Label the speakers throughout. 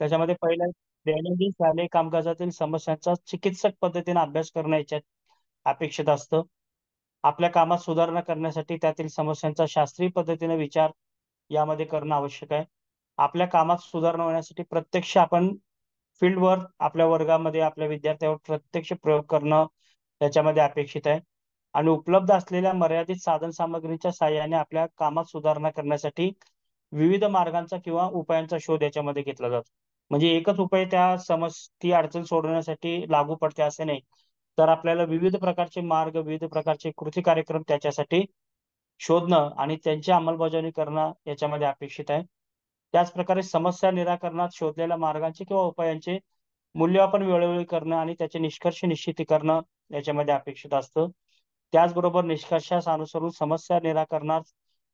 Speaker 1: त्याच्यामध्ये पहिलं दैनंदिन शालेय कामकाजातील समस्यांचा चिकित्सक पद्धतीने अभ्यास करणं याच्यात अपेक्षित असतं. आपल्या कामात सुधारणा करण्यासाठी त्यातील समस्यांचा शास्त्रीय पद्धतीने विचार यामध्ये करणं आवश्यक आहे. आपल्या कामात सुधारणा होण्यासाठी प्रत्यक्ष आपण फील्डवर आपल्या वर्गामध्ये आपल्या विद्यार्थ्यांवर प्रत्यक्ष प्रयोग करणं त्याच्यामध्ये अपेक्षित आहे. आणि उपलब्ध असलेल्या मर्यादित साधन सामग्रीच्या साहाय्याने आपल्या कामात सुधारणा करण्यासाठी विविध मार्गांचा किंवा उपायांचा शोध याच्यामध्ये घेतला जातो. म्हणजे एकच उपाय ती अडचण सोडवण्यासाठी लागू पडते असे नाही, तर आपल्याला विविध प्रकारचे मार्ग, विविध प्रकारचे कृती कार्यक्रम त्याच्यासाठी शोधणं आणि त्यांची अंमलबजावणी करणं याच्यामध्ये अपेक्षित आहे. त्याचप्रकारे समस्या निराकरणात शोधलेल्या मार्गांचे किंवा उपायांचे मूल्यमापन वेळोवेळी करणं आणि त्याचे निष्कर्ष निश्चिती करणं याच्यामध्ये अपेक्षित असतं. त्याचबरोबर निष्कर्षास अनुसरून समस्या निराकरणात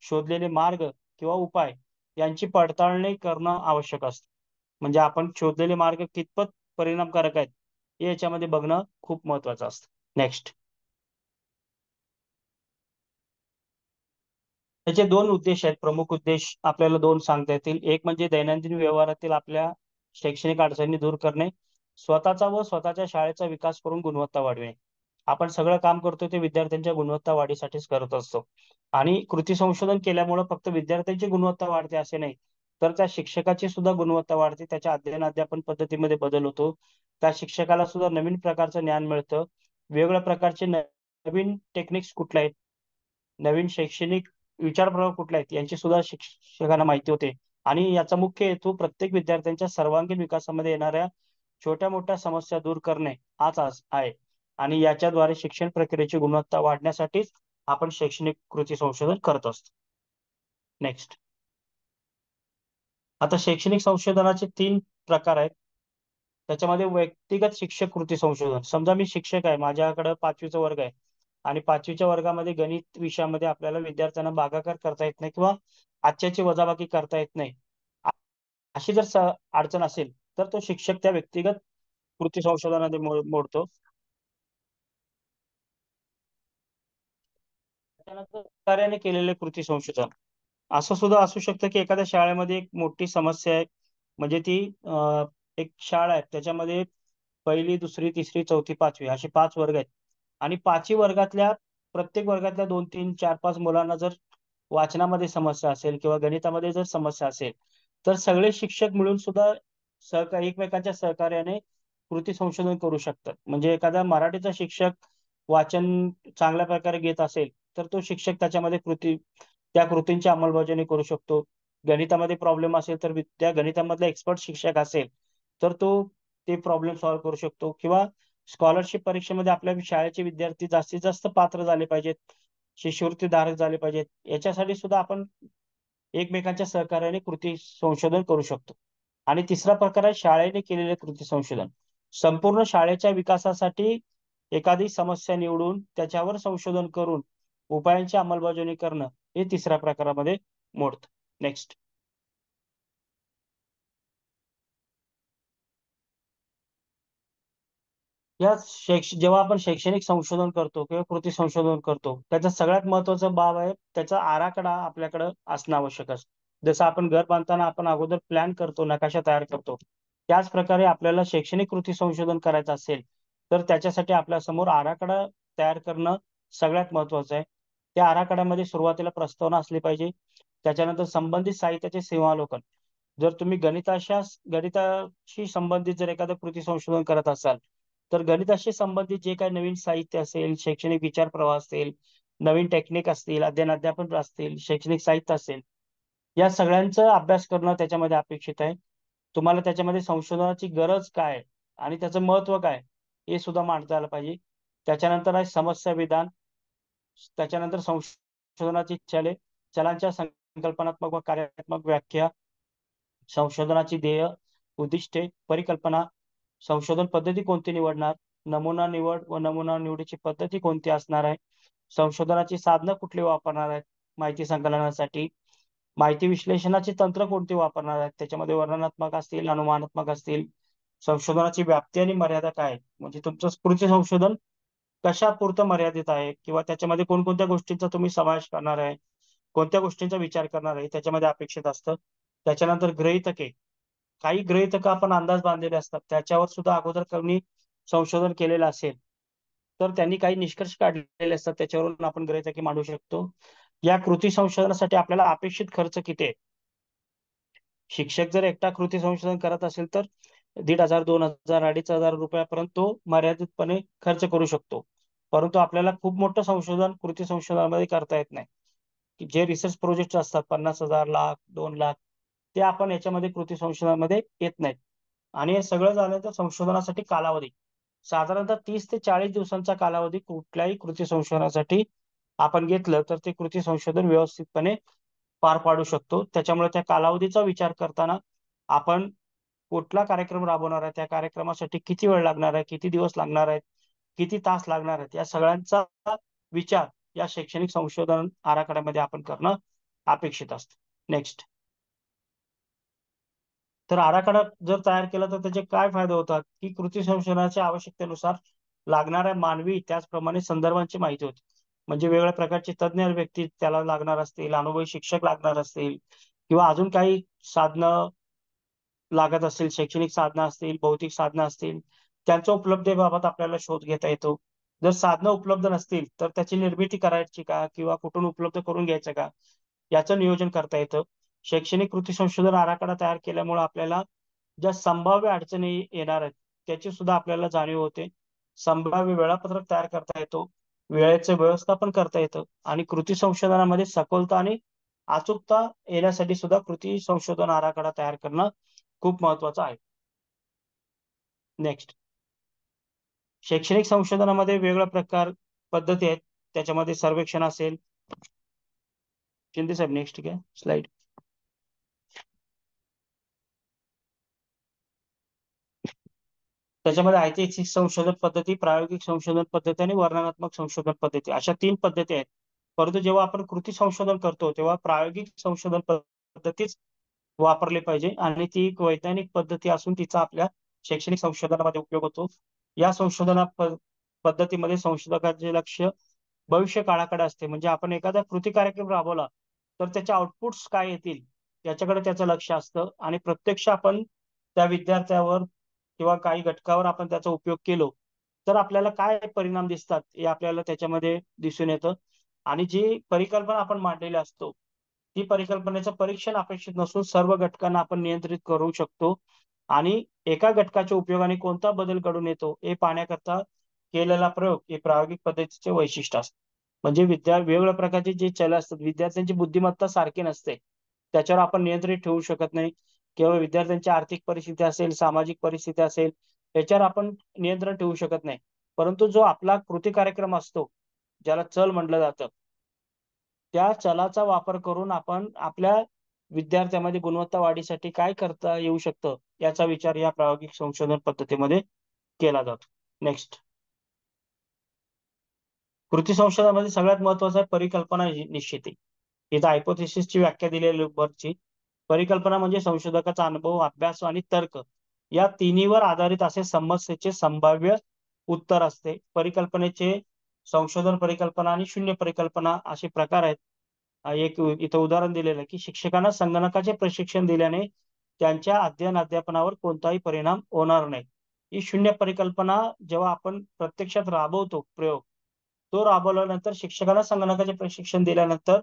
Speaker 1: शोधलेले मार्ग किंवा उपाय यांची पडताळणी करणं आवश्यक असतं. म्हणजे आपण शोधलेले मार्ग कितपत परिणामकारक आहेत हे याच्यामध्ये बघणं खूप महत्वाचं असतं. नेक्स्ट. त्याचे दोन उद्देश आहेत, प्रमुख उद्देश आपल्याला दोन सांगता येतील. एक म्हणजे दैनंदिन व्यवहारातील आपल्या शैक्षणिक अडचणी दूर करणे, स्वतःचा व स्वतःच्या शाळेचा विकास करून गुणवत्ता वाढविणे. आपण सगळं काम करतो ते विद्यार्थ्यांच्या गुणवत्ता वाढीसाठीच करत असतो. आणि कृती संशोधन केल्यामुळे फक्त विद्यार्थ्यांची गुणवत्ता वाढते असे नाही, तर त्या शिक्षकाची सुद्धा गुणवत्ता वाढते. त्याच्या अध्ययन अध्यापन पद्धतीमध्ये बदल होतो. त्या शिक्षकाला सुद्धा नवीन प्रकारचं ज्ञान मिळतं. वेगवेगळ्या प्रकारचे नवीन टेक्निक्स कुठले आहेत, नवीन शैक्षणिक विचार प्रवाह कुठले आहेत यांची सुद्धा शिक्षकांना माहिती होते. आणि याचा मुख्य हेतू प्रत्येक विद्यार्थ्यांच्या सर्वांगीण विकासामध्ये येणाऱ्या छोट्या मोठ्या समस्या दूर करणे हाच आहे. आणि याच्याद्वारे शिक्षण प्रक्रियेची गुणवत्ता वाढण्यासाठीच आपण शैक्षणिक कृती संशोधन करत असतो. नेक्स्ट. आता शैक्षणिक संशोधनाचे 3 प्रकार आहेत. त्याच्यामध्ये व्यक्तिगत शिक्षक कृती संशोधन. समजा मी शिक्षक आहे, माझ्याकडे 5वीचा वर्ग आहे आणि 5वीच्या वर्गामध्ये गणित विषयामध्ये आपल्याला विद्यार्थ्यांना भागाकार करता येत नाही किंवा आजच्याची वजाबाकी करता येत नाही. अ- अशी जर अडचण असेल तर तो शिक्षक त्या व्यक्तिगत कृती संशोधनामध्ये मोडतो. त्यानंतर कार्याने केलेले कृती संशोधन. असं सुद्धा असू शकतं की एखाद्या शाळेमध्ये एक मोठी समस्या आहे. म्हणजे ती एक शाळा आहे, त्याच्यामध्ये पहिली, दुसरी, तिसरी, चौथी, 5वी असे 5 वर्ग आहेत. आणि 5ही वर्गातल्या प्रत्येक वर्गातल्या 2, 3, 4, 5 मुलांना जर वाचनामध्ये समस्या असेल किंवा गणितामध्ये जर समस्या असेल, तर सगळे शिक्षक मिळून सुद्धा एकमेकांच्या सहकार्याने कृती संशोधन करू शकतात. म्हणजे एखादा मराठीचा शिक्षक वाचन चांगल्या प्रकारे घेत असेल, तर तो शिक्षक त्याच्यामध्ये त्या कृतींची अंमलबजावणी करू शकतो. गणितामध्ये प्रॉब्लेम असेल तर त्या गणितामधला एक्सपर्ट शिक्षक असेल तर तो ते प्रॉब्लेम सॉल्व्ह करू शकतो. किंवा स्कॉलरशिप परीक्षेमध्ये आपल्या शाळेचे विद्यार्थी जास्तीत जास्त पात्र झाले पाहिजेत, शिष्यवृत्ती धारक झाले पाहिजेत, याच्यासाठी सुद्धा आपण एकमेकांच्या सहकार्याने कृती संशोधन करू शकतो. आणि तिसरा प्रकार आहे शाळेने केलेले कृती संशोधन. संपूर्ण शाळेच्या विकासासाठी एखादी समस्या निवडून त्याच्यावर संशोधन करून उपायांची अंमलबजावणी करणं हे तिसऱ्या प्रकारामध्ये मोडतं. नेक्स्ट. जेव्हा आपण शैक्षणिक संशोधन करतो किंवा कृती संशोधन करतो, त्याचा सगळ्यात महत्वाचा बाब आहे त्याचा आराखडा आपल्याकडे असणं आवश्यक असतं. जसं आपण घर बांधताना आपण अगोदर प्लॅन करतो, नकाशा तयार करतो, त्याच प्रकारे आपल्याला शैक्षणिक कृती संशोधन करायचं असेल तर त्याच्यासाठी आपल्यासमोर आराखडा तयार करणं सगळ्यात महत्वाचं आहे. त्या आराखड्यामध्ये सुरुवातीला प्रस्तावना असली पाहिजे. त्याच्यानंतर संबंधित साहित्याचे सीमावलोकन. जर तुम्ही गणिताशी संबंधित जर एखादं कृती संशोधन करत असाल, तर गणिताशी संबंधित जे काही नवीन साहित्य असेल, शैक्षणिक विचार प्रवाह असतील, नवीन टेक्निक असतील, अध्ययन अध्यापन असतील, शैक्षणिक साहित्य असेल, या सगळ्यांचा अभ्यास करणं त्याच्यामध्ये अपेक्षित आहे. तुम्हाला त्याच्यामध्ये संशोधनाची गरज काय आणि त्याचं महत्व काय हे सुद्धा मांडता आलं पाहिजे. त्याच्यानंतर आहे समस्या विधान. त्याच्यानंतर संशोधनाची चलांच्या संकल्पनात्मक व कार्यात्मक व्याख्या, संशोधनाची ध्येय, उद्दिष्टे, परिकल्पना, संशोधन पद्धती कोणती निवडणार, नमुना निवड व नमुना निवडीची पद्धती कोणती असणार आहे, संशोधनाची साधनं कुठली वापरणार आहेत माहिती संकलनासाठी, माहिती विश्लेषणाची तंत्र कोणती वापरणार आहेत, त्याच्यामध्ये वर्णनात्मक असतील, अनुमानात्मक असतील, संशोधनाची व्याप्ती आणि मर्यादा काय आहेत. म्हणजे तुमचं स्फूर्ती संशोधन कशापुरतं मर्यादित आहे किंवा त्याच्यामध्ये कोणकोणत्या गोष्टींचा तुम्ही समावेश करणार आहे, कोणत्या गोष्टींचा विचार करणार आहे त्याच्यामध्ये अपेक्षित असतं. त्याच्यानंतर गृहीतके. काही गृहीतक आपण अंदाज बांधलेले असतात, त्याच्यावर सुद्धा अगोदर कोणी संशोधन केलेलं असेल तर त्यांनी काही निष्कर्ष काढलेले असतात, त्याच्यावरून आपण गृहीतके मांडू शकतो. या कृती संशोधनासाठी आपल्याला अपेक्षित खर्च किती आहे? शिक्षक जर एकटा कृती संशोधन करत असेल तर 1,500, 2,000, 2,500 रुपयापर्यंत तो मर्यादितपणे खर्च करू शकतो. परंतु आपल्याला खूप मोठं संशोधन कृती संशोधनामध्ये करता येत नाही. जे रिसर्च प्रोजेक्ट असतात 50,000, लाख, 2 लाख, ते आपण याच्यामध्ये कृती संशोधनामध्ये येत नाहीत. आणि हे सगळं झालं तर संशोधनासाठी कालावधी साधारणतः 30 ते 40 दिवसांचा कालावधी कुठल्याही कृती संशोधनासाठी आपण घेतलं तर ते कृती संशोधन व्यवस्थितपणे पार पाडू शकतो. त्याच्यामुळे त्या कालावधीचा विचार करताना आपण कुठला कार्यक्रम राबवणार आहे, त्या कार्यक्रमासाठी किती वेळ लागणार आहे, किती दिवस लागणार आहेत, किती तास लागणार आहेत, या सगळ्यांचा विचार या शैक्षणिक संशोधन आराखड्यामध्ये आपण करणं अपेक्षित असतं. नेक्स्ट. तर आराखडा जर तयार केला तर त्याचे काय फायदे होतात, की कृती संशोधनाच्या आवश्यकतेनुसार लागणाऱ्या मानवी त्याचप्रमाणे संदर्भांची माहिती होते. म्हणजे वेगवेगळ्या प्रकारचे तज्ज्ञ व्यक्ती त्याला लागणार असतील, अनुभवी शिक्षक लागणार असतील, किंवा अजून काही साधनं लागत असतील, शैक्षणिक साधनं असतील, भौतिक साधनं असतील, त्यांच्या उपलब्धतेबाबत आपल्याला शोध घेता येतो. जर साधनं उपलब्ध नसतील तर त्याची निर्मिती करायची का, किंवा कुठून उपलब्ध करून घ्यायचं का, याचं नियोजन करता येतं. शैक्षणिक कृती संशोधन आराखडा तयार केल्यामुळे आपल्याला ज्या संभाव्य अडचणी येणार आहेत त्याची सुद्धा आपल्याला जाणीव होते. संभाव्य वेळापत्रक तयार करता येतो, वेळेचे व्यवस्थापन करता येतं, आणि कृती संशोधनामध्ये सखोलता आणि अचूकता येण्यासाठी सुद्धा कृती संशोधन आराखडा तयार करणं खूप महत्वाचं आहे. नेक्स्ट. शैक्षणिक संशोधनामध्ये वेगवेगळ्या प्रकार पद्धती आहेत. त्याच्यामध्ये सर्वेक्षण असेल. शिंदे साहेब नेक्स्ट घ्या स्लाइड. त्याच्यामध्ये ऐतिहासिक संशोधन पद्धती, प्रायोगिक संशोधन पद्धती आणि वर्णनात्मक संशोधन पद्धती अशा 3 पद्धती आहेत. परंतु जेव्हा आपण कृती संशोधन करतो तेव्हा प्रायोगिक संशोधन पद्धतीच वापरली पाहिजे, आणि ती एक वैज्ञानिक पद्धती असून तिचा आपल्या शैक्षणिक संशोधनामध्ये उपयोग होतो. या पद्धतीमध्ये संशोधकाचे लक्ष भविष्य काळाकडे असते. म्हणजे आपण एखादा कृती कार्यक्रम राबवला तर त्याचे आउटपुट्स काय येतील याच्याकडे त्याचं लक्ष असतं, आणि प्रत्यक्ष आपण त्या विद्यार्थ्यावर किंवा काही घटकावर आपण त्याचा उपयोग केलो तर आपल्याला काय परिणाम दिसतात हे आपल्याला त्याच्यामध्ये दिसून येतं. आणि जी परिकल्पना आपण मांडलेली असतो ती परिकल्पनेचं परीक्षण अपेक्षित नसून सर्व घटकांना आपण नियंत्रित करू शकतो, आणि एका घटकाच्या उपयोगाने कोणता बदल घडून येतो हे पाहण्याकरता केलेला प्रयोग हे प्रायोगिक पद्धतीचे वैशिष्ट्य असते. म्हणजे वेगवेगळ्या प्रकारचे जे चल असतात, विद्यार्थ्यांची बुद्धिमत्ता सारखी नसते, त्याच्यावर आपण नियंत्रित ठेवू शकत नाही. किंवा विद्यार्थ्यांची आर्थिक परिस्थिती असेल, सामाजिक परिस्थिती असेल, याच्यावर आपण नियंत्रण ठेवू शकत नाही. परंतु जो आपला कृती कार्यक्रम असतो, ज्याला चल म्हटलं जातं, त्या चलाचा वापर करून आपण आपल्या विद्यार्थ्यामध्ये गुणवत्ता वाढीसाठी काय करता येऊ शकतं याचा विचार या प्रायोगिक संशोधन पद्धतीमध्ये केला जातो. नेक्स्ट. कृती संशोधनामध्ये सगळ्यात महत्वाचं आहे परिकल्पना निश्चिती. इथं हायपोथेसिसची व्याख्या दिलेली वरची. परिकल्पना म्हणजे संशोधकाचा अनुभव, अभ्यास आणि तर्क या तिन्हीवर आधारित असे समस्येचे संभाव्य उत्तर असते. परिकल्पनेचे संशोधन परिकल्पना आणि शून्य परिकल्पना असे प्रकार आहेत. एक इथं उदाहरण दिलेलं आहे की शिक्षकांना संगणकाचे प्रशिक्षण दिल्याने त्यांच्या अध्ययनावर कोणताही परिणाम होणार नाही. ही शून्य परिकल्पना जेव्हा आपण प्रत्यक्षात राबवतो प्रयोग, तो राबवल्यानंतर शिक्षकांना संगणकाचे प्रशिक्षण दिल्यानंतर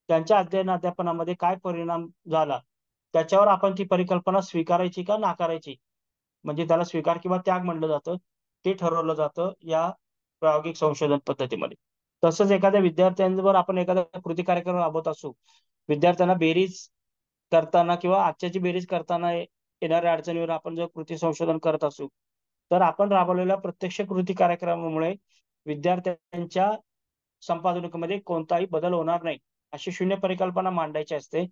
Speaker 1: त्यांच्या अध्यापनामध्ये काय परिणाम झाला त्याच्यावर आपण ती परिकल्पना स्वीकारायची का नाकारायची, म्हणजे त्याला स्वीकार किंवा त्याग म्हणलं जातं, ते ठरवलं जातं या प्रायोगिक संशोधन पद्धतीमध्ये. तसंच एखाद्या विद्यार्थ्यांवर आपण एखादा कृती कार्यक्रम राबवत असू, विद्यार्थ्यांना बेरीज करताना किंवा आजच्याची बेरीज करताना येणाऱ्या अडचणीवर आपण जर कृती संशोधन करत असू तर आपण राबवलेल्या प्रत्यक्ष कृती कार्यक्रमामुळे विद्यार्थ्यांच्या संपादनामध्ये कोणताही बदल होणार नाही अशी शून्य परिकल्पना मांडायची असते.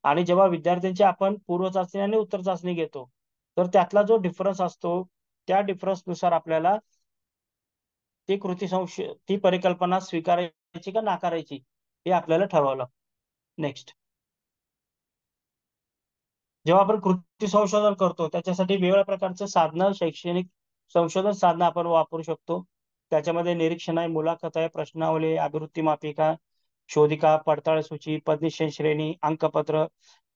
Speaker 1: आणि जेव्हा विद्यार्थ्यांची आपण पूर्व चाचणी आणि उत्तर चाचणी घेतो तर त्यातला जो डिफरन्स असतो त्या डिफरन्स नुसार आपल्याला ती परिकल्पना स्वीकारायची का नाकारायची हे आपल्याला ठरवावं लागतं. नेक्स्ट. जेव्हा आपण कृती संशोधन करतो त्याच्यासाठी वेगवेगळ्या प्रकारचे साधनं, शैक्षणिक संशोधन साधनं आपण वापरू शकतो. त्याच्यामध्ये निरीक्षण आहे, मुलाखत आहे, प्रश्नावली, आवृत्ती मापिका, शोधिका, पडताळ सूची, पदनिश्चय श्रेणी, अंकपत्र,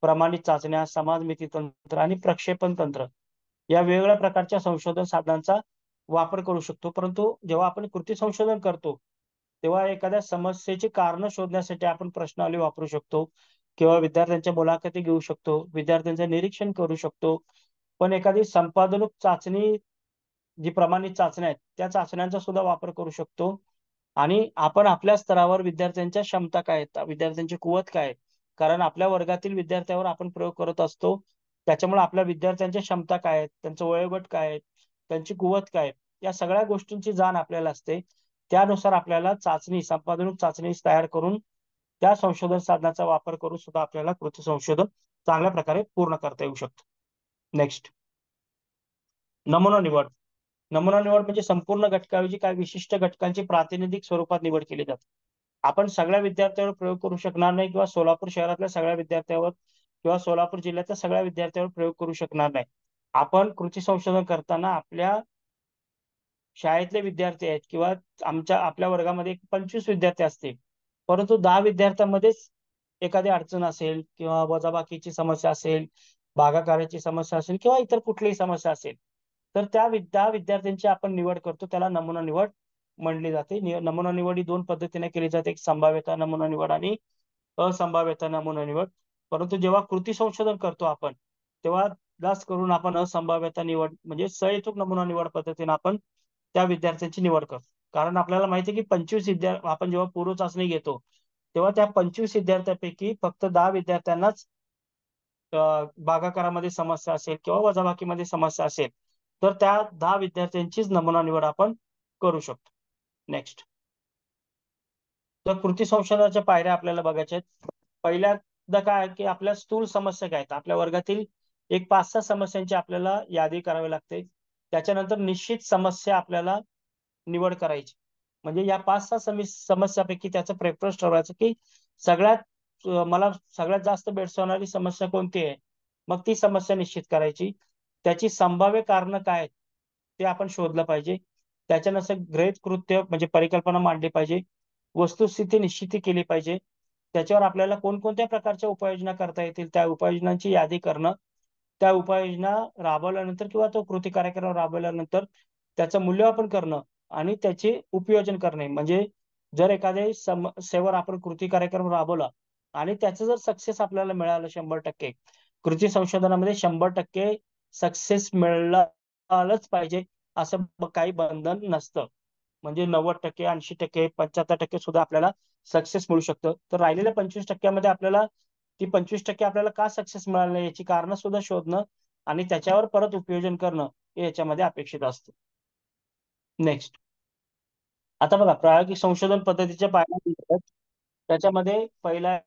Speaker 1: प्रमाणित चाचण्या, समाजमिती तंत्र आणि प्रक्षेपण तंत्र या वेगवेगळ्या प्रकारच्या संशोधन साधनांचा वापर करू शकतो. परंतु जेव्हा आपण कृती संशोधन करतो तेव्हा एखाद्या समस्येची कारण शोधण्यासाठी आपण प्रश्नावली वापरू शकतो किंवा विद्यार्थ्यांच्या मुलाखती घेऊ शकतो, विद्यार्थ्यांचं निरीक्षण करू शकतो. पण एखादी संपादन चाचणी जी प्रमाणित चाचण्या आहेत त्या चाचण्यांचा सुद्धा वापर करू शकतो. आणि आपण आपल्या स्तरावर विद्यार्थ्यांच्या क्षमता काय आहेत, विद्यार्थ्यांची कुवत काय आहे, कारण आपल्या वर्गातील विद्यार्थ्यावर आपण प्रयोग करत असतो. त्याच्यामुळे आपल्या विद्यार्थ्यांच्या क्षमता काय आहेत, त्यांचं वयोगट काय आहे, त्यांची कुवत काय आहे, या सगळ्या गोष्टींची जाण आपल्याला असते. त्यानुसार आपल्याला संपादन चाचणी तयार करून त्या संशोधन साधनाचा वापर करून सुद्धा आपल्याला कृती संशोधन चांगल्या प्रकारे पूर्ण करता येऊ शकतं. नेक्स्ट, नमुना निवड. नमुना निवड म्हणजे संपूर्ण घटकाऐवजी काही विशिष्ट घटकांची प्रातिनिधिक स्वरूपात निवड केली जाते. आपण सगळ्या विद्यार्थ्यांवर प्रयोग करू शकणार नाही किंवा सोलापूर शहरातल्या सगळ्या विद्यार्थ्यांवर किंवा सोलापूर जिल्ह्यातल्या सगळ्या विद्यार्थ्यांवर प्रयोग करू शकणार नाही. आपण कृती संशोधन करताना आपल्या शाळेतले विद्यार्थी आहेत किंवा आपल्या वर्गामध्ये 25 विद्यार्थी असतील, परंतु 10 विद्यार्थ्यांमध्येच एखादी अडचण असेल किंवा वजाबाकीची समस्या असेल, भागाकाराची समस्या असेल किंवा इतर कुठलीही समस्या असेल, तर त्या विद्यार्थ्यांची आपण निवड करतो. त्याला नमुना निवड म्हणली जाते. नमुना निवड ही 2 पद्धतीने केली जाते. एक संभाव्यता नमुना निवड आणि असंभाव्यता नमुना निवड. परंतु जेव्हा कृती संशोधन करतो आपण, तेव्हा जास्त करून आपण असंभाव्यता निवड म्हणजे सहेतुक नमुना निवड पद्धतीने आपण त्या विद्यार्थ्यांची निवड करतो. कारण आपल्याला माहिती आहे की 25 आपण जेव्हा पूर्व चाचणी घेतो, तेव्हा त्या 25 विद्यार्थ्यांपैकी फक्त 10 विद्यार्थ्यांनाच भागाकारामध्ये समस्या असेल किंवा वजाबाकीमध्ये समस्या असेल, तर त्या 10 विद्यार्थ्यांचीच नमुना निवड आपण करू शकतो. नेक्स्ट, तर कृती संशोधनाच्या पायऱ्या आपल्याला बघायच्या आहेत. पहिल्यांदा काय आहे की आपल्या स्थूल समस्या काय आहेत, आपल्या वर्गातील एक 5-6 समस्यांची आपल्याला यादी करावी लागते. त्याच्यानंतर निश्चित समस्या आपल्याला निवड करायची. म्हणजे या 5-6 समस्यापैकी त्याचं प्रेफरन्स ठरवायचं की मला सगळ्यात जास्त भेडसावणारी समस्या कोणती आहे. मग ती समस्या निश्चित करायची. त्याची संभाव्य कारणं काय आहेत ते आपण शोधलं पाहिजे. त्याच्यानुसार गृहीत कृत्य म्हणजे परिकल्पना मांडली पाहिजे. वस्तुस्थिती निश्चिती केली पाहिजे. त्याच्यावर आपल्याला कोणकोणत्या प्रकारच्या उपाययोजना करता येतील त्या उपाययोजनांची यादी करणं, त्या उपाययोजना राबवल्यानंतर किंवा तो कृती कार्यक्रम राबवल्यानंतर त्याचं मूल्यमापन करणं आणि त्याचे उपयोजन करणे. म्हणजे जर एखाद्या समस्येवर आपण कृती कार्यक्रम राबवला आणि त्याचं जर सक्सेस आपल्याला मिळालं 100%, कृती संशोधनामध्ये 100% सक्सेस मिळालंच पाहिजे असं काही बंधन नसतं. म्हणजे 90%, 80%, 75% सुद्धा आपल्याला सक्सेस मिळू शकतं. तर राहिलेल्या 25% मध्ये आपल्याला ती 25% आपल्याला का सक्सेस मिळाली नाही याची कारणं सुद्धा शोधणं आणि त्याच्यावर परत उपयोजन करणं हे याच्यामध्ये अपेक्षित असतं. नेक्स्ट, आता बघा प्रायोगिक संशोधन पद्धतीच्या पायऱ्या दिल्या आहेत. त्याच्यामध्ये पहिला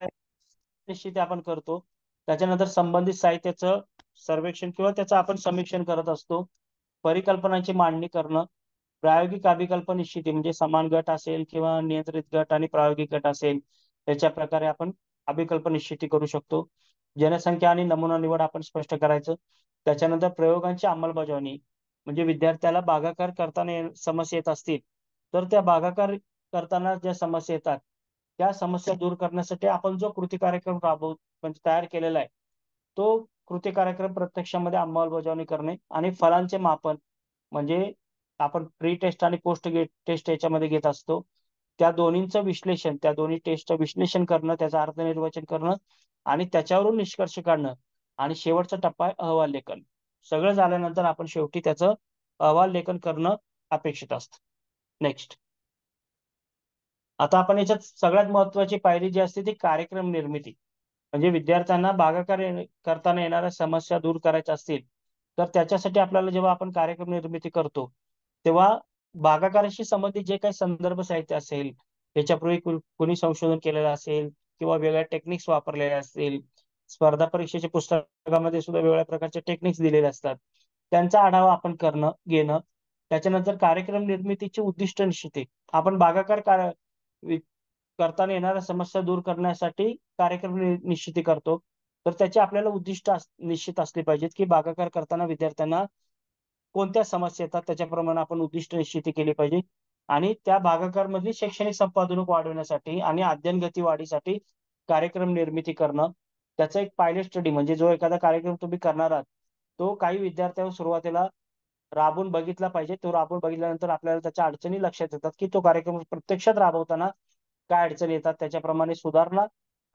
Speaker 1: निश्चिती आपण करतो. त्याच्यानंतर संबंधित साहित्याचं सर्वेक्षण किंवा त्याचं आपण समीक्षण करत असतो. परिकल्पनांची मांडणी करणं, प्रायोगिक अभिकल्पना निश्चिती म्हणजे समान गट असेल किंवा नियंत्रित गट आणि प्रायोगिक गट असेल, त्याच्या प्रकारे आपण अभिकल्पना निश्चिती करू शकतो. जनसंख्या आणि नमुना निवड आपण स्पष्ट करायचं. त्याच्यानंतर प्रयोगांची अंमलबजावणी म्हणजे विद्यार्थ्याला भागाकार करताना समस्या येत असतील, तर त्या भागाकार करताना ज्या समस्या येतात त्या समस्या दूर करण्यासाठी आपण जो कृती कार्यक्रम म्हणजे तयार केलेला आहे, तो कृती कार्यक्रम प्रत्यक्षामध्ये अंमलबजावणी करणे आणि फलांचे मापन म्हणजे आपण प्री टेस्ट आणि पोस्ट टेस्ट याच्यामध्ये घेत असतो. त्या दोन्हींचं विश्लेषण, त्या दोन्ही टेस्टचं विश्लेषण करणं, त्याचं अर्थनिर्वचन करणं आणि त्याच्यावरून निष्कर्ष काढणं आणि शेवटचा टप्पा आहे अहवाल लेखन. सगळं झाल्यानंतर आपण शेवटी त्याचं अहवाल लेखन करणं अपेक्षित असतं. नेक्स्ट, आता आपण याच्यात सगळ्यात महत्वाची पायरी जी असते ती कार्यक्रम निर्मिती. म्हणजे विद्यार्थ्यांना भागाकार करताना येणाऱ्या समस्या दूर करायच्या असतील, तर त्याच्यासाठी आपल्याला जेव्हा आपण कार्यक्रम निर्मिती करतो, तेव्हा भागाकाराशी संबंधित जे काही संदर्भ साहित्य असेल, याच्यापूर्वी कुणी संशोधन केलेलं असेल किंवा वेगळ्या टेक्निक्स वापरलेल्या असतील, स्पर्धा परीक्षेच्या पुस्तकामध्ये सुद्धा वेगवेगळ्या प्रकारचे टेक्निक्स दिलेले असतात. त्यांचा आढावा आपण घेणं. त्याच्यानंतर कार्यक्रम निर्मितीची उद्दिष्ट निश्चिती. आपण करताना येणाऱ्या समस्या दूर करण्यासाठी कार्यक्रम निश्चिती करतो. तर त्याची आपल्याला उद्दिष्ट निश्चित असली पाहिजेत, की भागाकार करताना विद्यार्थ्यांना कोणत्या समस्या येतात त्याच्याप्रमाणे आपण उद्दिष्ट निश्चिती केली पाहिजे. आणि त्या भागाकारमधली शैक्षणिक संपादन वाढवण्यासाठी आणि अध्ययन गती वाढीसाठी कार्यक्रम निर्मिती करणं. त्याचा एक पायलट स्टडी म्हणजे जो एखादा कार्यक्रम तुम्ही करणार आहात तो काही विद्यार्थ्यांवर सुरुवातीला राबून बघितला पाहिजे. तो राबून बघितल्यानंतर आपल्याला त्याच्या अडचणी लक्षात येतात की तो कार्यक्रम प्रत्यक्षात राबवताना काय अडचणी येतात, त्याच्याप्रमाणे सुधारणा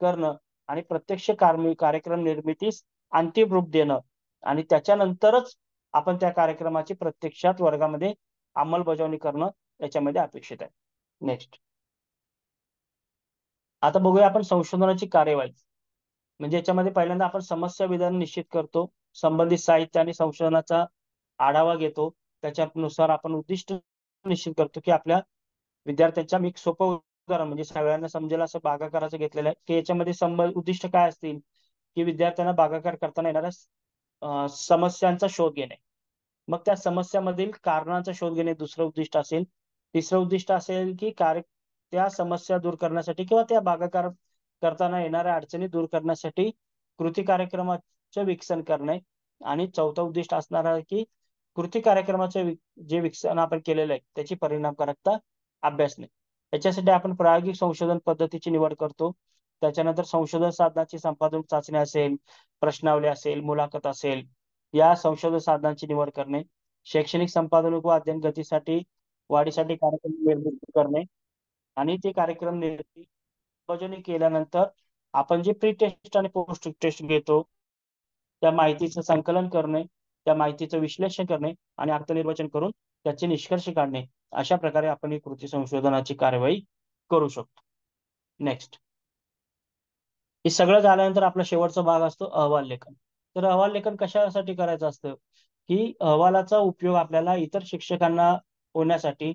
Speaker 1: करणं आणि प्रत्यक्ष कार्यक्रम निर्मितीस अंतिम रूप देणं आणि त्याच्यानंतरच आपण त्या कार्यक्रमाची प्रत्यक्षात वर्गामध्ये अंमलबजावणी करणं याच्यामध्ये अपेक्षित आहे. नेक्स्ट, आता बघूया आपण संशोधनाची कार्यवाही. म्हणजे याच्यामध्ये पहिल्यांदा आपण समस्या विधान निश्चित करतो, संबंधित साहित्य आणि संशोधनाचा आढावा घेतो, त्याच्यानुसार आपण उद्दिष्ट निश्चित करतो की आपल्या विद्यार्थ्यांच्या मी एक सोपं उदाहरण म्हणजे सगळ्यांना समजेल असं भागाकाराचं घेतलेलं आहे की याच्यामध्ये उद्दिष्ट काय असतील की विद्यार्थ्यांना भागाकार करताना येणाऱ्या समस्यांचा शोध घेणे, मग त्या समस्यामधील कारणांचा शोध घेणे दुसरं उद्दिष्ट असेल. तिसरं उद्दिष्ट असेल की त्या समस्या दूर करण्यासाठी किंवा त्या भागाकार करताना येणाऱ्या अडचणी दूर करण्यासाठी कृती कार्यक्रमाचे विकसन करणे आणि चौथं उद्दिष्ट असणार आहे की कृती कार्यक्रमाचे जे विकसन आपण केलेलं आहे त्याची परिणामकारकता अभ्यासणे. याच्यासाठी आपण प्रायोगिक संशोधन पद्धतीची निवड करतो. त्याच्यानंतर संशोधन साधनाची संपादन चाचणी असेल, प्रश्नावली असेल, मुलाखत असेल, या संशोधन साधनांची निवड करणे, शैक्षणिक संपादन व अध्ययन गतीसाठी वाढीसाठी कार्यक्रम निर्मिती करणे आणि ते कार्यक्रम अंमलबजावणी केल्यानंतर आपण जे प्री टेस्ट आणि पोस्ट टेस्ट घेतो त्या माहितीचं संकलन करणे, त्या माहितीचं विश्लेषण करणे आणि अर्थनिर्वचन करून त्याचे निष्कर्ष काढणे, अशा प्रकारे आपण ही कृती संशोधनाची कार्यवाही करू शकतो. नेक्स्ट, हे सगळं झाल्यानंतर आपला शेवटचा भाग असतो अहवाल लेखन. तर अहवाल लेखन कशासाठी करायचं असतं की अहवालाचा उपयोग आपल्याला इतर शिक्षकांना होण्यासाठी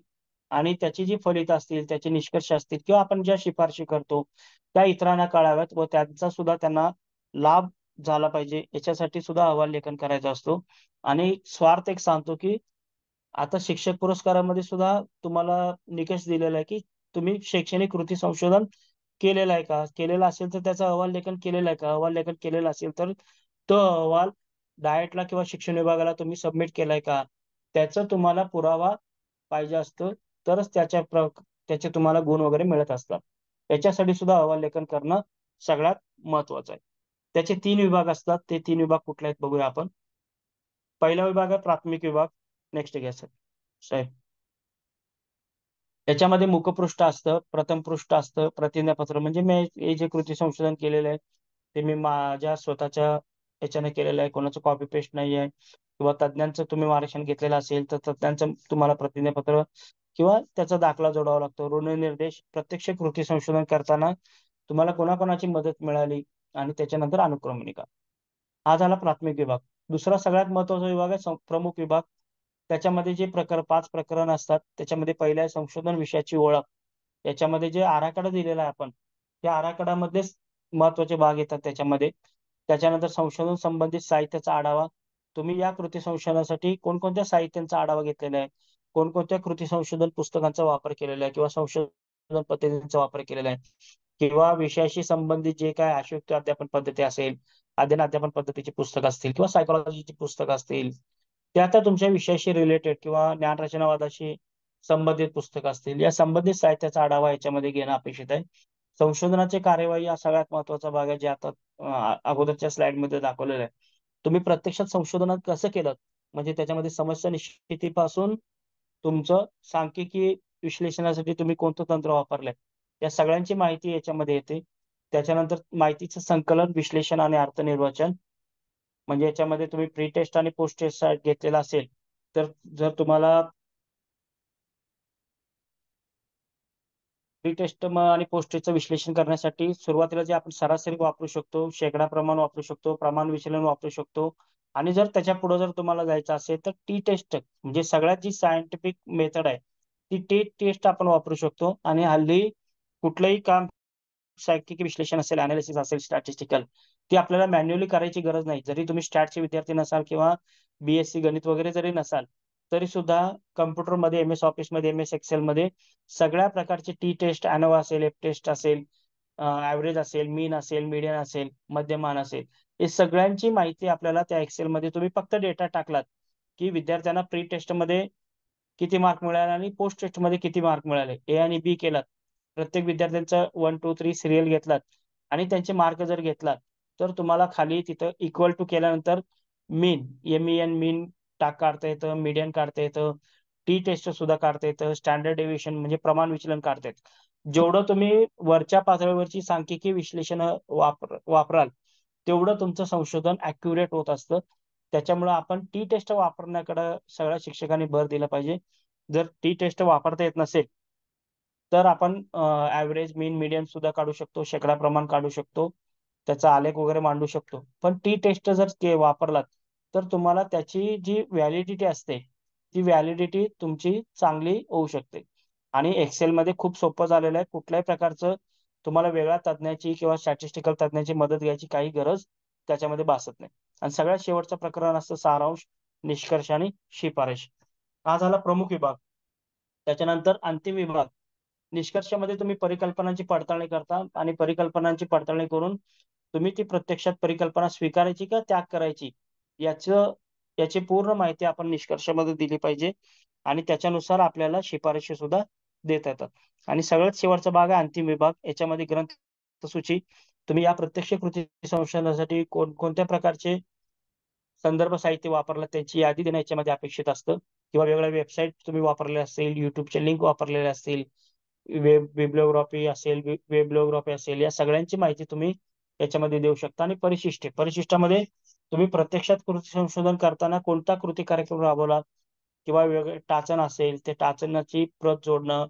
Speaker 1: आणि त्याची जी फलितं असतील, त्याचे निष्कर्ष असतील किंवा आपण ज्या शिफारशी करतो त्या इतरांना कळाव्यात व त्यांचा सुद्धा त्यांना लाभ झाला पाहिजे याच्यासाठी सुद्धा अहवाल लेखन करायचा असतो. आणि स्वार्थ एक सांगतो की आता शिक्षक पुरस्कारामध्ये सुद्धा तुम्हाला निकष दिलेला आहे की तुम्ही शैक्षणिक कृती संशोधन केलेलं आहे का, केलेलं असेल तर त्याचा अहवाल लेखन केलेलं आहे का, अहवाल लेखन केलेलं असेल तर तो अहवाल डाएटला किंवा शिक्षण विभागाला तुम्ही सबमिट केलाय का, त्याचा तुम्हाला पुरावा पाहिजे असतो, तरच त्याचे तुम्हाला गुण वगैरे मिळत असतात. याच्यासाठी सुद्धा अहवाल लेखन करणं सगळ्यात महत्वाचं आहे. त्याचे 3 विभाग असतात. ते 3 विभाग कुठले आहेत बघूया आपण. पहिला विभाग आहे प्राथमिक विभाग. नेक्स्ट घ्या सर साहेब. याच्यामध्ये मुखपृष्ठ असतं, प्रथम पृष्ठ असतं, प्रतिज्ञापत्र म्हणजे मी हे जे कृती संशोधन केलेलं आहे ते मी माझ्या स्वतःच्या याच्याने केलेलं आहे, कोणाचं कॉपी पेस्ट नाही आहे किंवा तज्ञांचं तुम्ही मार्गदर्शन घेतलेलं असेल तर तज्ञांचं तुम्हाला प्रतिज्ञापत्र किंवा त्याचा दाखला जोडावा लागतो. ऋणनिर्देश प्रत्यक्ष कृती संशोधन करताना तुम्हाला कोणाकोणाची मदत मिळाली आणि त्याच्यानंतर अनुक्रमणिका. हा झाला प्राथमिक विभाग. दुसरा सगळ्यात महत्वाचा विभाग आहे प्रमुख विभाग. त्याच्यामध्ये जे 5 प्रकरण असतात त्याच्यामध्ये पहिलं आहे संशोधन विषयाची ओळख. याच्यामध्ये जे आराखडा दिलेला आहे आपण त्या आराखड्यामध्येच महत्वाचे भाग येतात त्याच्यामध्ये. त्याच्यानंतर संशोधन संबंधित साहित्याचा आढावा. तुम्ही या कृती संशोधनासाठी कोणकोणत्या साहित्यांचा आढावा घेतलेला आहे, कोणकोणत्या कृती संशोधन पुस्तकांचा वापर केलेला आहे किंवा संशोधन पद्धतींचा वापर केलेला आहे किंवा विषयाशी संबंधित जे काय आशुक्त अध्यापन पद्धती असेल, अध्ययन अध्यापन पद्धतीची पुस्तकं असतील किंवा सायकोलॉजीची पुस्तकं असतील, ते आता तुमच्या विषयाशी रिलेटेड किंवा ज्ञानरचनावादाशी संबंधित पुस्तकं असतील, या संबंधित साहित्याचा आढावा याच्यामध्ये घेणं अपेक्षित आहे. संशोधनाची कार्यवाही हा सगळ्यात महत्वाचा भाग आहे, जे आता अगोदरच्या स्लाइडमध्ये दाखवलेलं आहे. तुम्ही प्रत्यक्षात संशोधनात कसं केलं म्हणजे त्याच्यामध्ये समस्या निश्चितीपासून तुमचं सांख्यिकी विश्लेषणासाठी तुम्ही कोणतं तंत्र वापरलंय या सगळ्यांची माहिती याच्यामध्ये येते. त्याच्यानंतर माहितीचं संकलन, विश्लेषण आणि अर्थनिर्वचन म्हणजे याच्यामध्ये तुम्ही प्री टेस्ट आणि पोस्ट टेस्ट घेतलेला असेल तर जर तुम्हाला प्री टेस्ट आणि पोस्ट टेस्टचं विश्लेषण करण्यासाठी सुरुवातीला जे आपण सरासरी वापरू शकतो, शेकडा प्रमाण वापरू शकतो, प्रमाण विचलन वापरू शकतो आणि जर त्याच्या पुढे जर तुम्हाला जायचं असेल तर टी टेस्ट म्हणजे सगळ्यात जी सायंटिफिक मेथड आहे ती टी टेस्ट आपण वापरू शकतो. आणि हल्ली कुठलंही काम सांख्यिकी विश्लेषण असेल, अनालिसिस असेल, स्टॅटिस्टिकल ती आपल्याला मॅन्युअली करायची गरज नाही. जरी तुम्ही स्टॅटचे विद्यार्थी नसाल किंवा बीएससी गणित वगैरे जरी नसाल तरी सुद्धा कम्प्युटरमध्ये एम एस ऑफिसमध्ये एम एस एक्सेल मध्ये सगळ्या प्रकारचे टी टेस्ट, अॅनोवा असेल, एफ टेस्ट असेल, ऍव्हरेज असेल, मीन असेल, मीडियन असेल, मध्यमान असेल, हे सगळ्यांची माहिती आपल्याला त्या एक्सेल मध्ये तुम्ही फक्त डेटा टाकलात की विद्यार्थ्यांना प्री टेस्ट मध्ये किती मार्क मिळाले आणि पोस्ट टेस्ट मध्ये किती मार्क मिळाले, ए आणि बी केलात, प्रत्येक विद्यार्थ्यांचा 1 2 3 सिरियल घेतलात आणि त्यांचे मार्क जर घेतलात तर तुम्हाला खाली तिथं इक्वल टू केल्यानंतर मीन MEN मीन काढता येतं, मीडियन काढता येतं, टी टेस्ट सुद्धा काढता येतं, स्टँडर्ड डेव्हिएशन म्हणजे प्रमाण विचलन काढता येतं. जेवढं तुम्ही वरच्या पातळीवरची सांख्यिकी विश्लेषण वापराल तेवढं तुमचं संशोधन ऍक्युरेट होत असतं. त्याच्यामुळे आपण टी टेस्ट वापरण्याकडे सगळ्या शिक्षकांनी भर दिला पाहिजे. जर टी टेस्ट वापरता येत नसेल तर आपण ऍव्हरेज मीन मीडियन सुद्धा काढू शकतो, शेकडा प्रमाण काढू शकतो, त्याचा आलेख वगैरे मांडू शकतो. पण टी टेस्ट जर वापरलात तर तुम्हाला त्याची जी व्हॅलिडिटी असते ती व्हॅलिडिटी तुमची चांगली होऊ शकते. आणि एक्सेल मध्ये खूप सोपं झालेलं आहे. कुठल्याही प्रकारचं तुम्हाला वेगळ्या तज्ञाची किंवा स्टॅटिस्टिकल तज्ञाची मदत घ्यायची काही गरज त्याच्यामध्ये भासत नाही. आणि सगळ्यात शेवटचं प्रकरण असतं सारांश, निष्कर्ष आणि शिफारस. हा झाला प्रमुख विभाग. त्याच्यानंतर अंतिम विभाग. निष्कर्षामध्ये तुम्ही परिकल्पनांची पडताळणी करता आणि परिकल्पनांची पडताळणी करून तुम्ही ती प्रत्यक्षात परिकल्पना स्वीकारायची का त्याग करायची याची पूर्ण माहिती आपण निष्कर्षामध्ये दिली पाहिजे. आणि त्याच्यानुसार आपल्याला शिफारशी सुद्धा देता येतात. आणि सगळ्यात शेवटचा भाग आहे अंतिम विभाग. याच्यामध्ये ग्रंथसूची. तुम्ही या प्रत्यक्ष कृती संशोधनासाठी कोणत्या प्रकारचे संदर्भ साहित्य वापरलं त्याची यादी देणं याच्यामध्ये अपेक्षित असतं. किंवा वेगवेगळ्या वेबसाईट तुम्ही वापरले असतील, युट्यूबचे लिंक वापरलेले असतील, बिब्लिओग्राफी असेल, वेबलोग्राफी असेल, या सगळ्यांची माहिती तुम्ही याच्यामध्ये देऊ शकता. आणि परिशिष्टामध्ये तुम्ही प्रत्यक्षात कृती संशोधन करताना कोणता कृती कार्यक्रम राबवला किंवा वेगळे टाचन असेल ते टाचनाची प्रत जोडणं,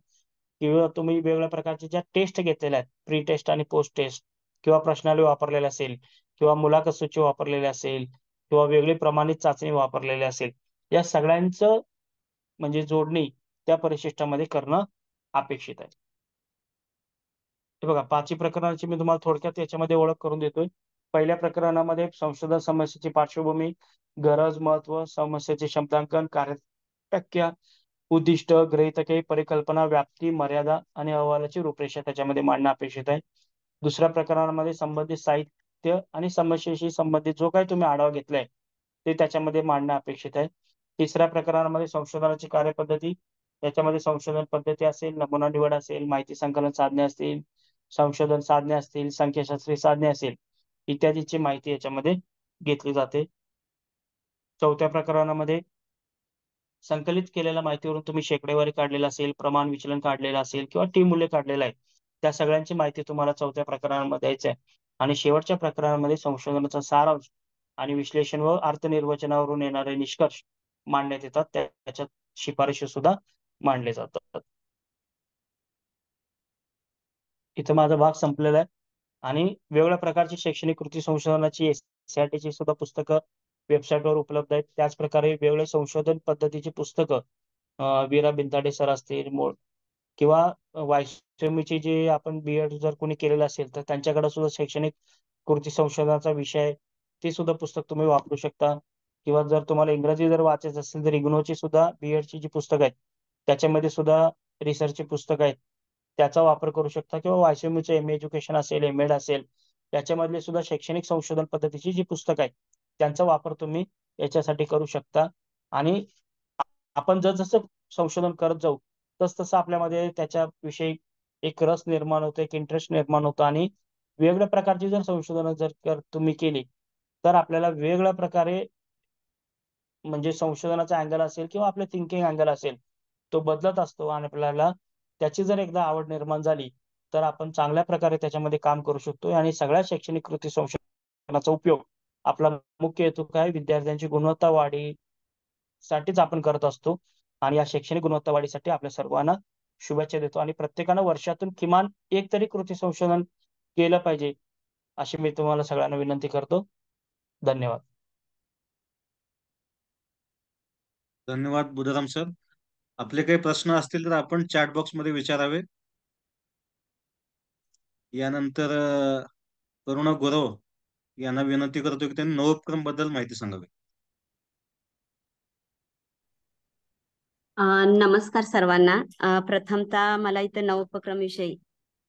Speaker 1: किंवा तुम्ही वेगवेगळ्या प्रकारच्या ज्या टेस्ट घेतलेल्या आहेत, प्री टेस्ट आणि पोस्ट टेस्ट, किंवा प्रश्नावली वापरलेले असेल, किंवा मुलाखत सूची वापरलेली असेल, किंवा वेगळी प्रमाणित चाचणी वापरलेली असेल, या सगळ्यांचं म्हणजे जोडणी त्या परिशिष्टामध्ये करणं अपेक्षित आहे. हे बघा, 5 प्रकरणाची मी तुम्हाला थोडक्यात याच्यामध्ये ओळख करून देतोय. पहिल्या प्रकरणामध्ये संशोधन समस्येची पार्श्वभूमी, गरज, महत्व, समस्येचे शब्दांकन, कार्य, उद्दिष्ट, गृहीतके, परिकल्पना, व्याप्ती, मर्यादा आणि अहवालाची रूपरेषा त्याच्यामध्ये मांडणं अपेक्षित आहे. दुसऱ्या प्रकरणामध्ये संबंधित साहित्य आणि समस्येशी संबंधित जो काही तुम्ही आढावा घेतलाय ते त्याच्यामध्ये मांडणं अपेक्षित आहे. तिसऱ्या प्रकरणामध्ये संशोधनाची कार्यपद्धती, याच्यामध्ये संशोधन पद्धती असेल, नमुना निवड असेल, माहिती संकलन साधने असतील, संशोधन साधने असतील, संख्याशास्त्रीय साधने असेल, इत्यादीची माहिती याच्यामध्ये घेतली जाते. चौथ्या प्रकरणामध्ये संकलित केलेल्या माहितीवरून तुम्ही शेकडेवारी काढलेला असेल, प्रमाण विचलन काढलेलं असेल, किंवा टी मूल्य काढलेलं आहे, त्या सगळ्यांची माहिती तुम्हाला चौथ्या प्रकरणामध्ये द्यायची आहे. आणि शेवटच्या प्रकरणामध्ये संशोधनाचा सारांश आणि विश्लेषण व अर्थनिर्वचनावरून येणारे निष्कर्ष मांडण्यात येतात. त्याच्यात शिफारशी सुद्धा मांडले जातात. इथं माझा भाग संपलेला आहे. आणि वेगवेगळ्या प्रकारची शैक्षणिक कृती संशोधनाची SIRT सुद्धा पुस्तकं वेबसाईटवर उपलब्ध आहेत. त्याच प्रकारे वेगवेगळ्या संशोधन पद्धतीची पुस्तकं वीरा बिनताडे सर असतील, किंवा वायसमीची जे आपण B.Ed जर कोणी केलेलं असेल तर त्यांच्याकडे सुद्धा शैक्षणिक कृती संशोधनाचा विषय ते सुद्धा पुस्तक तुम्ही वापरू शकता. किंवा जर तुम्हाला इंग्रजी जर वाचायचं असेल तर इग्नोची सुद्धा B.Ed जी पुस्तकं आहेत त्याच्यामध्ये सुद्धा रिसर्चची पुस्तकं आहेत, त्याचा वापर करू शकता. किंवा वायसमीचं MA एज्युकेशन असेल, M.Ed असेल, त्याच्यामधले सुद्धा शैक्षणिक संशोधन पद्धतीची जी पुस्तकं आहेत त्यांचा वापर तुम्ही याच्यासाठी करू शकता. आणि आपण जसं संशोधन करत जाऊ तसं आपल्यामध्ये त्याच्याविषयी एक रस निर्माण होतो, एक इंटरेस्ट निर्माण होतो. आणि वेगवेगळ्या प्रकारची जर संशोधन तुम्ही केली तर आपल्याला वेगवेगळ्या प्रकारे म्हणजे संशोधनाचा अँगल असेल किंवा आपल्या थिंकिंग अँगल असेल तो बदलत असतो. आणि आपल्याला त्याची जर एकदा आवड निर्माण झाली तर आपण चांगल्या प्रकारे त्याच्यामध्ये काम करू शकतो. आणि सगळ्या शैक्षणिक कृती संशोधनाचा उपयोग आपला मुख्य हेतू काय, विद्यार्थ्यांची गुणवत्ता वाढीसाठीच आपण करत असतो. आणि या शैक्षणिक गुणवत्ता वाढीसाठी आपल्या सर्वांना शुभेच्छा देतो. आणि प्रत्येकानं वर्षातून किमान एक तरी कृती संशोधन केलं पाहिजे अशी मी तुम्हाला सगळ्यांना विनंती करतो. धन्यवाद.
Speaker 2: धन्यवाद बुधराम सर. आपले काही प्रश्न असतील तर आपण चॅट बॉक्स मध्ये विचारावे. यानंतर करुणा गुरव यांना विनंती करतो की त्यांनी नवोपक्रम बद्दल माहिती सांगावी.
Speaker 3: नमस्कार सर्वांना. प्रथमतः मला इथं नवोपक्रम विषयी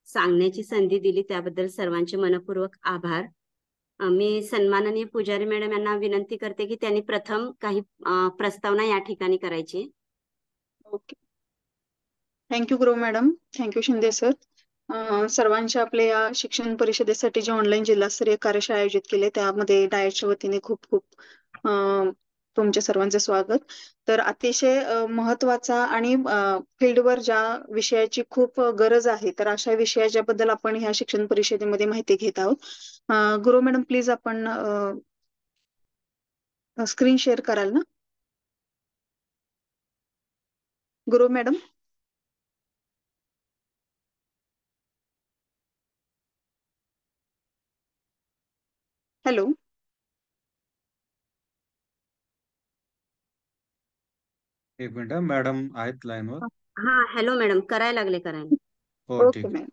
Speaker 3: सांगण्याची संधी दिली त्याबद्दल सर्वांचे मनपूर्वक आभार. मी सन्माननीय पुजारी मॅडम यांना विनंती करते की त्यांनी प्रथम काही प्रस्तावना या ठिकाणी करायची.
Speaker 4: ओके, थँक्यू गुरु मॅडम, थँक्यू शिंदे सर. सर्वांच्या आपल्या या शिक्षण परिषदेसाठी जे ऑनलाईन जिल्हास्तरीय कार्यशाळा आयोजित केली त्यामध्ये डायटच्या वतीने खूप खूप तुमच्या सर्वांचे स्वागत. तर अतिशय महत्वाचा आणि फील्डवर ज्या विषयाची खूप गरज आहे तर अशा विषयाच्याबद्दल आपण ह्या शिक्षण परिषदेमध्ये माहिती घेत आहोत. गुरु मॅडम प्लीज आपण स्क्रीन शेअर कराल ना? गुरु मॅडम. हॅलो.
Speaker 2: एक मिनिट मॅडम आहेत लाईनवर.
Speaker 3: हा हॅलो मॅडम, करायला लागले.
Speaker 2: हो
Speaker 4: ओके
Speaker 2: ठीक.
Speaker 4: मॅम.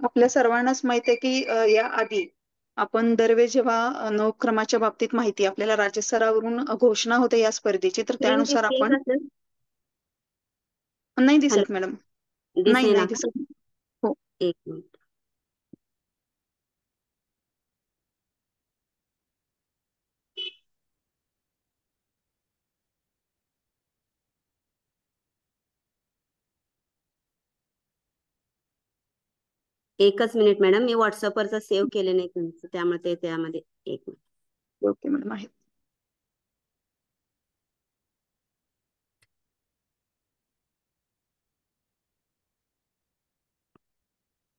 Speaker 4: आपल्या सर्वांनाच माहित आहे की या आधी आपण दरवेळेस जेव्हा नवक्रमाच्या बाबतीत माहिती आपल्याला राज्य स्तरावरून घोषणा होते या स्पर्धेची तर
Speaker 3: स्क्रीन
Speaker 4: त्यानुसार
Speaker 3: दिसते
Speaker 4: आपण
Speaker 3: का सर?
Speaker 4: नाही
Speaker 3: हॅलो,
Speaker 4: दिसत मॅडम.
Speaker 3: दिसे
Speaker 4: नाही
Speaker 3: ना का?
Speaker 4: दिसत. हो.
Speaker 3: एक मिनिट. एकच मिनिट मॅडम, मी व्हॉट्सअपवरचा सेव्ह केले नाही तुमचं, त्यामुळे ते त्यामध्ये एक मिनिट.
Speaker 4: ओके मॅडम आहे.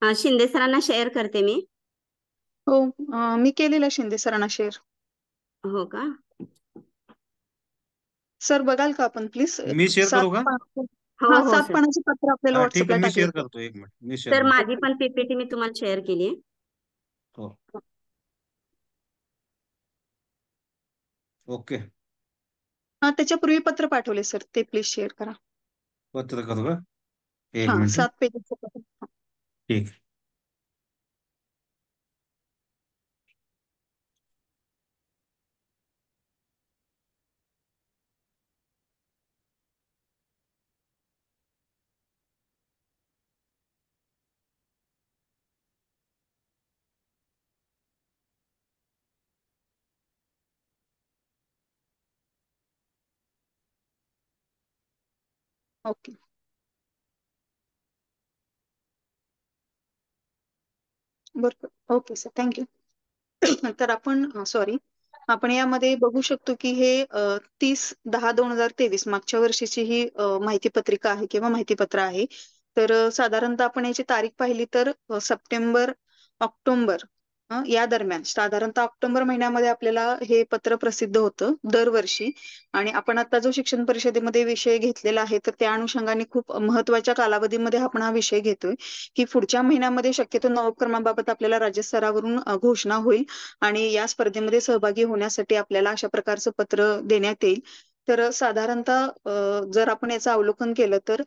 Speaker 3: शिंदे सरांना शेअर करते मी.
Speaker 4: हो मी केलेला शिंदे सरांना शेअर.
Speaker 3: हो का?
Speaker 4: सर बघाल का आपण प्लीज?
Speaker 2: मी शेअर करू का?
Speaker 3: हो हो
Speaker 4: 7
Speaker 3: सर.
Speaker 4: पानाचं पत्र आपल्याला
Speaker 2: हा ठीक
Speaker 4: व्हॉट्सअपला
Speaker 2: आहे, मी शेअर
Speaker 4: टाकलं.
Speaker 2: करतो. एक मिनिट मी शेअर
Speaker 3: सर
Speaker 2: करतो.
Speaker 3: माझी पण पीपीटी मी तुम्हाला शेअर केली आहे.
Speaker 2: हो ओके.
Speaker 4: त्याच्यापूर्वी पत्र पाठवले सर, ते प्लीज शेअर करा.
Speaker 2: पत्र करू का? एक मिनिट.
Speaker 4: 7 पेजेसचं पत्र.
Speaker 2: ठीक.
Speaker 4: ओके. बरोबर. Okay sir, thank you. तर आपण यामध्ये बघू शकतो की हे 30/10/2023 मागच्या वर्षीची ही माहिती पत्रिका आहे किंवा माहितीपत्र आहे. तर साधारणतः आपण याची तारीख पाहिली तर सप्टेंबर, ऑक्टोबर या दरम्यान साधारणतः ऑक्टोबर महिन्यामध्ये आपल्याला हे पत्र प्रसिद्ध होतं दरवर्षी. आणि आपण आता जो शिक्षण परिषदेमध्ये विषय घेतलेला आहे तर त्या अनुषंगाने खूप महत्वाच्या कालावधीमध्ये आपण हा विषय घेतोय की पुढच्या महिन्यामध्ये शक्यतो नवक्रमाबाबत आपल्याला राज्यस्तरावरून घोषणा होईल आणि या स्पर्धेमध्ये सहभागी होण्यासाठी आपल्याला अशा प्रकारचं पत्र देण्यात येईल. तर साधारणतः जर आपण याचं अवलोकन केलं तर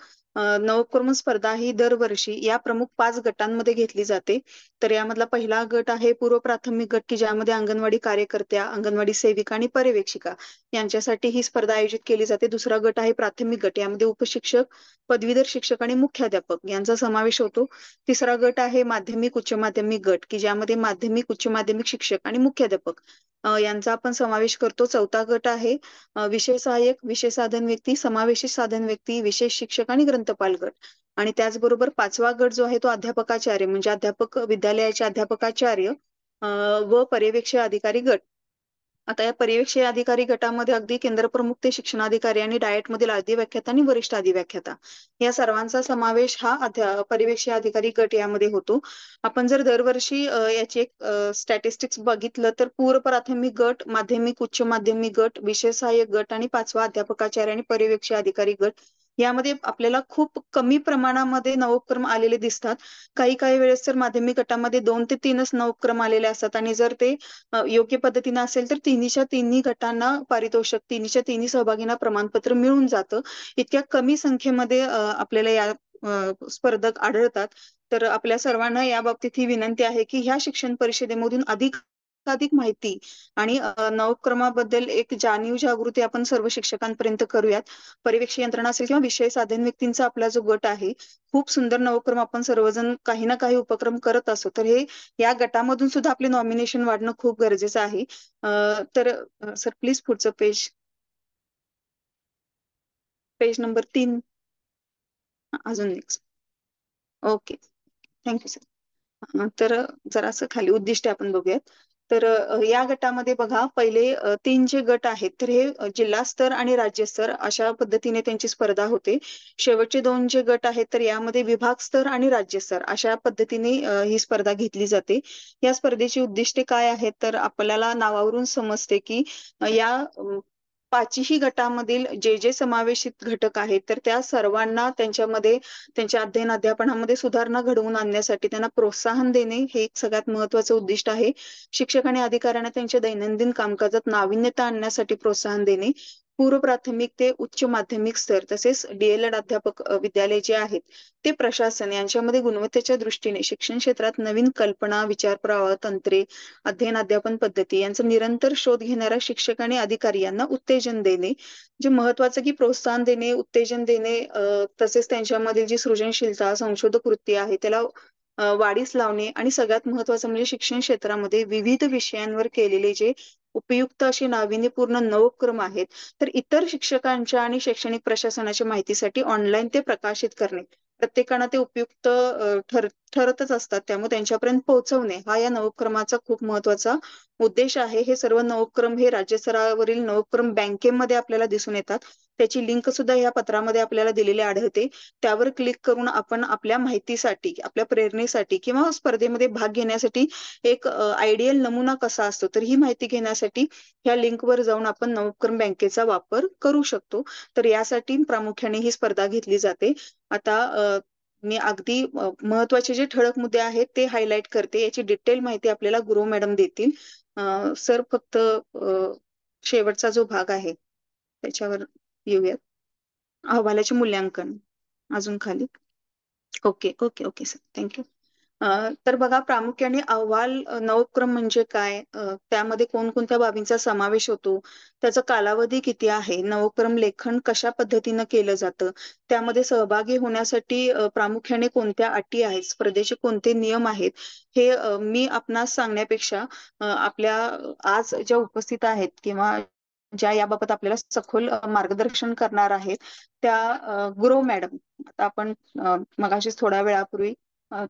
Speaker 4: नवक्रम स्पर्धा ही दरवर्षी या प्रमुख 5 गटांमध्ये घेतली जाते. तर यामधला पहिला गट आहे पूर्व प्राथमिक गट की ज्यामध्ये अंगणवाडी कार्यकर्त्या, अंगणवाडी सेविका आणि पर्यवेक्षिका यांच्यासाठी ही स्पर्धा आयोजित केली जाते. दुसरा गट आहे प्राथमिक गट, यामध्ये उपशिक्षक, पदवीधर शिक्षक आणि मुख्याध्यापक यांचा समावेश होतो. तिसरा गट आहे माध्यमिक उच्च माध्यमिक गट की ज्यामध्ये माध्यमिक उच्च माध्यमिक शिक्षक आणि मुख्याध्यापक यांचा आपण समावेश करतो. चौथा गट आहे विषय सहाय्यक, विषय साधन व्यक्ती, समावेशित साधन व्यक्ती, विशेष शिक्षक आणि ग्रंथपाल गट. आणि त्याचबरोबर 5वा गट जो आहे तो अध्यापकाचार्य म्हणजे अध्यापक, विद्यालयाचे अध्यापकाचार्य व पर्यवेक्षक अधिकारी गट. आता या पर्यवेक्षक अधिकारी गटामध्ये अगदी केंद्रप्रमुख ते शिक्षणाधिकारी आणि डाएटमधील अधिव्याख्याता आणि वरिष्ठ अधिव्याख्याता या सर्वांचा समावेश हा पर्यवेक्षक अधिकारी गट यामध्ये होतो. आपण जर दरवर्षी याची एक स्टॅटिस्टिक्स बघितलं तर पूर्व प्राथमिक गट, माध्यमिक उच्च माध्यमिक गट, विषय सहाय्यक गट आणि 5वा अध्यापकाचार्य आणि पर्यवेक्षक अधिकारी गट यामध्ये आपल्याला खूप कमी प्रमाणामध्ये नवोपक्रम आलेले दिसतात. काही वेळेस तर माध्यमिक गटामध्ये 2 ते 3च नवोपक्रम आलेले असतात आणि जर ते योग्य पद्धतीने असेल तर तिन्ही गटांना पारितोषिक, तिन्ही सहभागींना प्रमाणपत्र मिळून जातं. इतक्या कमी संख्येमध्ये आपल्याला या स्पर्धक आढळतात. तर आपल्या सर्वांना या बाबतीत ही विनंती आहे की ह्या शिक्षण परिषदेमधून अधिक माहिती आणि नवक्रमाबद्दल एक जागृती आपण सर्व शिक्षकांपर्यंत करूयात. पर्यवेक्षक यंत्रणा असेल किंवा विषय साधन व्यक्तींचा आपला जो गट आहे खूप सुंदर नवक्रम आपण सर्वजण काही ना काही उपक्रम करत असतो. तर हे या गटामधून सुद्धा आपले नॉमिनेशन वाढणं खूप गरजेचं आहे. तर सर प्लीज पुढचं पेज. Page number 3. अजून नेक्स्ट. Okay, thank you sir. तर जरासं खाली उद्दिष्टे आपण बघूयात. तर या गटामध्ये बघा पहिले 3 जे गट आहेत तर हे जिल्हा स्तर आणि राज्य स्तर अशा पद्धतीने त्यांची स्पर्धा होते. शेवटचे 2 जे गट आहेत तर यामध्ये विभाग स्तर आणि राज्य स्तर अशा पद्धतीने ही स्पर्धा घेतली जाते. या स्पर्धेची उद्दिष्टे काय आहेत तर आपल्याला नावावरून समजते की या 5ही गटामधील जे समावेशित घटक आहेत तर त्या सर्वांना त्यांच्यामध्ये त्यांच्या अध्ययन अध्यापनामध्ये सुधारणा घडवून आणण्यासाठी त्यांना प्रोत्साहन देणे हे एक सगळ्यात महत्वाचं उद्दिष्ट आहे. शिक्षक आणि अधिकाऱ्यांना त्यांच्या दैनंदिन कामकाजात नाविन्यता आणण्यासाठी प्रोत्साहन देणे. पूर्व प्राथमिक ते उच्च माध्यमिक स्तर तसेच DLED अध्यापक विद्यालय जे आहेत ते प्रशासन यांच्यामध्ये गुणवत्तेच्या दृष्टीने शिक्षण क्षेत्रात नवीन कल्पना, विचार प्रवाह, तंत्रे, अध्ययन अध्यापन पद्धती यांचा निरंतर शोध घेणाऱ्या शिक्षक आणि अधिकारी यांना उत्तेजन देणे. जे महत्वाचं की प्रोत्साहन देणे, उत्तेजन देणे तसेच त्यांच्यामधील जी सृजनशीलता, संशोधक वृत्ती आहे त्याला वाढीस लावणे आणि सगळ्यात महत्वाचं म्हणजे शिक्षण क्षेत्रामध्ये विविध विषयांवर केलेले जे उपयुक्त असे नाविन्यपूर्ण नवोपक्रम आहेत तर इतर शिक्षकांच्या आणि शैक्षणिक प्रशासनाच्या माहितीसाठी ऑनलाईन ते प्रकाशित करणे. प्रत्येकानं ते उपयुक्त ठरतच असतात त्यामुळे त्यांच्यापर्यंत पोहोचवणे हा या नवोपक्रमाचा खूप महत्वाचा उद्देश आहे. हे सर्व नवोपक्रम हे राज्य स्तरावरील नवोपक्रम बँकेमध्ये आपल्याला दिसून येतात. त्याची लिंक सुद्धा या पत्रामध्ये आपल्याला दिलेली आढळते. त्यावर क्लिक करून आपण आपल्या माहितीसाठी, आपल्या प्रेरणेसाठी किंवा स्पर्धेमध्ये भाग घेण्यासाठी एक आयडियल नमुना कसा असतो तर ही माहिती घेण्यासाठी ह्या लिंकवर जाऊन आपण नवोपक्रम बँकेचा वापर करू शकतो. तर यासाठी प्रामुख्याने ही स्पर्धा घेतली जाते. आता मी अगदी महत्वाचे जे ठळक मुद्दे आहेत ते हायलाइट करते. याची डिटेल माहिती आपल्याला गुरव मॅडम देतील. सर फक्त शेवटचा जो भाग आहे त्याच्यावर येऊयात. अहवालाचे मूल्यांकन अजून खाली. Okay okay okay sir, thank you. तर बघा प्रामुख्याने अहवाल नवोपक्रम म्हणजे काय, त्यामध्ये कोणकोणत्या बाबींचा समावेश होतो, त्याचा कालावधी किती आहे, नवोपक्रम लेखन कशा पद्धतीनं केलं जातं, त्यामध्ये सहभागी होण्यासाठी प्रामुख्याने कोणत्या अटी आहेत, स्पर्धेचे कोणते नियम आहेत, हे मी आपणास सांगण्यापेक्षा आपल्या आज ज्या उपस्थित आहेत किंवा ज्या याबाबत आपल्याला सखोल मार्गदर्शन करणार आहेत त्या गुरव मॅडम. आता आपण मगाशीच थोड्या वेळापूर्वी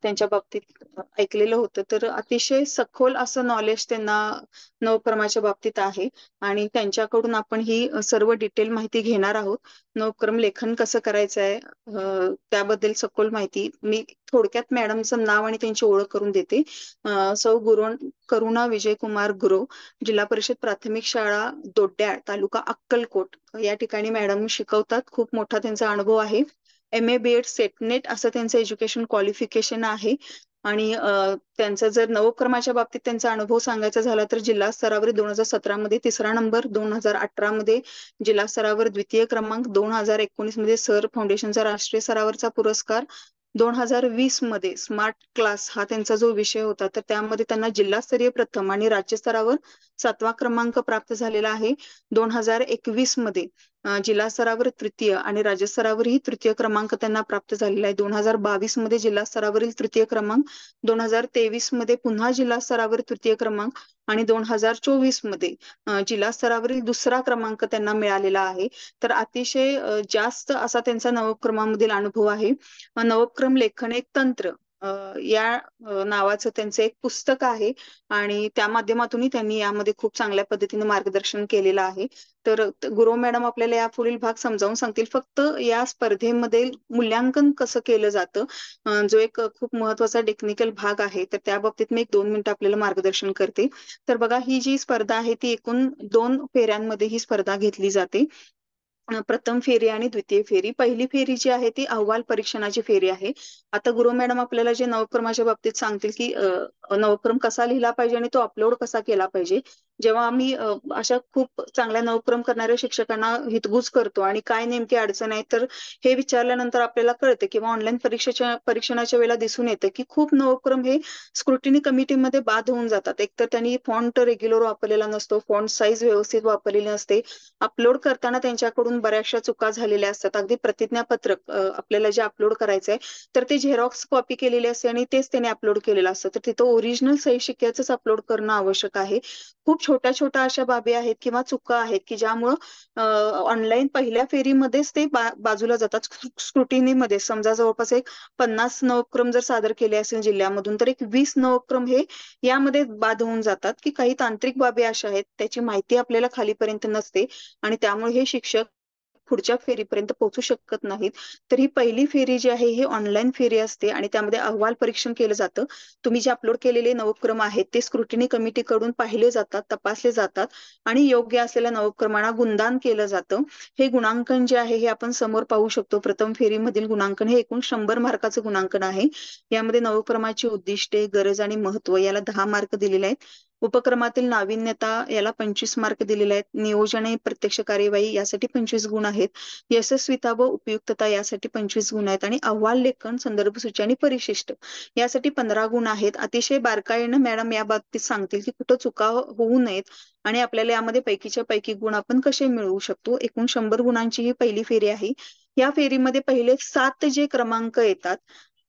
Speaker 4: त्यांच्या बाबतीत ऐकलेलं होतं तर अतिशय सखोल असं नॉलेज त्यांना नवोपक्रमाच्या बाबतीत आहे आणि त्यांच्याकडून आपण ही सर्व डिटेल माहिती घेणार आहोत. नवोपक्रम लेखन कसं करायचं आहे त्याबद्दल सखोल माहिती मी थोडक्यात मॅडमचं नाव आणि त्यांची ओळख करून देते. सौ करुणा विजयकुमार गुरव, जिल्हा परिषद प्राथमिक शाळा दोड्याळ, तालुका अक्कलकोट या ठिकाणी मॅडम शिकवतात. खूप मोठा त्यांचा अनुभव आहे. MA BEd सेटनेट असं त्यांचं एज्युकेशन क्वालिफिकेशन आहे आणि त्यांचं जर नवोपक्रमाच्या बाबतीत त्यांचा अनुभव सांगायचा झाला तर जिल्हा स्तरावर 2017 मध्ये 3रा नंबर, 2018 मध्ये जिल्हा स्तरावर 2य क्रमांक, 2019 मध्ये सर फाउंडेशनचा राष्ट्रीय स्तरावरचा पुरस्कार, 2020 मध्ये स्मार्ट क्लास हा त्यांचा जो विषय होता तर त्यामध्ये त्यांना जिल्हास्तरीय प्रथम आणि राज्य स्तरावर 7वा क्रमांक प्राप्त झालेला आहे. 2021 मध्ये जिल्हा स्तरावर तृतीय आणि राज्य स्तरावरही तृतीय क्रमांक त्यांना प्राप्त झालेला आहे. 2022 मध्ये जिल्हा स्तरावरील तृतीय क्रमांक, 2023 मध्ये पुन्हा जिल्हा स्तरावर तृतीय क्रमांक आणि 2024 मध्ये जिल्हा स्तरावरील 2रा क्रमांक त्यांना मिळालेला आहे. तर अतिशय जास्त असा त्यांचा नवोपक्रमामधील अनुभव आहे. नवोपक्रम लेखन एक तंत्र या नावाचं त्यांचं एक पुस्तक आहे आणि त्या माध्यमातूनही त्यांनी यामध्ये खूप चांगल्या पद्धतीने मार्गदर्शन केलेलं आहे. तर गुरव मॅडम आपल्याला या पुढील भाग समजावून सांगतील. फक्त या स्पर्धेमध्ये मूल्यांकन कसं केलं जातं जो एक खूप महत्वाचा टेक्निकल भाग आहे तर त्या बाबतीत मी 1-2 मिनिटं आपल्याला मार्गदर्शन करते. तर बघा ही जी स्पर्धा आहे ती एकूण 2 फेऱ्यांमध्ये ही स्पर्धा घेतली जाते. प्रथम फेरी आणि द्वितीय फेरी. पहिली फेरी जी आहे ती अहवाल परीक्षणाची फेरी आहे. आता गुरव मॅडम आपल्याला जे नवोपक्रमाच्या बाबतीत सांगतील की नवोपक्रम कसा लिहिला पाहिजे आणि तो अपलोड कसा केला पाहिजे. जेव्हा आम्ही अशा खूप चांगल्या नवोपक्रम करणाऱ्या शिक्षकांना हितगुज करतो आणि काय नेमकी अडचण आहे तर हे विचारल्यानंतर आपल्याला कळते किंवा ऑनलाईन परीक्षणाच्या वेळेला दिसून येतं की खूप नवोपक्रम हे स्क्रुटिनी कमिटीमध्ये बाद होऊन जातात. एकतर त्यांनी फॉन्ट रेग्युलर वापरलेला नसतो, फॉन्ट साईज व्यवस्थित वापरलेली नसते, अपलोड करताना त्यांच्याकडून बऱ्याचशा चुका झालेल्या असतात. अगदी प्रतिज्ञापत्रक आपल्याला जे अपलोड करायचंय तर ते झेरॉक्स कॉपी केलेली असते आणि तेच त्याने अपलोड केलेलं असतं तर तिथं ओरिजिनल सही शिक्क्याचंच अपलोड करणं आवश्यक आहे. खूप छोट्या छोट्या अशा बाबी आहेत किंवा चुका आहेत की ज्यामुळं ऑनलाईन पहिल्या फेरीमध्येच ते बाजूला जातात. स्क्रुटिनीमध्ये समजा जवळपास एक 50 नवक्रम जर सादर केले असेल जिल्ह्यामधून तर एक 20 नवक्रम हे यामध्ये बाद होऊन जातात की काही तांत्रिक बाबी अशा आहेत त्याची माहिती आपल्याला खालीपर्यंत नसते आणि त्यामुळे हे शिक्षक पुढच्या फेरीपर्यंत पोहोचू शकत नाहीत. तर ही पहिली फेरी जी आहे ही ऑनलाईन फेरी असते आणि त्यामध्ये अहवाल परीक्षण केलं जातं. तुम्ही जे अपलोड केलेले नवक्रम आहेत ते स्क्रुटिनी कमिटीकडून पाहिले जातात, तपासले जातात आणि योग्य असलेल्या नवक्रमांना गुणदान केलं जातं. हे गुणांकन जे आहे हे आपण समोर पाहू शकतो. प्रथम फेरीमधील गुणांकन हे एकूण 100 मार्काचं गुणांकन आहे. यामध्ये नवक्रमाची उद्दिष्टे, गरज आणि महत्व याला 10 मार्क दिलेले आहेत. उपक्रमातील नाविन्यता याला 25 मार्क दिलेले आहेत. नियोजन आणि प्रत्यक्ष कार्यवाही यासाठी 25 गुण आहेत. यशस्वीता व उपयुक्तता यासाठी 25 गुण आहेत आणि अहवाल लेखन, संदर्भ सूची आणि परिशिष्ट यासाठी 15 गुण आहेत. अतिशय बारकाईनं मॅडम या बाबतीत सांगतील की कुठं चुका होऊ नयेत आणि आपल्याला यामध्ये पैकीच्या पैकी गुण आपण कसे मिळवू शकतो. एकूण 100 गुणांची ही पहिली फेरी आहे. या फेरीमध्ये पहिले 7 जे क्रमांक येतात,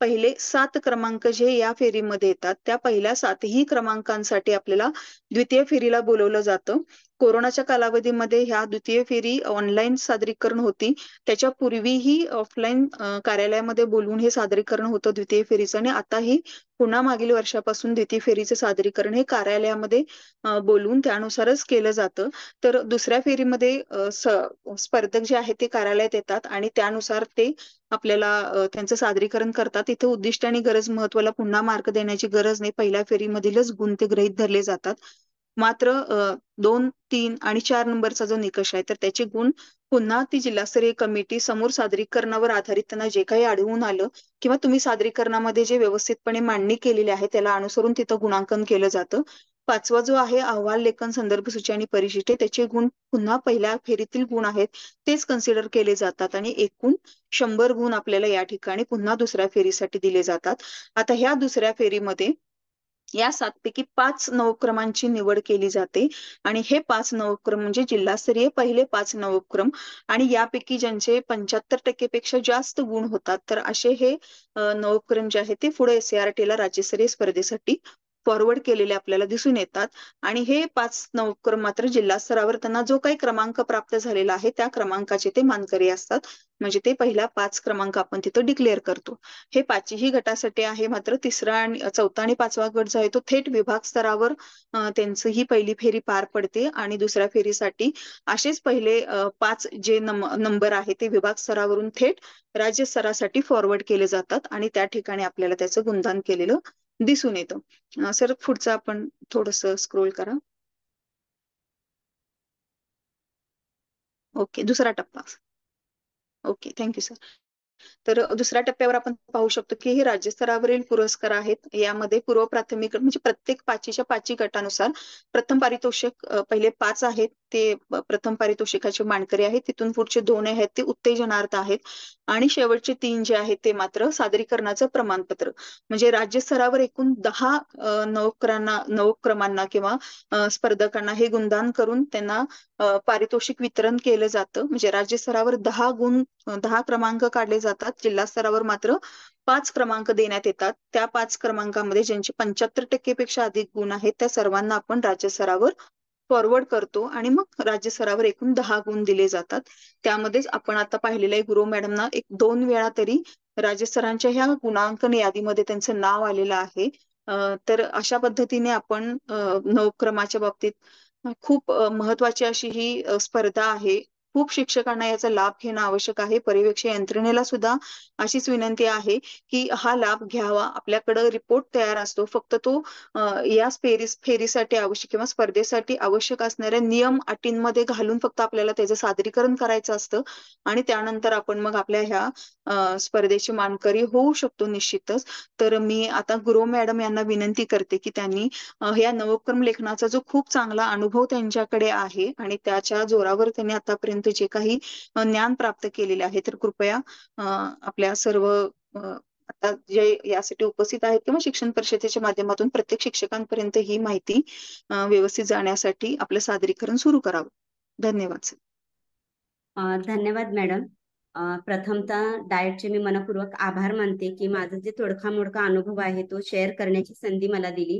Speaker 4: पहिले 7 क्रमांक जे या फेरीमध्ये येतात त्या पहिल्या 7ही क्रमांकांसाठी आपल्याला द्वितीय फेरीला बोलवलं जातं. कोरोनाच्या कालावधीमध्ये ह्या द्वितीय फेरी ऑनलाईन सादरीकरण होती. त्याच्या पूर्वीही ऑफलाईन कार्यालयामध्ये बोलवून हे सादरीकरण होतं द्वितीय फेरीचं आणि आताही पुन्हा मागील वर्षापासून द्वितीय फेरीचं सादरीकरण हे कार्यालयामध्ये बोलवून त्यानुसारच केलं जातं. तर दुसऱ्या फेरीमध्ये स्पर्धक जे आहेत ते कार्यालयात येतात आणि त्यानुसार ते आपल्याला त्यांचं सादरीकरण करतात. इथे उद्दिष्ट आणि गरज महत्वाला पुन्हा मार्क देण्याची गरज नाही. पहिल्या फेरीमधीलच गुण ते गृहीत धरले जातात. मात्र 2, 3 आणि 4 नंबरचा जो निकष आहे तर त्याचे गुण पुन्हा ती जिल्हास्तरीय कमिटी समोर सादरीकरणावर आधारित त्यांना जे काही आढळून आलं किंवा तुम्ही सादरीकरणामध्ये जे व्यवस्थितपणे मांडणी केलेली आहे त्याला अनुसरून तिथं गुणांकन केलं जातं. 5वा जो आहे अहवाल लेखन, संदर्भ सूची आणि परिशिष्टे त्याचे गुण पुन्हा पहिल्या फेरीतील गुण आहेत तेच कन्सिडर केले जातात आणि एकूण 100 गुण आपल्याला या ठिकाणी पुन्हा दुसऱ्या फेरीसाठी दिले जातात. आता ह्या दुसऱ्या फेरीमध्ये या 7 पैकी 5 नवक्रमांची निवड केली जाते आणि हे 5 नवक्रम म्हणजे जिल्हास्तरीय पहिले 5 नवक्रम आणि यापैकी ज्यांचे 75% पेक्षा जास्त गुण होतात तर असे हे नवक्रम जे आहेत ते पुढे SART ला राज्यस्तरीय स्पर्धेसाठी फॉरवर्ड केलेले आपल्याला दिसून येतात आणि हे 5 नवक्रम मात्र जिल्हा स्तरावर त्यांना जो काही क्रमांक प्राप्त झालेला आहे त्या क्रमांकाचे ते मानकरी असतात. म्हणजे ते पहिला 5 क्रमांक आपण तिथं डिक्लेअर करतो. हे 5ही गटासाठी आहे. मात्र तिसरा आणि चौथा आणि 5वा गट जो आहे तो थेट विभाग स्तरावर त्यांचं ही पहिली फेरी पार पडते आणि दुसऱ्या फेरीसाठी असेच पहिले 5 जे नंबर आहे ते विभाग स्तरावरून थेट राज्य स्तरासाठी फॉरवर्ड केले जातात आणि त्या ठिकाणी आपल्याला त्याचं गुणदान केलेलं दिसून येतं. सर पुढचं आपण थोडंसं स्क्रोल करा. ओके, दुसरा टप्पा. Okay, thank you sir. तर दुसऱ्या टप्प्यावर आपण पाहू शकतो की हे राज्य स्तरावरील पुरस्कार आहेत. यामध्ये पूर्व प्राथमिक म्हणजे प्रत्येक 5च्या 5 गटानुसार प्रथम पारितोषिक पहिले 5 आहेत ते प्रथम पारितोषिकाचे मानकरी आहेत. तिथून पुढचे 2 आहेत ते उत्तेजनार्थ आहेत आणि शेवटचे 3 जे आहेत ते मात्र सादरीकरणाचं प्रमाणपत्र. म्हणजे राज्य स्तरावर एकूण 10 नवक्रमांना किंवा स्पर्धकांना हे गुणदान करून त्यांना पारितोषिक वितरण केलं जातं. म्हणजे राज्य स्तरावर 10 क्रमांक काढले जातात. जिल्हा स्तरावर मात्र 5 क्रमांक देण्यात येतात. त्या 5 क्रमांकामध्ये ज्यांचे 75% पेक्षा अधिक गुण आहेत त्या सर्वांना आपण राज्य स्तरावर फॉरवर्ड करतो आणि मग राज्य स्तरावर एकूण 10 गुण दिले जातात. त्यामध्येच आपण आता पाहिलेलं आहे गुरु मॅडमना 1-2 वेळा तरी राज्य स्तरांच्या ह्या गुणांकन यादीमध्ये त्यांचं नाव आलेलं आहे. तर अशा पद्धतीने आपण नवक्रमाच्या बाबतीत खूप महत्वाची अशी ही स्पर्धा आहे. खूप शिक्षकांना याचा लाभ घेणं आवश्यक आहे. पर्यवेक्षण यंत्रणेला सुद्धा अशीच विनंती आहे की हा लाभ घ्यावा. आपल्याकडे रिपोर्ट तयार असतो. फक्त तो या फेरीसाठी आवश्यक किंवा स्पर्धेसाठी आवश्यक असणाऱ्या नियम अटींमध्ये घालून फक्त आपल्याला त्याचं सादरीकरण करायचं असतं आणि त्यानंतर आपण मग आपल्या ह्या स्पर्धेची मानकरी होऊ शकतो निश्चितच. तर मी आता गुरु मॅडम यांना विनंती करते की त्यांनी या नवक्रम लेखनाचा जो खूप चांगला अनुभव त्यांच्याकडे आहे आणि त्याच्या जोरावर त्यांनी आतापर्यंत जे काही ज्ञान प्राप्त केलेले आहे तर कृपया आपल्या सर्व आता जे यासाठी उपस्थित आहेत किंवा शिक्षण परिषदेच्या माध्यमातून प्रत्येक शिक्षकांपर्यंत ही माहिती व्यवस्थित जाण्यासाठी आपलं सादरीकरण सुरू करावं. धन्यवाद सर.
Speaker 3: धन्यवाद मॅडम. प्रथमतः डाएटचे मी मनपूर्वक आभार मानते की माझा जे तोडका मोडका अनुभव आहे तो शेअर करण्याची संधी मला दिली.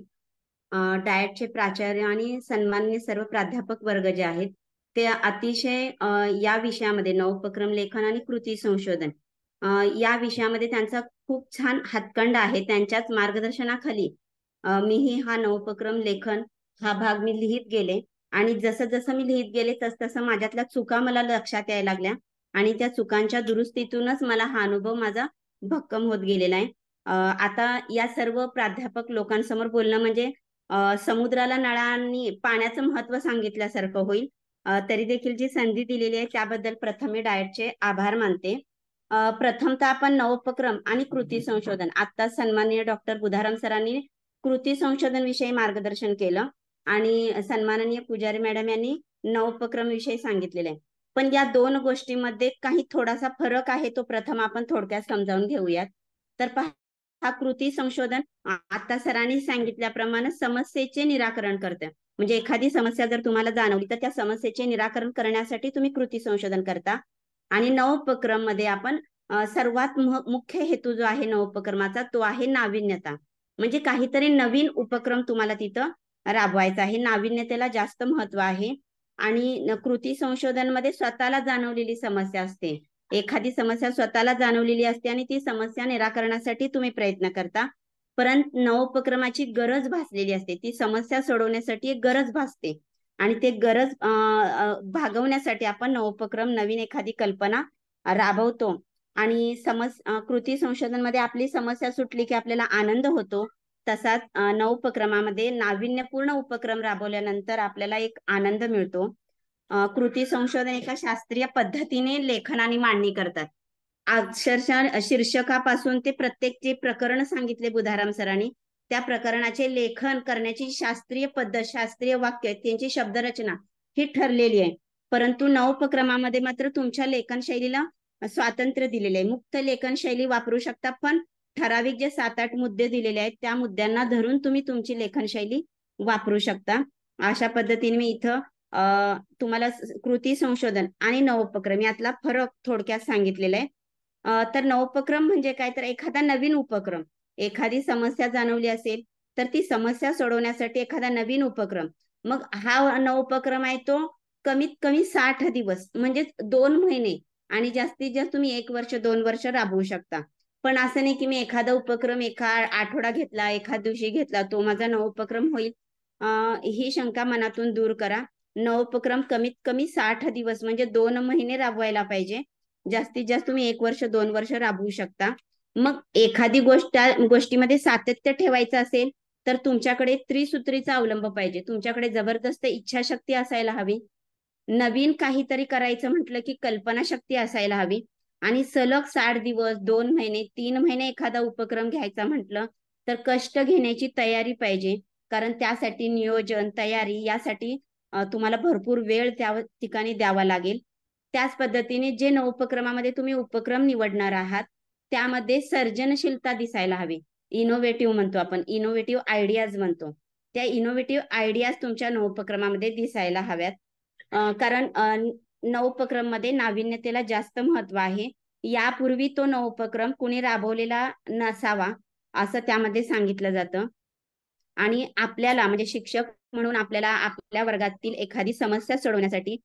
Speaker 3: डाएटचे प्राचार्य आणि सन्माननीय सर्व प्राध्यापक वर्ग जे आहेत ते अतिशय या विषयामध्ये नवोपक्रम लेखन आणि कृती संशोधन या विषयामध्ये त्यांचा खूप छान हातखंडा आहे. त्यांच्याच मार्गदर्शनाखाली मीही हा नवोपक्रम लेखन हा भाग मी लिहित गेले आणि जसं जसं मी लिहित गेले तसं माझ्यातल्या चुका मला लक्षात यायला लागल्या आणि त्या चुकांच्या दुरुस्तीतूनच मला हा अनुभव माझा भक्कम होत गेलेला आहे. आता या सर्व प्राध्यापक लोकांसमोर बोलणं म्हणजे समुद्राला नळांनी पाण्याचं महत्व सांगितल्यासारखं होईल. तरी देखील जी संधी दिलेली आहे त्याबद्दल प्रथम मी डाएटचे आभार मानते. प्रथमतः आपण नवोपक्रम आणि कृती संशोधन आता सन्माननीय डॉक्टर बुधाराम सरांनी कृती संशोधन विषयी मार्गदर्शन केलं आणि सन्माननीय पुजारी मॅडम यांनी नवोपक्रम विषयी सांगितलेले आहे. पण या दोन गोष्टींमध्ये काही थोडासा फरक आहे, तो प्रथम आपण थोडक्यात समजावून घेऊयात. तर हा कृती संशोधन आता सरांनी सांगितल्याप्रमाणे समस्येचे निराकरण करते. म्हणजे एखादी समस्या जर तुम्हाला जाणवली तर त्या समस्येचे निराकरण करण्यासाठी तुम्ही कृती संशोधन करता. आणि नवोपक्रम मध्ये आपण सर्वात मुख्य हेतू जो आहे नवोपक्रमाचा तो आहे नाविन्यता. म्हणजे काहीतरी नवीन उपक्रम तुम्हाला तिथं राबवायचा आहे, नाविन्यतेला जास्त महत्व आहे. आणि कृती संशोधन मध्ये स्वतःला जाणवलेली समस्या असते, एखादी समस्या स्वतःला जाणवलेली असते आणि ती समस्या निराकरणासाठी तुम्ही प्रयत्न करता. परंतु नवोपक्रमाची गरज भासलेली असते, ती समस्या सोडवण्यासाठी एक गरज भासते आणि ते गरज भागवण्यासाठी आपण नवोपक्रम नवीन एखादी कल्पना राबवतो. आणि कृती संशोधन मध्ये आपली समस्या सुटली की आपल्याला आनंद होतो. तसाच नवोपक्रमामध्ये नाविन्यपूर्ण उपक्रम राबवल्यानंतर आपल्याला एक आनंद मिळतो. कृती संशोधन एका शास्त्रीय पद्धतीने लेखन आणि मांडणी करतात. अक्षरशः शीर्षकापासून ते प्रत्येक जे प्रकरण सांगितले बुधाराम सरांनी त्या प्रकरणाचे लेखन करण्याची शास्त्रीय पद्धत, शास्त्रीय वाक्य, त्यांची शब्दरचना ही ठरलेली आहे. परंतु नवोपक्रमामध्ये मात्र तुमच्या लेखन शैलीला स्वातंत्र्य दिलेले आहे. मुक्त लेखन शैली वापरू शकता, पण ठराविक जे 7-8 मुद्दे दिलेले आहेत त्या मुद्द्यांना धरून तुम्ही तुमची लेखन शैली वापरू शकता. अशा पद्धतीने मी इथं तुम्हाला कृती संशोधन आणि नवोपक्रम यातला फरक थोडक्यात सांगितलेला आहे. तर नवोपक्रम म्हणजे काय, तर एखादा नवीन उपक्रम, एखादी समस्या जाणवली असेल तर ती समस्या सोडवण्यासाठी एखादा नवीन उपक्रम. मग हा नवोपक्रम आहे तो कमीत कमी 60 दिवस म्हणजे 2 महिने आणि जास्तीत जास्त तुम्ही 1 वर्ष 2 वर्ष राबवू शकता. पण असं नाही की मी एखादा उपक्रम एका आठवडा घेतला, एखाद दिवशी घेतला तो माझा नवोपक्रम होईल. ही शंका मनातून दूर करा. नवोपक्रम कमीत कमी 60 दिवस म्हणजे 2 महिने राबवायला पाहिजे. जास्तीत जास्त तुम्ही 1 वर्ष 2 वर्ष राबवू शकता. मग एखादी गोष्टीमध्ये सातत्य ठेवायचं असेल तर तुमच्याकडे त्रिसूत्रीचा अवलंब पाहिजे. तुमच्याकडे जबरदस्त इच्छाशक्ती असायला हवी. नवीन काहीतरी करायचं म्हटलं की कल्पनाशक्ती असायला हवी आणि सलग 60 दिवस 2 महिने 3 महिने एखादा उपक्रम घ्यायचा म्हटलं तर कष्ट घेण्याची तयारी पाहिजे. कारण त्यासाठी नियोजन, तयारी यासाठी तुम्हाला भरपूर वेळ त्या ठिकाणी द्यावा लागेल. त्याच पद्धतीने जे नवोपक्रमामध्ये तुम्ही उपक्रम निवडणार आहात त्यामध्ये सर्जनशीलता दिसायला हवी. इनोव्हेटिव्ह म्हणतो आपण, इनोव्हेटिव्ह आयडियाज म्हणतो. त्या इनोव्हेटिव्ह आयडियाज तुमच्या नवोपक्रमामध्ये दिसायला हव्यात. कारण नवोपक्रम मध्ये नाविन्यतेला जास्त महत्व आहे. यापूर्वी तो नवोपक्रम कुणी राबवलेला नसावा असं त्यामध्ये सांगितलं जातं. आणि आपल्याला म्हणजे शिक्षक म्हणून आपल्याला आपल्या वर्गातील एखादी समस्या सोडवण्यासाठी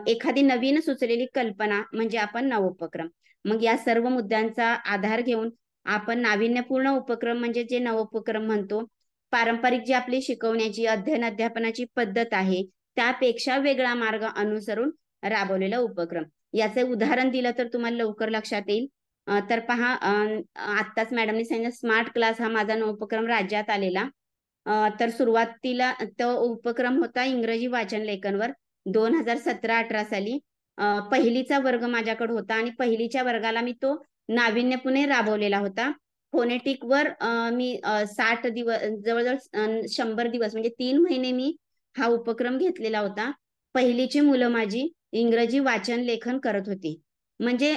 Speaker 3: एखादी नवीन सुचलेली कल्पना म्हणजे आपण नवोपक्रम. मग या सर्व मुद्द्यांचा आधार घेऊन आपण नाविन्यपूर्ण उपक्रम म्हणजे जे नवोपक्रम म्हणतो, पारंपरिक जी आपली शिकवण्याची अध्ययन अध्यापनाची पद्धत आहे त्यापेक्षा वेगळा मार्ग अनुसरून राबवलेला उपक्रम. याचं उदाहरण दिलं तर तुम्हाला लवकर लक्षात येईल. तर पहा, आत्ताच मॅडमनी सांगितलं स्मार्ट क्लास हा माझा नवोपक्रम राज्यात आलेला. तर सुरुवातीला तो उपक्रम होता इंग्रजी वाचन लेखनवर 2017-18 साली. पहिलीचा वर्ग माझ्याकडे होता आणि पहिलीच्या वर्गाला मी तो नाविन्यपूर्ण राबवलेला होता. फोनेटिक वर मी 60 दिवस जवळजवळ 100 दिवस म्हणजे 3 महिने मी हा उपक्रम घेतलेला होता. पहिलीची मुलं माझी इंग्रजी वाचन लेखन करत होती. म्हणजे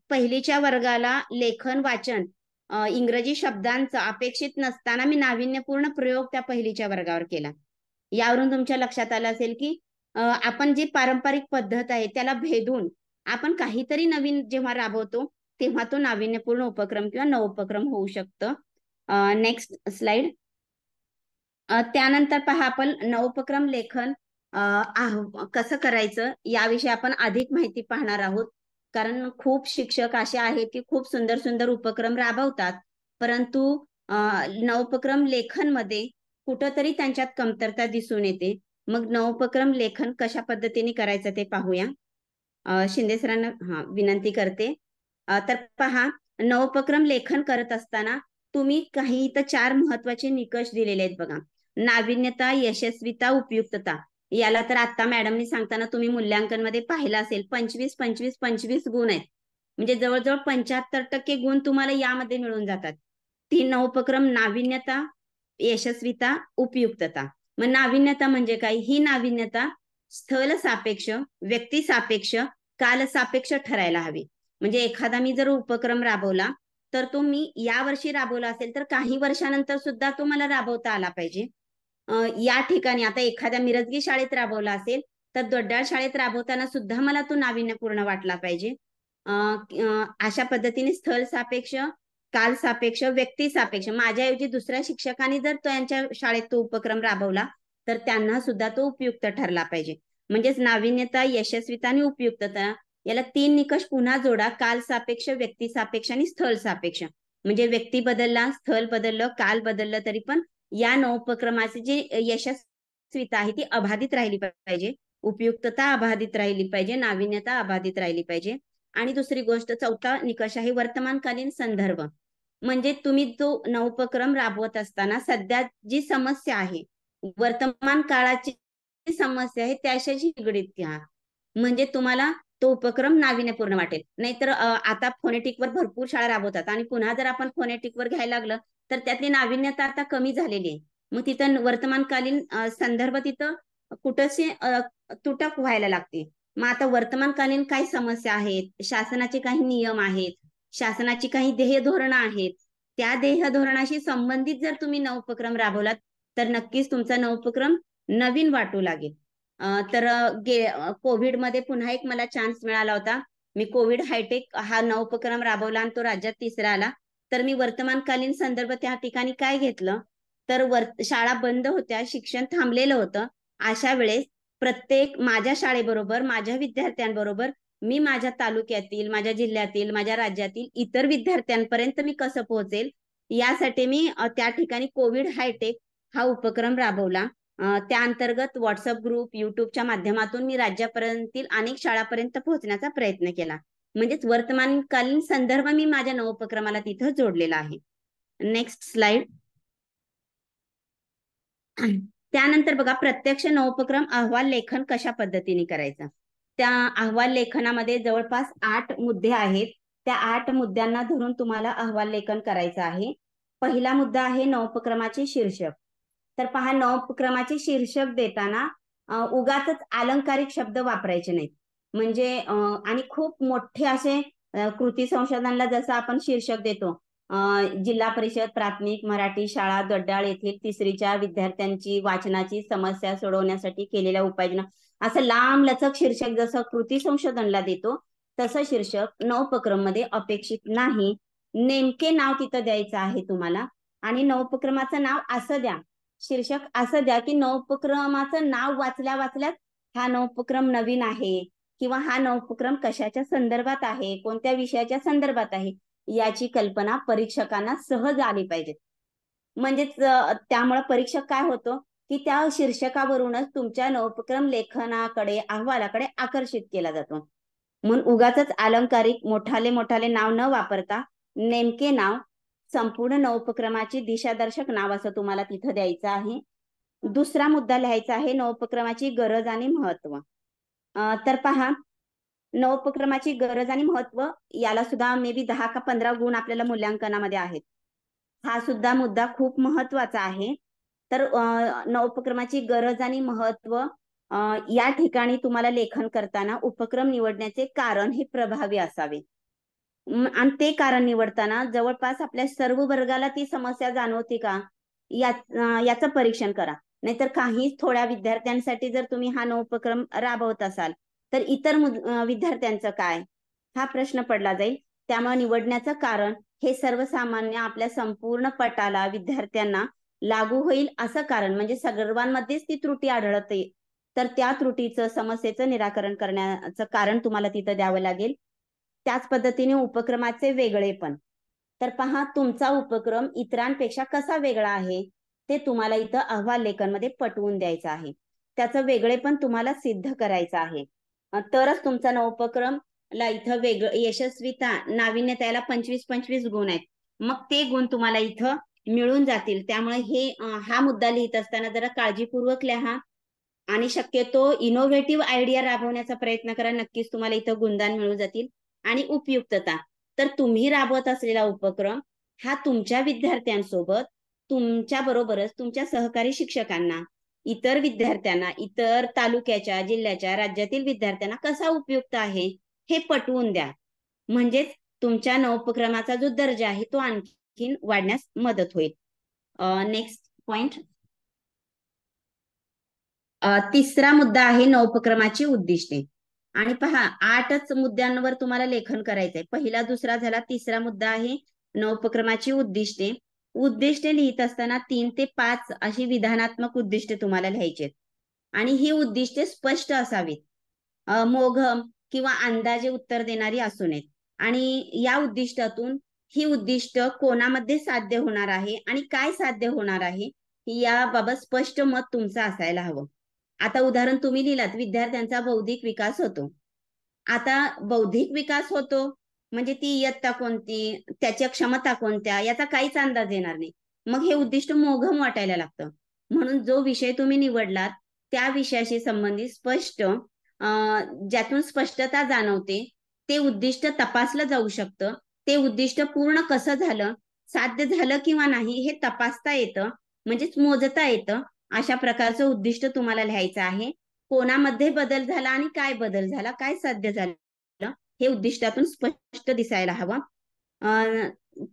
Speaker 3: पहिलीच्या वर्गाला लेखन वाचन इंग्रजी शब्दांचा अपेक्षित नसताना मी नाविन्यपूर्ण प्रयोग त्या पहिलीच्या वर्गावर केला. यावरून तुमच्या लक्षात आलं असेल की आपण जी पारंपरिक पद्धत आहे त्याला भेदून आपण काहीतरी नवीन जेव्हा राबवतो तेव्हा तो नाविन्यपूर्ण उपक्रम किंवा नवोपक्रम होऊ शकतं. Next slide. त्यानंतर पहा आपण नवोपक्रम लेखन कसं करायचं याविषयी आपण अधिक माहिती पाहणार आहोत. कारण खूप शिक्षक असे आहेत की खूप सुंदर सुंदर उपक्रम राबवतात, परंतु नवोपक्रम लेखन मध्ये कुठंतरी त्यांच्यात कमतरता दिसून येते. मग नवोपक्रम लेखन कशा पद्धतीने करायचं ते पाहूया. शिंदे सरांना विनंती करते. तर पहा, नवोपक्रम लेखन करत असताना तुम्ही काही इथं 4 महत्वाचे निकष दिलेले आहेत बघा. नाविन्यता, यशस्वीता, उपयुक्तता. याला तर आता मॅडमनी सांगताना तुम्ही मूल्यांकन मध्ये पाहिलं असेल 25, 25, 25 गुण आहेत. म्हणजे जवळजवळ 75% गुण तुम्हाला यामध्ये मिळून जातात. 3 नवोपक्रम: नाविन्यता, यशस्वीता, उपयुक्तता. मग नाविन्यता म्हणजे काय? ही नाविन्यता स्थल सापेक्ष, व्यक्ती सापेक्ष, काल सापेक्ष ठरायला हवी. म्हणजे एखादा मी जर उपक्रम राबवला तर तो मी या वर्षी राबवला असेल तर काही वर्षानंतर सुद्धा तो मला राबवता आला पाहिजे. या ठिकाणी आता एखाद्या मिरजगी शाळेत राबवला असेल तर दोड्डाळ शाळेत राबवताना सुद्धा मला तो नाविन्यपूर्ण वाटला पाहिजे. अशा पद्धतीने स्थल सापेक्ष, काल सापेक्ष, व्यक्ती सापेक्ष. माझ्याऐवजी दुसऱ्या शिक्षकांनी जर त्यांच्या शाळेत तो उपक्रम राबवला तर त्यांना सुद्धा तो उपयुक्त ठरला पाहिजे. म्हणजेच नाविन्यता, यशस्वीता आणि उपयुक्तता याला 3 निकष पुन्हा जोडा: काल सापेक्ष, व्यक्ती सापेक्ष आणि स्थल सापेक्ष. म्हणजे व्यक्ती बदलला, स्थल बदललं, काल बदललं तरी पण या नवोपक्रमाची जी यशस्वीता आहे ती अबाधित राहिली पाहिजे, उपयुक्तता अबाधित राहिली पाहिजे, नाविन्यता अबाधित राहिली पाहिजे. आणि दुसरी गोष्ट, 4था निकष आहे वर्तमानकालीन संदर्भ. म्हणजे तुम्ही जो नवोपक्रम राबवत असताना सध्या जी समस्या आहे, वर्तमान काळाची समस्या आहे त्याच्याशी निगडीत घ्या. म्हणजे तुम्हाला तो उपक्रम नाविन्यपूर्ण वाटेल. नाहीतर आता फोनेटिकवर भरपूर शाळा राबवतात आणि पुन्हा जर आपण फोनेटिकवर घ्यायला लागलं तर त्यातली नाविन्यता आता कमी झालेली आहे. मग तिथं वर्तमानकालीन संदर्भ तिथं कुठंशी तुटक व्हायला लागते. मग आता वर्तमानकालीन काही समस्या आहेत, शासनाचे काही नियम आहेत, शासनाची काही ध्येय धोरणं आहेत. त्या ध्येय धोरणाशी संबंधित जर तुम्ही नवोपक्रम राबवलात तर नक्कीच तुमचा नवोपक्रम नवीन वाटू लागेल. तर कोविडमध्ये पुन्हा एक मला चान्स मिळाला होता. मी कोविड हायटेक हा नवोपक्रम राबवला आणि तो राज्यात 3रा आला. तर मी वर्तमानकालीन संदर्भ त्या ठिकाणी काय घेतलं तर शाळा बंद होत्या, शिक्षण थांबलेलं होतं. अशा वेळेस प्रत्येक माझ्या शाळेबरोबर, माझ्या विद्यार्थ्यांबरोबर मी माझ्या तालुक्यातील, माझ्या जिल्ह्यातील, माझ्या राज्यातील इतर विद्यार्थ्यांपर्यंत मी कसं पोहोचेल यासाठी मी त्या ठिकाणी कोविड हायटेक हा उपक्रम राबवला. त्या अंतर्गत व्हॉट्सअप ग्रुप, युट्यूबच्या माध्यमातून मी राज्यापर्यंत अनेक शाळापर्यंत पोहोचण्याचा प्रयत्न केला. म्हणजेच वर्तमानकालीन संदर्भ मी माझ्या नवोपक्रमाला तिथं जोडलेला आहे. Next slide. त्यानंतर बघा, प्रत्यक्ष नवोपक्रम अहवाल लेखन कशा पद्धतीने करायचं. त्या अहवाल लेखनामध्ये जवळपास 8 मुद्दे आहेत. त्या 8 मुद्द्यांना धरून तुम्हाला अहवाल लेखन करायचं आहे. पहिला मुद्दा आहे नवोपक्रमाचे शीर्षक. तर पहा, नवोपक्रमाचे शीर्षक देताना उगाचच अलंकारिक शब्द वापरायचे नाहीत. म्हणजे आणि खूप मोठे असे कृती संशोधनाला जसं आपण शीर्षक देतो, जिल्हा परिषद प्राथमिक मराठी शाळा दोड्डाळ येथील 3रीच्या विद्यार्थ्यांची वाचनाची समस्या सोडवण्यासाठी केलेल्या उपाययोजना, असं लांब लचक शीर्षक जसं कृती संशोधनला देतो तसं शीर्षक नवोपक्रम मध्ये अपेक्षित नाही. नेमके नाव तिथं द्यायचं आहे तुम्हाला. आणि नवोपक्रमाचं नाव असं द्या, शीर्षक असं द्या की नवोपक्रमाचं नाव वाचल्या वाचल्यात हा नवोपक्रम नवीन आहे किंवा हा नवोपक्रम कशाच्या संदर्भात आहे, कोणत्या विषयाच्या संदर्भात आहे याची कल्पना परीक्षकांना सहज आली पाहिजे. म्हणजेच त्यामुळे परीक्षक काय होतो की त्या शीर्षकावरूनच तुमच्या नवोपक्रम लेखनाकडे, अहवालाकडे आकर्षित केला जातो. म्हणून उगाचच अलंकारिक मोठाले नाव न वापरता नेमके नाव, संपूर्ण नवोपक्रमाची दिशादर्शक नाव असं तुम्हाला तिथं द्यायचं आहे. दुसरा मुद्दा लिहायचा आहे नवोपक्रमाची गरज आणि महत्व. तर पहा, नवोपक्रमाची गरज आणि महत्व याला सुद्धा मे बी 10 का 15 गुण आपल्याला मूल्यांकनामध्ये आहेत. हा सुद्धा मुद्दा खूप महत्वाचा आहे. तर नवोपक्रमाची गरज आणि महत्व या ठिकाणी तुम्हाला लेखन करताना उपक्रम निवडण्याचे कारण हे प्रभावी असावे. आणि ते कारण निवडताना जवळपास आपल्या सर्व वर्गाला ती समस्या जाणवते का याचं परीक्षण करा. नाहीतर काही थोड्या विद्यार्थ्यांसाठी जर तुम्ही हा नवोपक्रम राबवत असाल तर इतर विद्यार्थ्यांचं काय, हा प्रश्न पडला जाईल. त्यामुळे निवडण्याचं कारण हे सर्वसामान्य आपल्या संपूर्ण पटाला, विद्यार्थ्यांना लागू होईल असं कारण म्हणजे सर्वांमध्येच ती त्रुटी आढळते, तर त्या त्रुटीचं समस्येचं निराकरण करण्याचं कारण तुम्हाला तिथं द्यावं लागेल. त्याच पद्धतीने उपक्रमाचे वेगळेपण. तर पहा, तुमचा उपक्रम इतरांपेक्षा कसा वेगळा आहे ते तुम्हाला इथं अहवाल लेखनमध्ये पटवून द्यायचं आहे. त्याचं वेगळेपण तुम्हाला सिद्ध करायचं आहे. तरच तुमचा नवोपक्रम ला इथं यशस्वीता, नाविन्यता याला 25-25 गुण आहेत. मग ते गुण तुम्हाला इथं मिळून जातील. त्यामुळे हा मुद्दा लिहित असताना जरा काळजीपूर्वक लिहा आणि शक्यतो इनोव्हेटिव्ह आयडिया राबवण्याचा प्रयत्न करा. नक्कीच तुम्हाला इथं गुणदान मिळून जातील. आणि उपयुक्तता, तर तुम्ही राबवत असलेला उपक्रम हा तुमच्या विद्यार्थ्यांसोबत, तुमच्या बरोबरच तुमच्या सहकारी शिक्षकांना, इतर विद्यार्थ्यांना, इतर तालुक्याच्या, जिल्ह्याच्या, राज्यातील विद्यार्थ्यांना कसा उपयुक्त आहे हे पटवून द्या. म्हणजेच तुमच्या नवोपक्रमाचा जो दर्जा आहे तो आणखीन वाढण्यास मदत होईल. Next point. तिसरा मुद्दा आहे नवोपक्रमाची उद्दिष्टे. आणि पहा, 8च मुद्द्यांवर तुम्हाला लेखन करायचंय. पहिला, दुसरा झाला, तिसरा मुद्दा आहे नवोपक्रमाची उद्दिष्टे. उद्दिष्टे लिहित असताना 3 ते 5 अशी विधानात्मक उद्दिष्टे तुम्हाला लिहायची. आणि ही उद्दिष्टे स्पष्ट असावीत, मोघम किंवा अंदाजे उत्तर देणारी असू नयेत. आणि या उद्दिष्टातून ही उद्दिष्ट कोणामध्ये साध्य होणार आहे आणि काय साध्य होणार आहे याबाबत स्पष्ट मत तुमचं असायला हवं. आता उदाहरण तुम्ही लिहिलात, विद्यार्थ्यांचा बौद्धिक विकास होतो. आता बौद्धिक विकास होतो म्हणजे ती इयत्ता कोणती, त्याच्या क्षमता कोणत्या याचा काहीच अंदाज येणार नाही. मग हे उद्दिष्ट मोघम वाटायला लागतं. म्हणून जो विषय तुम्ही निवडलात त्या विषयाशी संबंधित स्पष्ट, ज्यातून स्पष्टता जाणवते, ते उद्दिष्ट तपासलं जाऊ शकतं. ते उद्दिष्ट पूर्ण कसं झालं, साध्य झालं किंवा नाही हे तपासता येतं, म्हणजेच मोजता येतं. अशा प्रकारचं उद्दिष्ट तुम्हाला लिहायचं आहे. कोणामध्ये बदल झाला आणि काय बदल झाला, काय साध्य झालं हे उद्दिष्टातून स्पष्ट दिसायला हवं.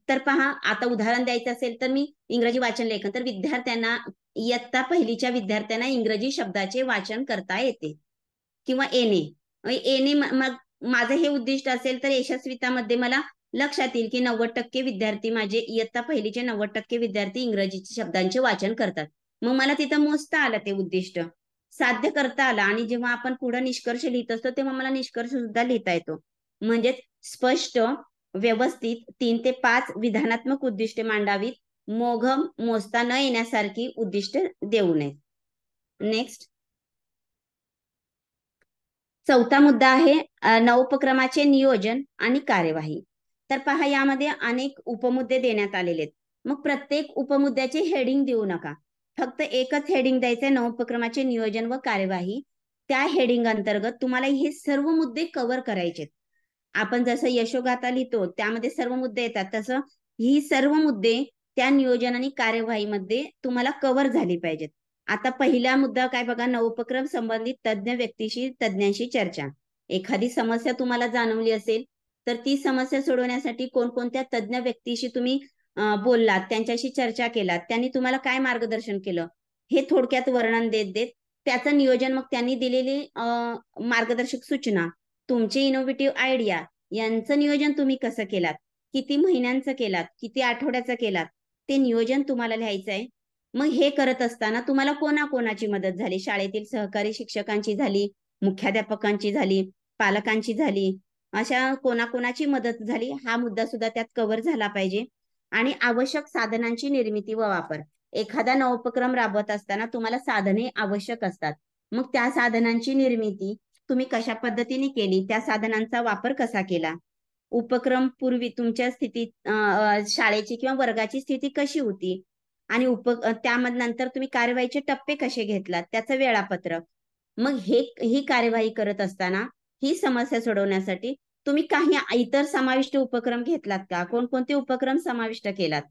Speaker 3: तर पहा, आता उदाहरण द्यायचं असेल तर मी इंग्रजी वाचन लेखन, तर विद्यार्थ्यांना, इयत्ता पहिलीच्या विद्यार्थ्यांना इंग्रजी शब्दाचे वाचन करता येते किंवा येणे. मग माझं हे उद्दिष्ट असेल तर यशस्वीतामध्ये मला लक्षात येईल की 90% विद्यार्थी, माझे इयत्ता पहिलीचे 90% विद्यार्थी इंग्रजी शब्दांचे वाचन करतात. मग मला तिथं मोजता आलं ते उद्दिष्ट, साध्य करता आलं. आणि जेव्हा आपण पुढे निष्कर्ष लिहित असतो तेव्हा मला निष्कर्ष सुद्धा लिहिता येतो. म्हणजेच स्पष्ट, व्यवस्थित 3 ते 5 विधानात्मक उद्दिष्टे मांडावीत. मोघम, मोजता न येण्यासारखी उद्दिष्ट देऊ नयेत. नेक्स्ट. चौथा मुद्दा आहे नवोपक्रमाचे नियोजन आणि कार्यवाही. तर पहा, यामध्ये अनेक उपमुद्दे देण्यात आलेले आहेत. मग प्रत्येक उपमुद्द्याचे हेडिंग देऊ नका. फक्त एकच हेडिंग द्यायचंय, नवोपक्रमाचे नियोजन व कार्यवाही. त्या हेडिंग अंतर्गत तुम्हाला हे सर्व मुद्दे कव्हर करायचे. आपण जसं यशोगाथा लिहितो त्यामध्ये सर्व मुद्दे येतात, तसं ही सर्व मुद्दे त्या नियोजन आणि कार्यवाहीमध्ये तुम्हाला कव्हर झाली पाहिजेत. आता पहिला मुद्दा काय बघा, नवोपक्रम संबंधित तज्ञांशी चर्चा. एखादी समस्या तुम्हाला जाणवली असेल तर ती समस्या सोडवण्यासाठी कोणकोणत्या तज्ञ व्यक्तीशी तुम्ही बोललात, त्यांच्याशी चर्चा केलात, त्यांनी तुम्हाला काय मार्गदर्शन केलं हे थोडक्यात वर्णन देत देत त्याचं नियोजन, मग त्यांनी दिलेली मार्गदर्शक सूचना, तुमचे इनोव्हेटिव्ह आयडिया यांचं नियोजन तुम्ही कसं केलात, किती महिन्यांचं केलात, किती आठवड्याचं केलात, ते नियोजन तुम्हाला लिहायचं आहे. मग हे करत असताना तुम्हाला कोणाकोणाची मदत झाली, शाळेतील सहकारी शिक्षकांची झाली, मुख्याध्यापकांची झाली, पालकांची झाली, अशा कोणाकोणाची मदत झाली हा मुद्दा सुद्धा त्यात कव्हर झाला पाहिजे. आणि आवश्यक साधनांची निर्मिती व वापर. एखादा नवोपक्रम राबवत असताना तुम्हाला साधने आवश्यक असतात. मग त्या साधनांची निर्मिती तुम्ही कशा पद्धतीने केली, त्या साधनांचा वापर कसा केला, उपक्रम पूर्वी तुमच्या स्थितीत शाळेची किंवा वर्गाची स्थिती कशी होती, आणि त्यानंतर तुम्ही कार्यवाहीचे टप्पे कसे घेतलात, त्याचं वेळापत्रक. मग ही कार्यवाही करत असताना ही समस्या सोडवण्यासाठी तुम्ही काही इतर समाविष्ट उपक्रम घेतलात का, कोणकोणते उपक्रम समाविष्ट केलात,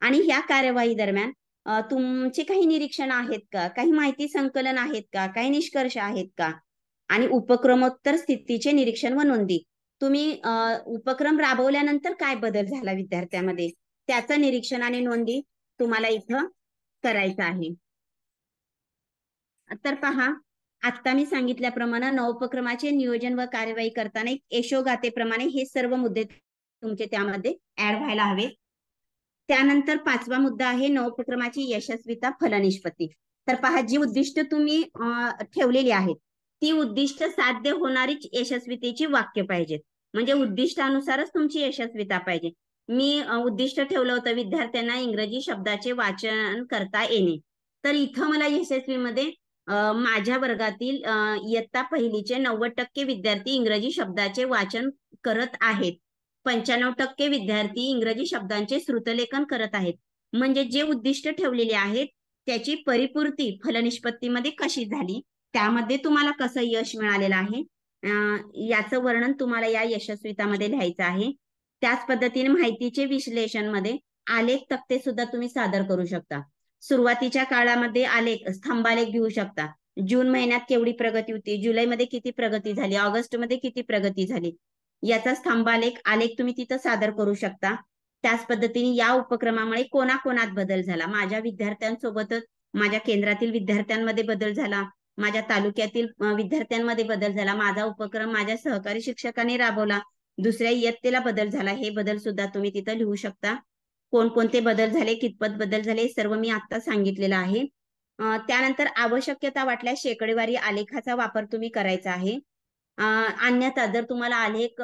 Speaker 3: आणि ह्या कार्यवाही दरम्यान तुमचे काही निरीक्षण आहेत का, काही माहिती संकलन आहेत का, काही निष्कर्ष आहेत का, आणि उपक्रमोत्तर स्थितीचे निरीक्षण व नोंदी. तुम्ही उपक्रम राबवल्यानंतर काय बदल झाला विद्यार्थ्यामध्ये त्याचं निरीक्षण आणि नोंदी तुम्हाला इथं करायचं आहे. तर पहा, आता मी सांगितल्याप्रमाणे नवोपक्रमाचे नियोजन व कार्यवाही करताना एक यशोगाथेप्रमाणे हे सर्व मुद्दे तुमचे त्यामध्ये ऍड व्हायला हवे. त्यानंतर 5वा मुद्दा आहे नवोपक्रमाची यशस्वीता फलनिष्पत्ती. तर पहा, जी उद्दिष्ट तुम्ही ठेवलेली आहेत ती उद्दिष्ट साध्य होणारीच यशस्वीतेची वाक्य पाहिजेत. म्हणजे उद्दिष्टानुसारच तुमची यशस्वीता पाहिजे. मी उद्दिष्ट ठेवलं होतं विद्यार्थ्यांना इंग्रजी शब्दाचे वाचन करता येणे. तर इथं मला यशस्वीमध्ये माझ्या वर्गातील इयत्ता पहिलीचे 90% विद्यार्थी इंग्रजी शब्दाचे वाचन करत आहेत. 95% विद्यार्थी इंग्रजी शब्दांचे श्रुतलेखन करत आहेत. म्हणजे जे उद्दिष्ट ठेवलेले आहेत त्याची परिपूर्ती फलनिष्पत्तीमध्ये कशी झाली, त्यामध्ये तुम्हाला कसं यश मिळालेलं आहे याचं वर्णन तुम्हाला या यशस्वीतामध्ये लिहायचं आहे. त्याच पद्धतीने माहितीचे विश्लेषणमध्ये आलेख तक्ते सुद्धा तुम्ही सादर करू शकता. सुरुवातीच्या काळामध्ये आलेख, स्तंभालेख घेऊ शकता. जून महिन्यात केवढी प्रगती होती, जुलैमध्ये किती प्रगती झाली, ऑगस्टमध्ये किती प्रगती झाली, याचा स्तंभालेख आलेख तुम्ही तिथं सादर करू शकता. त्याच पद्धतीने या उपक्रमामुळे कोणाकोणात बदल झाला, माझ्या विद्यार्थ्यांसोबतच माझ्या केंद्रातील विद्यार्थ्यांमध्ये बदल झाला, माझ्या तालुक्यातील विद्यार्थ्यांमध्ये बदल झाला, माझा उपक्रम माझ्या सहकारी शिक्षकांनी राबवला, दुसऱ्या इयत्तेला बदल झाला, हे बदल सुद्धा तुम्ही तिथं लिहू शकता. कोणकोणते बदल झाले, कितपत बदल झाले, सर्व मी आता सांगितलेलं आहे. त्यानंतर आवश्यकता वाटल्यास शेकडेवारी आलेखाचा वापर तुम्ही करायचा आहे. अन्यथा जर तुम्हाला आलेख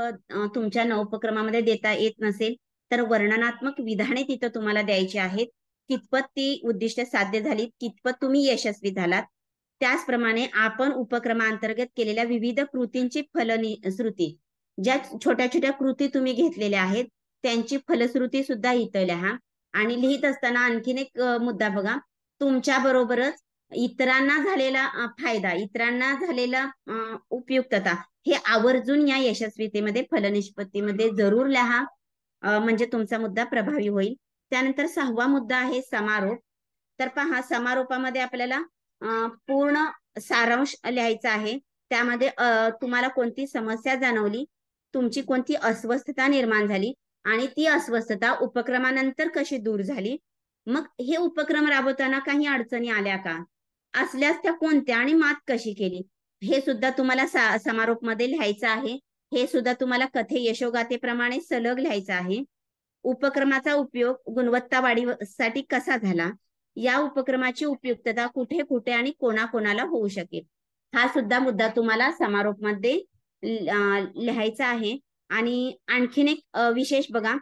Speaker 3: तुमच्या नवोपक्रमामध्ये देता येत नसेल तर वर्णनात्मक विधाने तिथं तुम्हाला द्यायची आहेत. कितपत ती उद्दिष्ट साध्य झाली, कितपत तुम्ही यशस्वी झालात. त्याचप्रमाणे आपण उपक्रमांतर्गत केलेल्या विविध कृतींची फलश्रुती, ज्या छोट्या छोट्या कृती तुम्ही घेतलेल्या आहेत त्यांची फलश्रुती सुद्धा इथं लिहा. आणि लिहित असताना आणखीन एक मुद्दा बघा, तुमच्या बरोबरच इतरांना झालेला फायदा, इतरांना झालेला उपयुक्तता हे आवर्जून या यशस्वीतेमध्ये फलनिष्पत्तीमध्ये जरूर लिहा, म्हणजे तुमचा मुद्दा प्रभावी होईल. त्यानंतर 6वा मुद्दा आहे समारोप. तर पहा, समारोपामध्ये आपल्याला पूर्ण सारांश लिहायचा आहे. त्यामध्ये तुम्हाला कोणती समस्या जाणवली, तुमची कोणती अस्वस्थता निर्माण झाली आणि ती अस्वस्थता उपक्रमानंतर कशी दूर झाली, मग हे उपक्रम राबवताना काही अडचणी आल्या का, असल्यास त्या कोणत्या आणि मात कशी केली, हे सुद्धा तुम्हाला समारोपमध्ये लिहायचं आहे. हे सुद्धा तुम्हाला कथे यशोगाथेप्रमाणे सलग लिहायचं आहे. उपक्रमाचा उपयोग गुणवत्ता वाढीसाठी कसा झाला, या उपक्रमाची उपयुक्तता कुठे कुठे आणि कोणाकोणाला होऊ शकेल, हा सुद्धा मुद्दा तुम्हाला समारोपमध्ये लिहायचा आहे. आणि आणखीन एक विशेष बघा,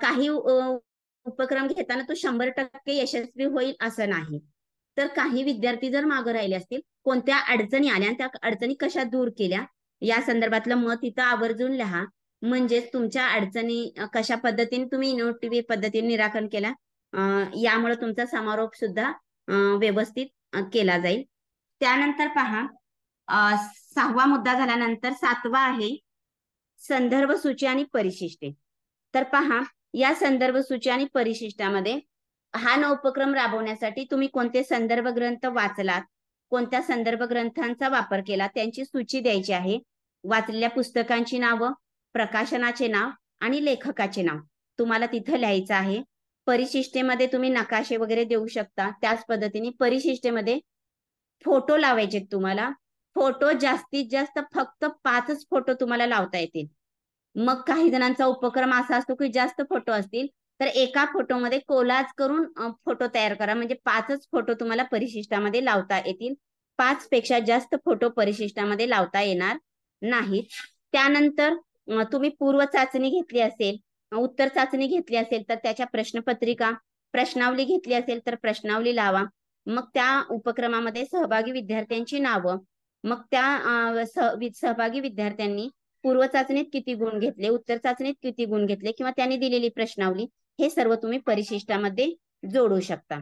Speaker 3: काही उपक्रम घेताना तो 100% यशस्वी होईल असं नाही. तर काही विद्यार्थी जर मागे राहिले असतील, कोणत्या अडचणी आल्या आणि त्या अडचणी कशा दूर केल्या, या संदर्भातलं मत इथं आवर्जून लिहा. म्हणजेच तुमच्या अडचणी कशा पद्धतीने तुम्ही इनोव्हेटिव्ह पद्धतीने निराकरण केला, यामुळे तुमचा समारोप सुद्धा व्यवस्थित केला जाईल. त्यानंतर पहा, 6वा मुद्दा झाल्यानंतर 7वा आहे संदर्भ सूची आणि परिशिष्टे. तर पहा, या संदर्भ सूची आणि परिशिष्टामध्ये हा नवोपक्रम राबवण्यासाठी तुम्ही कोणते संदर्भ ग्रंथ वाचलात, कोणत्या संदर्भ ग्रंथांचा वापर केला, त्यांची सूची द्यायची आहे. वाचलेल्या पुस्तकांची नावं, प्रकाशनाचे नाव आणि लेखकाचे नाव तुम्हाला तिथं लिहायचं आहे. परिशिष्टेमध्ये तुम्ही नकाशे वगैरे देऊ शकता. त्याच पद्धतीने परिशिष्टेमध्ये फोटो लावायचे तुम्हाला. फोटो जास्तीत जास्त फक्त 5च फोटो तुम्हाला लावता येतील. मग काही जणांचा उपक्रम असा असतो की जास्त फोटो असतील तर एका फोटोमध्ये कोलाज करून फोटो तयार करा, म्हणजे 5च फोटो तुम्हाला परिशिष्टामध्ये लावता येतील. 5 पेक्षा जास्त फोटो परिशिष्टामध्ये लावता येणार नाहीत. त्यानंतर तुम्ही पूर्व चाचणी घेतली असेल, उत्तर चाचणी घेतली असेल तर त्याच्या प्रश्नपत्रिका, प्रश्नावली घेतली असेल तर प्रश्नावली लावा. मग त्या उपक्रमामध्ये सहभागी विद्यार्थ्यांची नावं, मग त्या सहभागी विद्यार्थ्यांनी पूर्व चाचणीत किती गुण घेतले, उत्तर चाचणीत किती गुण घेतले किंवा त्यांनी दिलेली प्रश्नावली, हे सर्व तुम्ही परिशिष्टामध्ये जोडू शकता.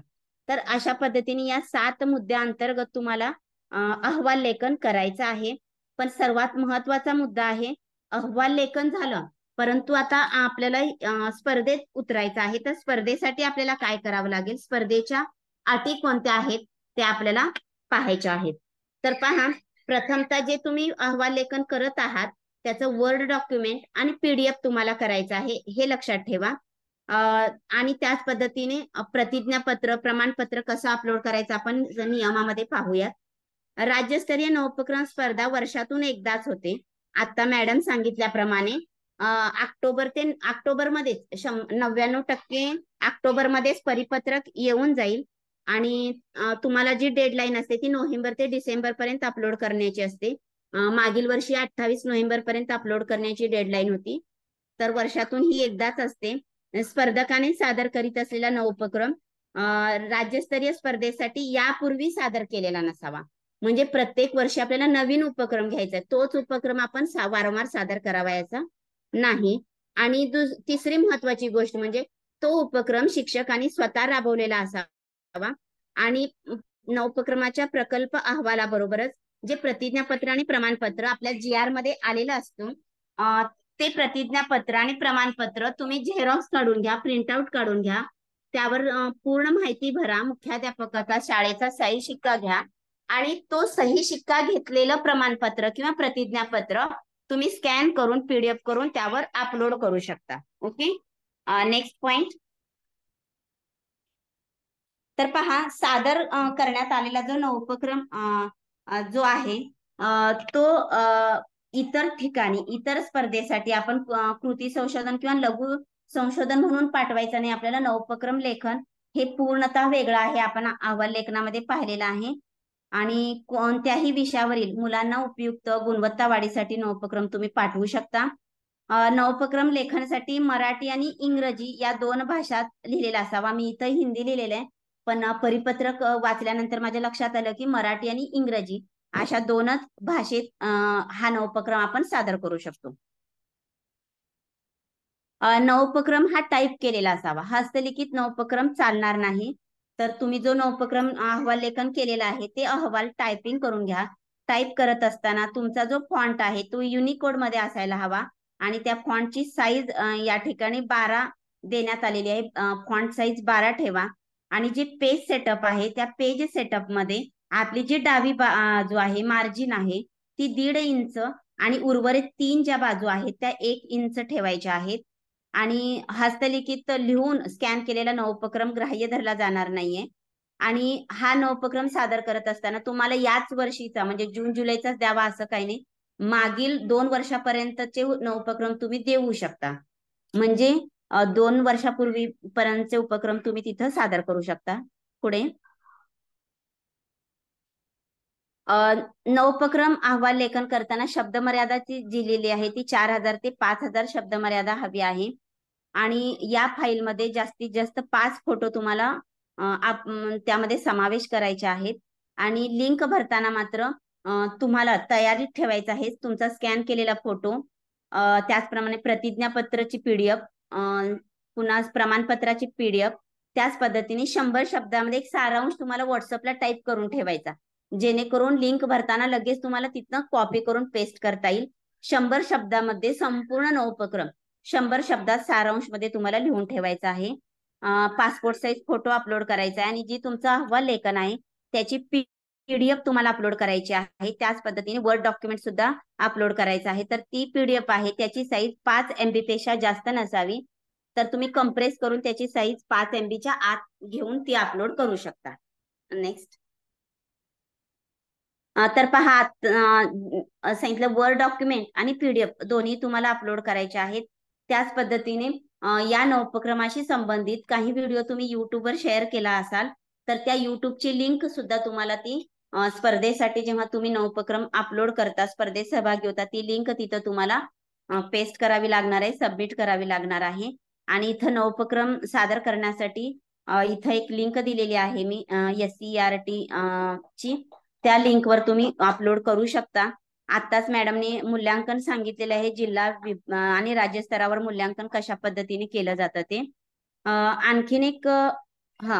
Speaker 3: तर अशा पद्धतीने या 7 मुद्द्यांअंतर्गत तुम्हाला अहवाल लेखन करायचं आहे. पण सर्वात महत्वाचा मुद्दा आहे, अहवाल लेखन झालं परंतु आता आपल्याला स्पर्धेत उतरायचं आहे. तर स्पर्धेसाठी आपल्याला काय करावं लागेल, स्पर्धेच्या अटी कोणत्या आहेत ते आपल्याला पाहायच्या आहेत. तर पहा, प्रथमतः जे तुम्ही अहवाल लेखन करत आहात त्याचं वर्ड डॉक्युमेंट आणि PDF तुम्हाला करायचं आहे, हे लक्षात ठेवा. आणि त्याच पद्धतीने प्रतिज्ञापत्र, प्रमाणपत्र कसं अपलोड करायचं आपण नियमामध्ये पाहूयात. राज्यस्तरीय नवोपक्रम स्पर्धा वर्षातून एकदाच होते. आता मॅडम सांगितल्याप्रमाणे ऑक्टोबर ते ऑक्टोबरमध्येच 99% ऑक्टोबरमध्येच परिपत्रक येऊन जाईल आणि तुम्हाला जी डेडलाईन असते ती नोव्हेंबर ते डिसेंबर पर्यंत अपलोड करण्याची असते. मागील वर्षी 28 नोव्हेंबर पर्यंत अपलोड करण्याची डेडलाईन होती. तर वर्षातून ही एकदाच असते. स्पर्धकाने सादर करीत असलेला नवोपक्रम राज्यस्तरीय स्पर्धेसाठी यापूर्वी सादर केलेला नसावा. म्हणजे प्रत्येक वर्षी आपल्याला नवीन उपक्रम घ्यायचा आहे, तोच उपक्रम आपण वारंवार सादर करावयाचा नाही. आणि तिसरी महत्वाची गोष्ट म्हणजे तो उपक्रम शिक्षकांनी स्वतः राबवलेला असावा आणि नवोपक्रमाच्या प्रकल्प अहवालाबरोबरच जे प्रतिज्ञापत्र आणि प्रमाणपत्र आपल्या GR मध्ये आलेलं असतं ते प्रतिज्ञापत्र आणि प्रमाणपत्र तुम्ही झेरॉक्स काढून घ्या, प्रिंटआउट काढून घ्या. त्यावर पूर्ण माहिती भरा, मुख्याध्यापकाचा शाळेचा सही शिक्का घ्या आणि तो सही शिक्का घेतलेलं प्रमाणपत्र किंवा प्रतिज्ञापत्र तुम्ही स्कॅन करून PDF करून त्यावर अपलोड करू शकता. ओके. Next point. तर पहा, सादर करण्यात आलेला जो नवोपक्रम जो आहे तो इतर ठिकाणी इतर स्पर्धेसाठी आपण कृती संशोधन किंवा लघु संशोधन म्हणून पाठवायचं नाही. आपल्याला नवोपक्रम लेखन हे पूर्णतः वेगळं आहे. आपण अहवाल लेखनामध्ये पाहिलेलं आहे. आणि कोणत्याही विषयावरील मुलांना उपयुक्त गुणवत्ता वाढीसाठी नवोपक्रम तुम्ही पाठवू शकता. नवोपक्रम लेखनासाठी मराठी आणि इंग्रजी या 2 भाषात लिहिलेला असावा. मी इथं हिंदी लिहिलेलं आहे, पण परिपत्रक वाचल्यानंतर माझ्या लक्षात आलं की मराठी आणि इंग्रजी अशा 2च भाषेत हा नवोपक्रम आपण सादर करू शकतो. नवोपक्रम हा टाईप केलेला असावा. हस्तलिखित नवोपक्रम चालणार नाही. तर तुम्ही जो नवोपक्रम अहवाल लेखन केलेला आहे ते अहवाल टायपिंग करून घ्या. टाईप करत असताना तुमचा जो फॉन्ट आहे तो युनिकोड मध्ये असायला हवा आणि त्या फॉन्टची साईज या ठिकाणी 12 देण्यात आलेली आहे. फॉन्ट साईज 12 ठेवा आणि जे पेज सेटअप आहे त्या पेज सेटअप मध्ये आपली जी डावी बाजू आहे मार्जिन आहे ती 1.5 इंच आणि उर्वरित 3 ज्या बाजू आहेत त्या 1 इंच ठेवायच्या आहेत. आणि हस्तलिखित लिहून स्कॅन केलेला नवोपक्रम ग्राह्य धरला जाणार नाहीये. आणि हा नवोपक्रम सादर करत असताना तुम्हाला याच वर्षीचा म्हणजे जून जुलैचाच द्यावा असं काही नाही. मागील 2 वर्षापर्यंतचे नवोपक्रम तुम्ही देऊ शकता. म्हणजे 2 वर्षापूर्वी पर्यंतचे उपक्रम तुम्ही तिथं सादर करू शकता. पुढे नवोपक्रम अहवाल लेखन करताना शब्द मर्यादा जी लिहिली आहे ती 4000 ते 5000 शब्द मर्यादा हवी आहे. आणि या फाईलमध्ये जास्तीत जास्त 5 फोटो तुम्हाला त्यामध्ये समावेश करायचे आहेत. आणि लिंक भरताना मात्र तुम्हाला तयारीत ठेवायचा आहे तुमचा स्कॅन केलेला फोटो, त्याचप्रमाणे प्रतिज्ञापत्राची PDF, पुन्हा प्रमाणपत्राची PDF. त्याच पद्धतीने 100 शब्दामध्ये एक सारांश तुम्हाला व्हॉट्सअपला टाईप करून ठेवायचा, जेणेकरून लिंक भरताना लगेच तुम्हाला तिथनं कॉपी करून पेस्ट करता येईल. 100 शब्दामध्ये संपूर्ण नवोपक्रम 100 शब्दात सारांश मध्ये तुम्हाला लिहून ठेवायचा आहे. पासपोर्ट साईज फोटो अपलोड करायचा आहे आणि जी तुमचा अहवाल लेखन आहे त्याची PDF तुम्हाला अपलोड करायची आहे. त्याच पद्धतीने वर्ड डॉक्युमेंट सुद्धा अपलोड करायचं आहे. तर ती PDF आहे त्याची साईज 5 MB पेक्षा जास्त नसावी. तर तुम्ही कम्प्रेस करून त्याची साईज 5 MBच्या आत घेऊन ती अपलोड करू शकता. नेक्स्ट. तर पहा, सांगितलं वर्ड डॉक्युमेंट आणि PDF दोन्ही तुम्हाला अपलोड करायचे आहेत. त्याच पद्धतीने या नवोपक्रमाशी संबंधित काही व्हिडिओ तुम्ही युट्यूबवर शेअर केला असाल तर त्या युट्यूबची लिंक सुद्धा तुम्हाला ती स्पर्धेसाठी जेव्हा तुम्ही नवोपक्रम अपलोड करता, स्पर्धेत सहभागी होता, ती लिंक तिथं तुम्हाला पेस्ट करावी लागणार आहे, सबमिट करावी लागणार आहे. आणि इथं नवोपक्रम सादर करण्यासाठी इथं एक लिंक दिलेली आहे मी SCERT ची, त्या लिंकवर तुम्ही अपलोड करू शकता. आताच मॅडमने मूल्यांकन सांगितलेलं आहे, जिल्हा आणि राज्य स्तरावर मूल्यांकन कशा पद्धतीने केलं जातं ते. आणखीन एक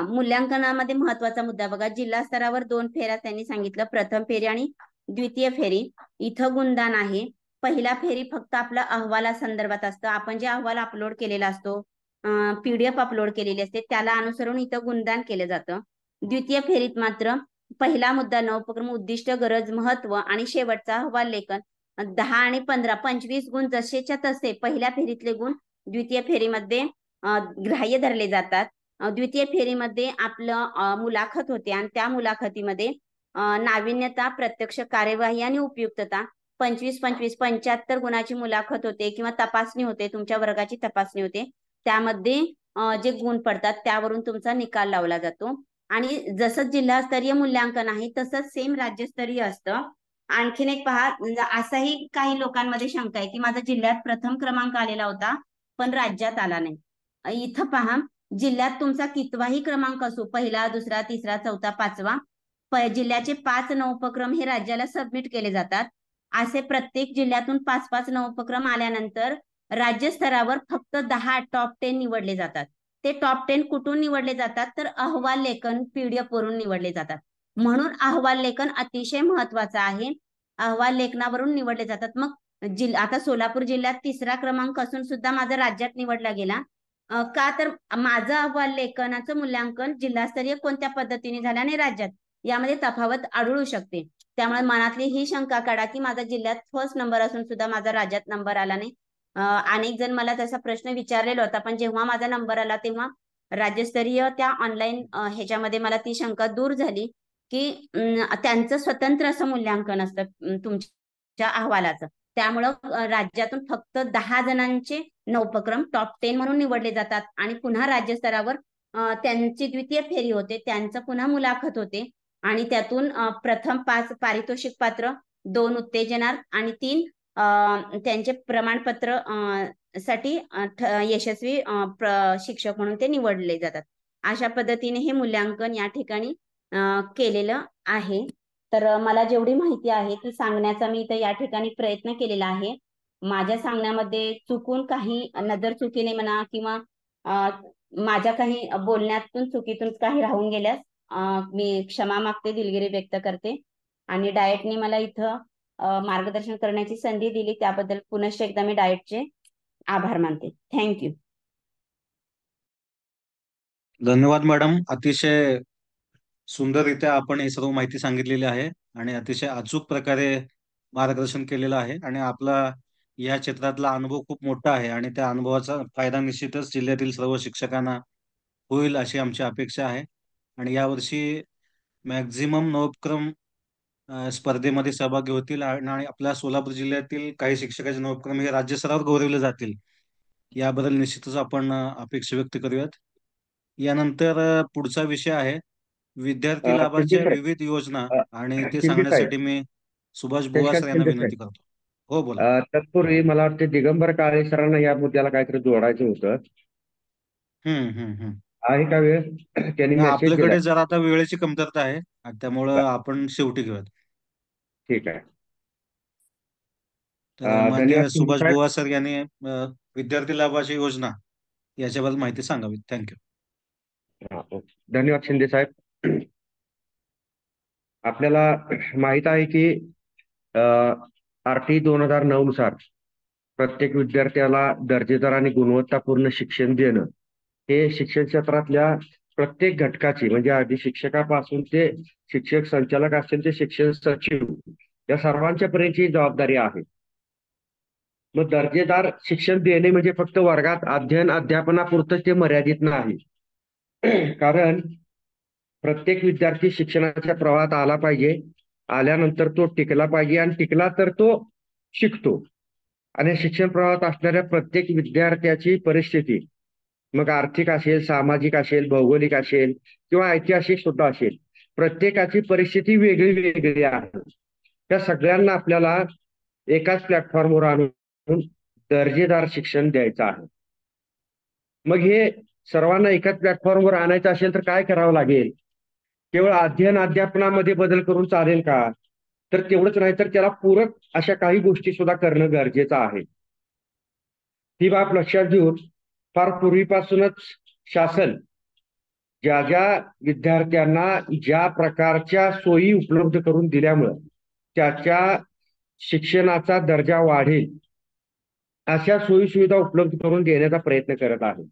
Speaker 3: मूल्यांकनामध्ये महत्वाचा मुद्दा बघा, जिल्हा स्तरावर 2 फेऱ्या त्यांनी सांगितलं, प्रथम फेरी आणि द्वितीय फेरी. इथं गुणदान आहे. पहिला फेरी फक्त आपला अहवाला संदर्भात असतं, आपण जे अहवाल अपलोड केलेला असतो, PDF अपलोड केलेली असते त्याला अनुसरून इथं गुणदान केलं जातं. द्वितीय फेरीत मात्र पहिला मुद्दा नवोपक्रम उद्दिष्ट, गरज, महत्व आणि शेवटचा अहवाल लेखन 10 आणि 15 25 गुण जसेच्या तसे पहिल्या फेरीतले गुण द्वितीय फेरीमध्ये ग्राह्य धरले जातात. द्वितीय फेरीमध्ये आपलं मुलाखत होते आणि त्या मुलाखतीमध्ये नाविन्यता, प्रत्यक्ष कार्यवाही आणि उपयुक्तता 25-25 75 गुणाची मुलाखत होते किंवा तपासणी होते, तुमच्या वर्गाची तपासणी होते. त्यामध्ये जे गुण पडतात त्यावरून तुमचा निकाल लावला जातो. आणि जसं जिल्हास्तरीय मूल्यांकन आहे तसंच सेम राज्यस्तरीय असतं. आणखीन एक पहा, म्हणजे असाही काही लोकांमध्ये शंका आहे की माझा जिल्ह्यात प्रथम क्रमांक आलेला होता पण राज्यात आला नाही. इथं पहा, जिल्ह्यात तुमचा कितवाही क्रमांक असो, पहिला, दुसरा, तिसरा, चौथा, पाचवा, जिल्ह्याचे 5 नवोपक्रम हे राज्याला सबमिट केले जातात. असे प्रत्येक जिल्ह्यातून 5-5 नवोपक्रम आल्यानंतर राज्यस्तरावर फक्त 10 टॉप 10 निवडले जातात. ते टॉप 10 कुठून निवडले जातात तर अहवाल लेखन PDF वरून निवडले जातात. म्हणून अहवाल लेखन अतिशय महत्वाचं आहे. अहवाल लेखनावरून निवडले जातात. मग आता सोलापूर जिल्ह्यात 3रा क्रमांक असून सुद्धा माझा राज्यात निवडला गेला. का तर माझं अहवाल लेखनाचं मूल्यांकन जिल्हास्तरीय कोणत्या पद्धतीने झालं आणि राज्यात यामध्ये तफावत आढळू शकते. त्यामुळे मनातली ही शंका काढा की माझा जिल्ह्यात फर्स्ट नंबर असून सुद्धा माझा राज्यात नंबर आला नाही. अनेक जण मला तसा प्रश्न विचारलेला होता, पण जेव्हा माझा नंबर आला तेव्हा राज्यस्तरीय त्या ऑनलाईन ह्याच्यामध्ये मला ती शंका दूर झाली की त्यांचं स्वतंत्र असं मूल्यांकन असतं तुमच्या अहवालाचं. त्यामुळं राज्यातून फक्त 10 जणांचे नवोपक्रम टॉप 10 म्हणून निवडले जातात आणि पुन्हा राज्यस्तरावर त्यांची द्वितीय फेरी होते, त्यांचं पुन्हा मुलाखत होते आणि त्यातून प्रथम 5 पारितोषिक पात्र, 2 उत्तेजनार्थ आणि 3 त्यांचे प्रमाणपत्र साठी यशस्वी शिक्षक म्हणून ते निवडले जातात. अशा पद्धतीने हे मूल्यांकन या ठिकाणी केलेलं आहे. तर मला जेवढी माहिती आहे ती सांगण्याचा मी इथं या ठिकाणी प्रयत्न केलेला आहे. माझ्या सांगण्यामध्ये चुकून काही नजर चुकीने म्हणा किंवा माझ्या काही बोलण्यातून चुकीतून काही राहून गेल्यास मी क्षमा मागते, दिलगिरी व्यक्त करते. आणि डाएटने मला इथं मार्गदर्शन करण्याची संधी दिली त्याबद्दल पुनश्च एकदा मी डाएटचे आभार मानते. थँक्यू.
Speaker 2: धन्यवाद मॅडम. अतिशय सुंदररित्या आपण हे सर्व माहिती सांगितलेली आहे आणि अतिशय अचूक प्रकारे मार्गदर्शन केलेलं आहे आणि आपला या क्षेत्रातला अनुभव खूप मोठा आहे आणि त्या अनुभवाचा फायदा निश्चितच जिल्ह्यातील सर्व शिक्षकांना होईल अशी आमची अपेक्षा आहे. आणि यावर्षी मॅक्झिमम नवोपक्रम स्पर्धेमध्ये सहभागी होतील आणि आपल्या सोलापूर जिल्ह्यातील काही शिक्षकाचे नवोपक्रम हे राज्यस्तरावर गौरवले जातील याबद्दल निश्चितच आपण अपेक्षा व्यक्त करूयात. यानंतर पुढचा विषय आहे विद्यार्थी
Speaker 5: शिंदे
Speaker 2: लाभाच्या
Speaker 5: साहेब,
Speaker 2: विविध योजना आणि ते
Speaker 5: शिंदे साहेब,
Speaker 2: सांगण्यासाठी मी सुभाष बुवा
Speaker 5: शशिकांत
Speaker 2: सर यांना
Speaker 5: शिंदे
Speaker 2: विनंती
Speaker 5: साहेब,
Speaker 2: करतो. हो बोला.
Speaker 5: तत्पूर्वी मला वाटते दिगंबर काळे सरांना या मुद्द्याला काहीतरी जोडायचं होतं.
Speaker 2: हम्म हम्म हम्म
Speaker 5: आहे का वेळ? त्यांनी
Speaker 2: नाही,
Speaker 5: मेसेज दिला.
Speaker 2: आपल्याकडे जरा आता वेळेची कमतरता आहे आणि त्यामुळं आपण शेवटी घेऊयात.
Speaker 5: ठीक आहे.
Speaker 2: तर
Speaker 5: धन्यवाद
Speaker 2: मान्य
Speaker 5: शिंदे
Speaker 2: सुभाष
Speaker 5: साहेब.
Speaker 2: बुवा सर यांनी विद्यार्थी लाभाची योजना याच्याबद्दल माहिती सांगावी. थँक्यू.
Speaker 5: धन्यवाद शिंदे साहेब. आपल्याला माहित आहे की RT 2009 नुसार प्रत्येक विद्यार्थ्याला दर्जेदार आणि गुणवत्तापूर्ण शिक्षण देणं हे शिक्षण क्षेत्रातल्या प्रत्येक घटकाची म्हणजे अगदी शिक्षकापासून ते शिक्षक संचालक असेल ते शिक्षण सचिव या सर्वांच्या पर्यंतची जबाबदारी आहे. मग दर्जेदार शिक्षण देणे म्हणजे फक्त वर्गात अध्ययन अध्यापनापुरतं ते मर्यादित नाही. कारण प्रत्येक विद्यार्थी शिक्षणाच्या प्रवाहात आला पाहिजे, आल्यानंतर तो टिकला पाहिजे आणि टिकला तर तो शिकतो. आणि शिक्षण प्रवाहात असणाऱ्या प्रत्येक विद्यार्थ्याची परिस्थिती मग आर्थिक असेल, सामाजिक असेल, भौगोलिक असेल किंवा ऐतिहासिक सुद्धा असेल, प्रत्येकाची परिस्थिती वेगळी वेगळी आहे. त्या सगळ्यांना आपल्याला एकाच प्लॅटफॉर्मवर आणून दर्जेदार शिक्षण द्यायचं आहे. मग हे सर्वांना एकाच प्लॅटफॉर्मवर आणायचं असेल तर काय करावं लागेल? केवळ अध्ययन अध्यापनामध्ये बदल करून चालेल का? तर तेवढंच नाही तर त्याला पूरक अशा काही गोष्टी सुद्धा करणं गरजेचं आहे. ही बाब लक्षात घेऊन फार पूर्वीपासूनच शासन ज्या ज्या विद्यार्थ्यांना ज्या प्रकारच्या सोयी उपलब्ध करून दिल्यामुळं त्याच्या शिक्षणाचा दर्जा वाढेल अशा सोयी सुविधा उपलब्ध करून देण्याचा प्रयत्न करत आहे.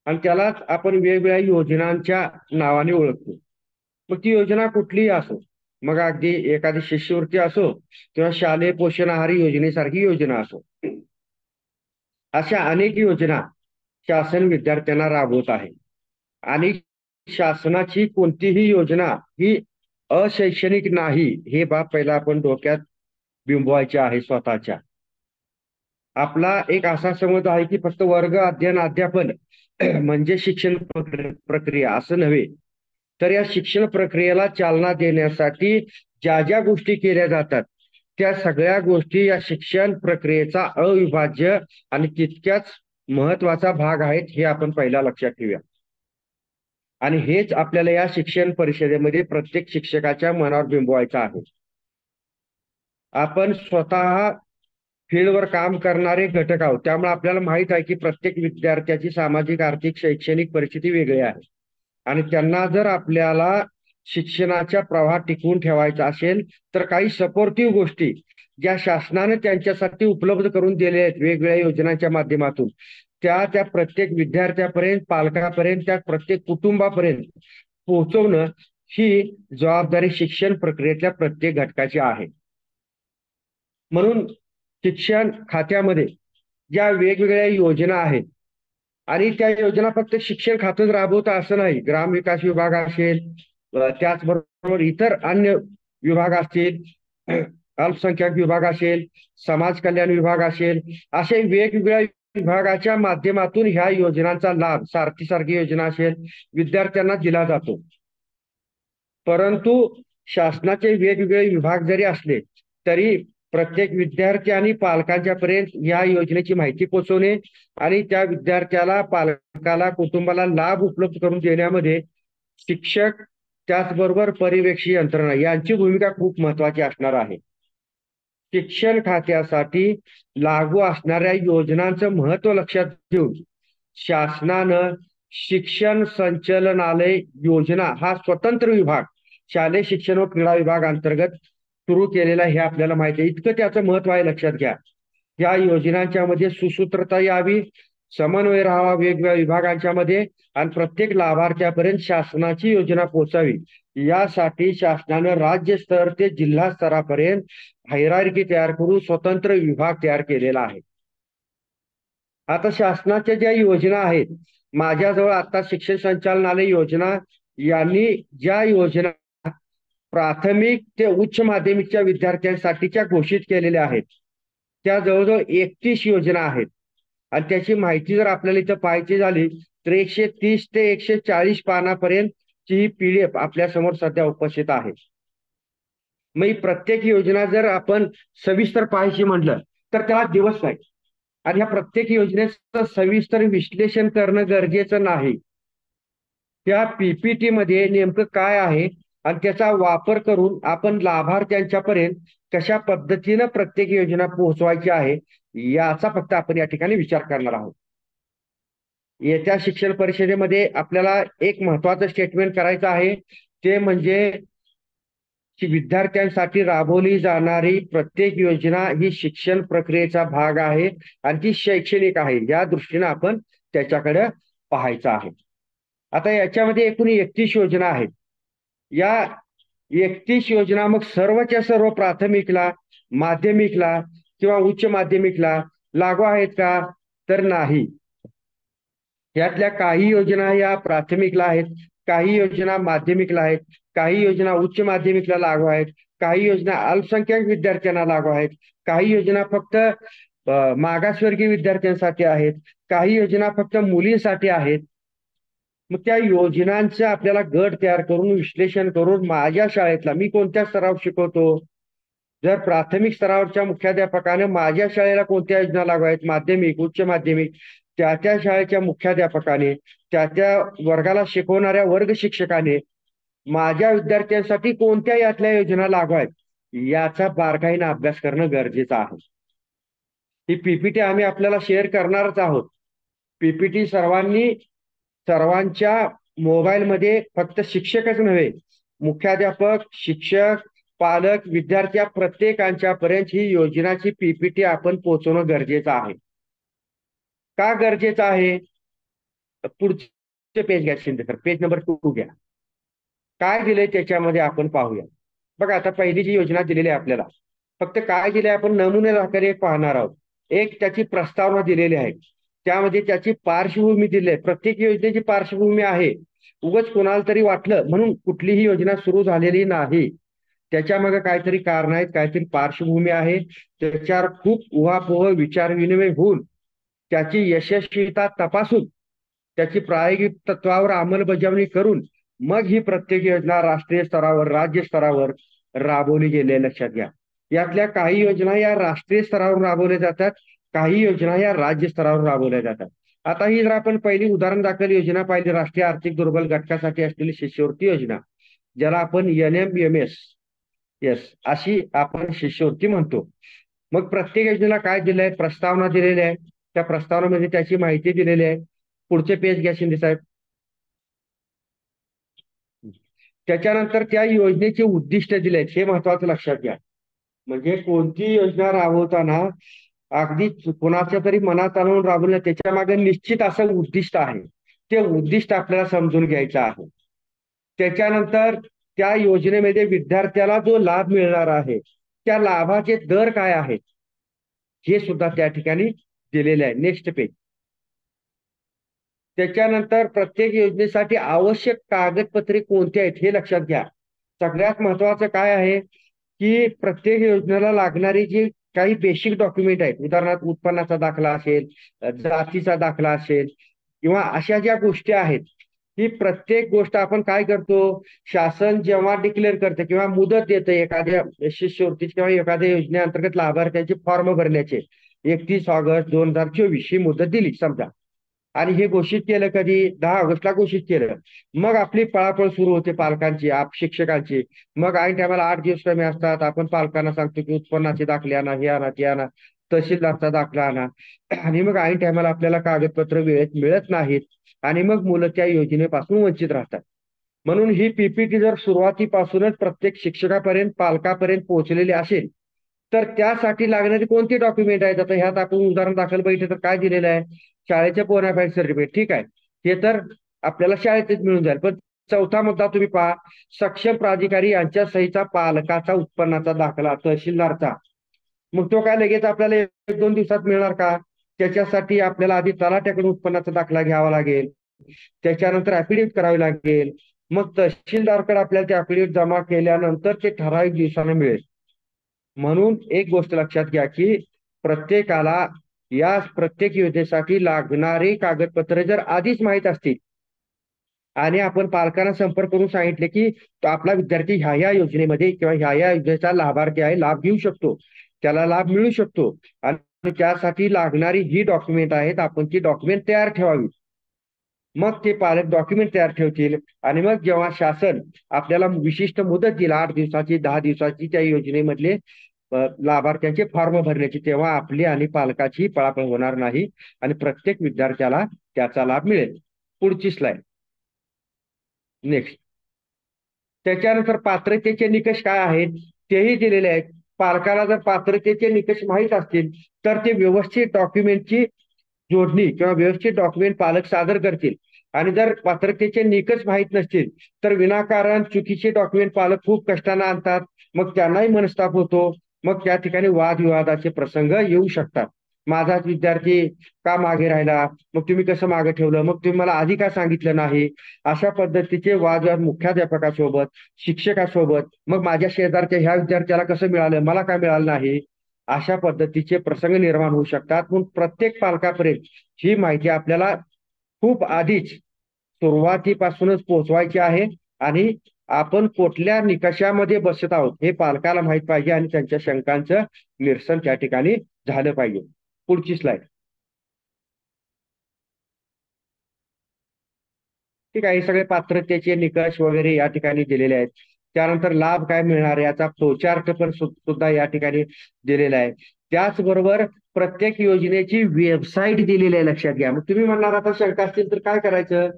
Speaker 5: आणि त्यालाच आपण वेगवेगळ्या योजनांच्या नावाने ओळखतो. मग ती योजना कुठलीही असो, मग अगदी एखादी शिष्यवृत्ती असो किंवा शालेय पोषण आहार योजनेसारखी योजना असो, अशा अनेक योजना शासन विद्यार्थ्यांना राबवत आहे. आणि शासनाची कोणतीही योजना ही अशैक्षणिक नाही हे बाब पहिला आपण डोक्यात बिंबवायचे आहे स्वतःच्या. आपला एक असा समज आहे की फक्त वर्ग अध्ययन अध्यापन म्हणजे शिक्षण प्रक्रिया असं नव्हे, तर या शिक्षण प्रक्रियेला चालना देण्यासाठी ज्या ज्या गोष्टी केल्या जातात त्या सगळ्या गोष्टी या शिक्षण प्रक्रियेचा अविभाज्य आणि तितक्याच महत्वाचा भाग आहेत, हे आपण पहिला लक्षात ठेवूया. आणि हेच आपल्याला या शिक्षण परिषदेमध्ये प्रत्येक शिक्षकाच्या मनावर बिंबवायचं आहे. आपण स्वतः फील्डवर काम करणारे घटक आहोत, त्यामुळे आपल्याला माहित आहे की प्रत्येक विद्यार्थ्याची सामाजिक, आर्थिक, शैक्षणिक परिस्थिती वेगळी आहे. आणि त्यांना जर आपल्याला शिक्षणाच्या प्रवाहात टिकवून ठेवायचा असेल तर काही सपोर्टिव्ह गोष्टी ज्या शासनाने त्यांच्यासाठी उपलब्ध करून दिल्या आहेत वेगवेगळ्या योजनांच्या माध्यमातून, त्या प्रत्येक विद्यार्थ्यापर्यंत, पालकापर्यंत, त्या प्रत्येक कुटुंबापर्यंत पोहोचवणं ही जबाबदारी शिक्षण प्रक्रियेतल्या प्रत्येक घटकाची आहे. म्हणून शिक्षण खात्यामध्ये ज्या वेगवेगळ्या योजना आहेत आणि त्या योजना फक्त शिक्षण खातंच राबवतं असं नाही, ग्रामविकास विभाग असेल, त्याचबरोबर इतर अन्य विभाग असतील, अल्पसंख्याक विभाग असेल, समाज कल्याण विभाग असेल, असे वेगवेगळ्या विभागाच्या माध्यमातून ह्या योजनांचा लाभ, सारथी योजना असेल, विद्यार्थ्यांना दिला जातो. परंतु शासनाचे वेगवेगळे विभाग जरी असले तरी प्रत्येक विद्यार्थी आणि पालकांच्या पर्यंत या योजनेची माहिती पोहोचवणे आणि त्या विद्यार्थ्याला, पालकाला, कुटुंबाला लाभ उपलब्ध करून देण्यामध्ये शिक्षक, त्याचबरोबर पर्यवेक्षी यंत्रणा यांची भूमिका खूप महत्वाची असणार आहे. शिक्षण खात्यासाठी लागू असणाऱ्या योजनांचं महत्व लक्षात घेऊन शासनानं शिक्षण संचालनालय योजना हा स्वतंत्र विभाग शालेय शिक्षण व क्रीडा विभाग अंतर्गत सुरू केलेला हे आपल्याला माहिती आहे. इतकं त्याचं महत्व आहे, लक्षात घ्या. या योजनांच्या मध्ये सुसूत्रता यावी, समन्वय राहावा वेगवेगळ्या विभागांच्या मध्ये आणि प्रत्येक लाभार्थ्यापर्यंत शासनाची योजना पोहोचावी यासाठी शासनानं राज्य स्तर ते जिल्हा स्तरापर्यंत हायरार्की तयार करून स्वतंत्र विभाग तयार केलेला आहे. आता शासनाच्या ज्या योजना आहेत, माझ्याजवळ आता शिक्षण संचालनालय योजना यांनी ज्या योजना प्राथमिक ते उच्च माध्यमिकच्या विद्यार्थ्यांसाठीच्या घोषित केलेल्या आहेत त्या जवळजवळ 31 योजना आहेत. आणि त्याची माहिती जर आपल्याला इथं पाहायची झाली तर 130 ते 140 पानापर्यंतची ही PDF आपल्या समोर सध्या उपस्थित आहे. मग ही प्रत्येक योजना जर आपण सविस्तर पाहायची म्हटलं तर त्याला दिवस नाही. आणि ह्या प्रत्येक योजनेचं सविस्तर विश्लेषण करणं गरजेचं नाही. त्या PPT मध्ये नेमकं काय आहे आणि त्याचा वापर करून आपण लाभार्थ्यांच्यापर्यंत कशा पद्धतीनं प्रत्येक योजना पोहोचवायची आहे याचा फक्त आपण या ठिकाणी विचार करणार आहोत. येत्या शिक्षण परिषदेमध्ये आपल्याला एक महत्वाचं स्टेटमेंट करायचं आहे, ते म्हणजे विद्यार्थ्यांसाठी राबवली जाणारी प्रत्येक योजना ही शिक्षण प्रक्रियेचा भाग आहे आणि ती शैक्षणिक आहे, या दृष्टीने आपण त्याच्याकडे पाहायचं आहे. आता याच्यामध्ये एकूण 31 योजना आहेत. या 31 योजना मग सर्वच्या सर्व प्राथमिकला, माध्यमिकला किंवा उच्च माध्यमिकला लागू आहेत का? तर नाही. यातल्या काही योजना या प्राथमिकला आहेत, काही योजना माध्यमिकला आहेत, काही योजना उच्च माध्यमिकला लागू आहेत, काही योजना अल्पसंख्याक विद्यार्थ्यांना लागू आहेत, काही योजना फक्त मागासवर्गीय विद्यार्थ्यांसाठी आहेत, काही योजना फक्त मुलींसाठी आहेत. मग त्या योजनांचं आपल्याला गट तयार करून विश्लेषण करून माझ्या शाळेतला मी कोणत्या स्तरावर शिकवतो, जर प्राथमिक स्तरावरच्या मुख्याध्यापकाने माझ्या शाळेला कोणत्या योजना लागू आहेत, माध्यमिक, उच्च माध्यमिक, त्या शाळेच्या मुख्याध्यापकाने, त्या वर्गाला शिकवणाऱ्या वर्ग शिक्षकाने माझ्या विद्यार्थ्यांसाठी कोणत्या यातल्या योजना लागू आहेत याचा बारकाईने अभ्यास करणं गरजेचं आहे. ही PPT आम्ही आपल्याला शेअर करणारच आहोत. PPT सर्वांच्या मोबाईलमध्ये फक्त शिक्षकच नव्हे, मुख्याध्यापक, शिक्षक, पालक, विद्यार्थी प्रत्येकांच्या पर्यंत ही योजनाची PPT आपण पोहोचवणं गरजेचं आहे. का गरजेचं आहे? पुढचे पेज घ्या, शिंदेकर, पेज नंबर 2 घ्या. काय दिलंय त्याच्यामध्ये आपण पाहूया. बघा, आता पहिली जी योजना दिलेली आहे आपल्याला, फक्त काय दिलंय आपण नमुने दाखले पाहणार आहोत. एक त्याची प्रस्तावना दिलेली आहे, त्यामध्ये त्याची पार्श्वभूमी दिली आहे. प्रत्येक योजनेची पार्श्वभूमी आहे. उगाच कोणाला तरी वाटलं म्हणून कुठलीही योजना सुरू झालेली नाही. त्याच्यामागे काहीतरी कारण आहेत, काहीतरी पार्श्वभूमी आहे. त्याच्यावर खूप उहापोह विचार विनिमय होऊन त्याची यशस्वीता तपासून त्याची प्रायोगिक तत्वावर अंमलबजावणी करून मग ही प्रत्येक योजना राष्ट्रीय स्तरावर, राज्य स्तरावर राबवली गेली आहे, लक्षात घ्या. यातल्या काही योजना या राष्ट्रीय स्तरावर राबवल्या जातात, काही योजना या राज्य स्तरावर राबवल्या जातात. आता ही जर आपण पहिली उदाहरण दाखल योजना पाहिली, राष्ट्रीय आर्थिक दुर्बल घटकासाठी असलेली शिष्यवृत्ती योजना, ज्याला आपण NMMS अशी आपण शिष्यवृत्ती म्हणतो. मग प्रत्येक योजनेला काय दिलं आहे, प्रस्तावना दिलेली आहे. त्या प्रस्तावनेमध्ये त्याची माहिती दिलेली आहे. पुढचे पेज घ्या शिंदे साहेब. त्याच्यानंतर त्या योजनेचे उद्दिष्ट दिले आहेत, हे महत्वाचं लक्षात घ्या. म्हणजे कोणती योजना राबवताना अगदी कोणाच्या तरी मनात आणून राबवल्या, त्याच्या मागे निश्चित असं उद्दिष्ट आहे. ते उद्दिष्ट आपल्याला समजून घ्यायचं आहे. त्याच्यानंतर त्या योजनेमध्ये विद्यार्थ्याला जो लाभ मिळणार आहे त्या लाभाचे दर काय आहेत हे सुद्धा त्या ठिकाणी दिलेले आहे. Next page. त्याच्यानंतर प्रत्येक योजनेसाठी आवश्यक कागदपत्रे कोणती आहेत हे लक्षात घ्या. सगळ्यात महत्वाचं काय आहे की प्रत्येक योजनेला लागणारी जी काही बेसिक डॉक्युमेंट आहेत, उदाहरणार्थ उत्पन्नाचा दाखला असेल, जातीचा दाखला असेल किंवा अशा ज्या गोष्टी आहेत, ही प्रत्येक गोष्ट आपण काय करतो, शासन जेव्हा डिक्लेअर करते किंवा मुदत देते एखाद्या शिष्यवृत्ती किंवा एखाद्या योजनेअंतर्गत लाभार्थ्यांचे फॉर्म भरण्याचे 31 ऑगस्ट 2024 ही मुदत दिली समजा, आणि हे घोषित केलं कधी, 10 ऑगस्टला घोषित केलं. मग आपली पळापळ सुरू होते पालकांची, शिक्षकांची. मग ऐन टायमाला 8 दिवस कमी असतात, आपण पालकांना सांगतो की उत्पन्नाचे दाखले आणा, हे आणा, ते आणा, तहसीलदारचा दाखला आणा, आणि मग ऐन टायमाला आपल्याला कागदपत्र वेळेत मिळत नाहीत आणि मग मुलं त्या योजनेपासून वंचित राहतात. म्हणून ही PPT जर सुरुवातीपासूनच प्रत्येक शिक्षकापर्यंत, पालकापर्यंत पोहोचलेली असेल तर त्यासाठी लागणारी कोणती डॉक्युमेंट आहेत. आता ह्यात आपण उदाहरण दाखल बघितलं तर काय दिलेलं आहे, शाळेचे बोनाफाईड सर्टिफिकेट. ठीक आहे, हे तर आपल्याला शाळेतच मिळून जाईल. पण चौथा मुद्दा तुम्ही पहा, सक्षम प्राधिकारी यांच्या सहीचा पालकाचा उत्पन्नाचा दाखला, तहसीलदारचा. मग तो काय लगेच आपल्याला 1-2 दिवसात मिळणार का? त्याच्यासाठी आपल्याला आधी तलाठ्याकडून उत्पन्नाचा दाखला घ्यावा लागेल, त्याच्यानंतर ऍफिडेव्हिट करावी लागेल, मग तहसीलदारकडे आपल्याला ते ऍफिडेव्हिट जमा केल्यानंतर ते ठराविक दिवसाने मिळेल. म्हणून एक गोष्ट लक्षात घ्या की प्रत्येकाला या प्रत्येक योजनेसाठी लागणारे कागदपत्रे जर आधीच माहीत असतील आणि आपण पालकांना संपर्क करून सांगितले की तो आपला विद्यार्थी ह्या योजनेमध्ये किंवा ह्या योजनेचा लाभार्थी आहे, लाभ घेऊ शकतो, त्याला लाभ मिळू शकतो, आणि त्यासाठी लागणारी ही डॉक्युमेंट आहेत, आपण ती डॉक्युमेंट तयार ठेवावी. मग ते पालक डॉक्युमेंट तयार ठेवतील आणि मग जेव्हा शासन आपल्याला विशिष्ट मुदत देईल 8 दिवसाची, 10 दिवसाची, त्या योजनेमधले लाभार्थ्यांचे फॉर्म भरण्याची, तेव्हा आपली आणि पालकाची पळापळ होणार नाही आणि प्रत्येक विद्यार्थ्याला त्याचा लाभ मिळेल. पुढची स्लाइड. नेक्स्ट. त्याच्यानंतर पात्रतेचे निकष काय आहेत तेही दिलेले आहेत. पालकाला जर पात्रतेचे निकष माहीत असतील तर ते व्यवस्थित डॉक्युमेंटची जोडणी किंवा व्यवस्थित डॉक्युमेंट पालक सादर करतील, आणि जर पात्रतेचे निकष माहीत नसतील तर विनाकारण चुकीचे डॉक्युमेंट पालक खूप कष्टाने आणतात, मग त्यांनाही मनस्ताप होतो, मग त्या ठिकाणी वादविवादाचे प्रसंग येऊ शकतात. माझाच विद्यार्थी का मागे राहिला, मग तुम्ही कसं मागे ठेवलं, मग तुम्ही मला आधी का सांगितलं नाही, अशा पद्धतीचे वादविवाद मुख्याध्यापकासोबत, शिक्षकासोबत, मग माझ्या शेजारच्या ह्या विद्यार्थ्याला कसं मिळालं, मला का मिळालं नाही, अशा पद्धतीचे प्रसंग निर्माण होऊ शकतात. म्हणून प्रत्येक पालकापर्यंत ही माहिती आपल्याला खूप आधीच सुरुवातीपासूनच पोहोचवायची आहे, आणि आपण कुठल्या निकषामध्ये बसत आहोत हे पालकाला माहित पाहिजे आणि त्यांच्या शंकांचं निरसन त्या ठिकाणी झालं पाहिजे. पुढची स्लाइड. ठीक आहे, हे सगळे पात्रतेचे निकष वगैरे या ठिकाणी दिलेले आहेत. त्यानंतर लाभ काय मिळणार याचा फ्लोचार्ट पण सुद्धा या ठिकाणी दिलेला आहे. त्याचबरोबर प्रत्येक योजनेची वेबसाईट दिलेली आहे, लक्षात घ्या. मग तुम्ही म्हणणार आता शंका असतील तर काय करायचं,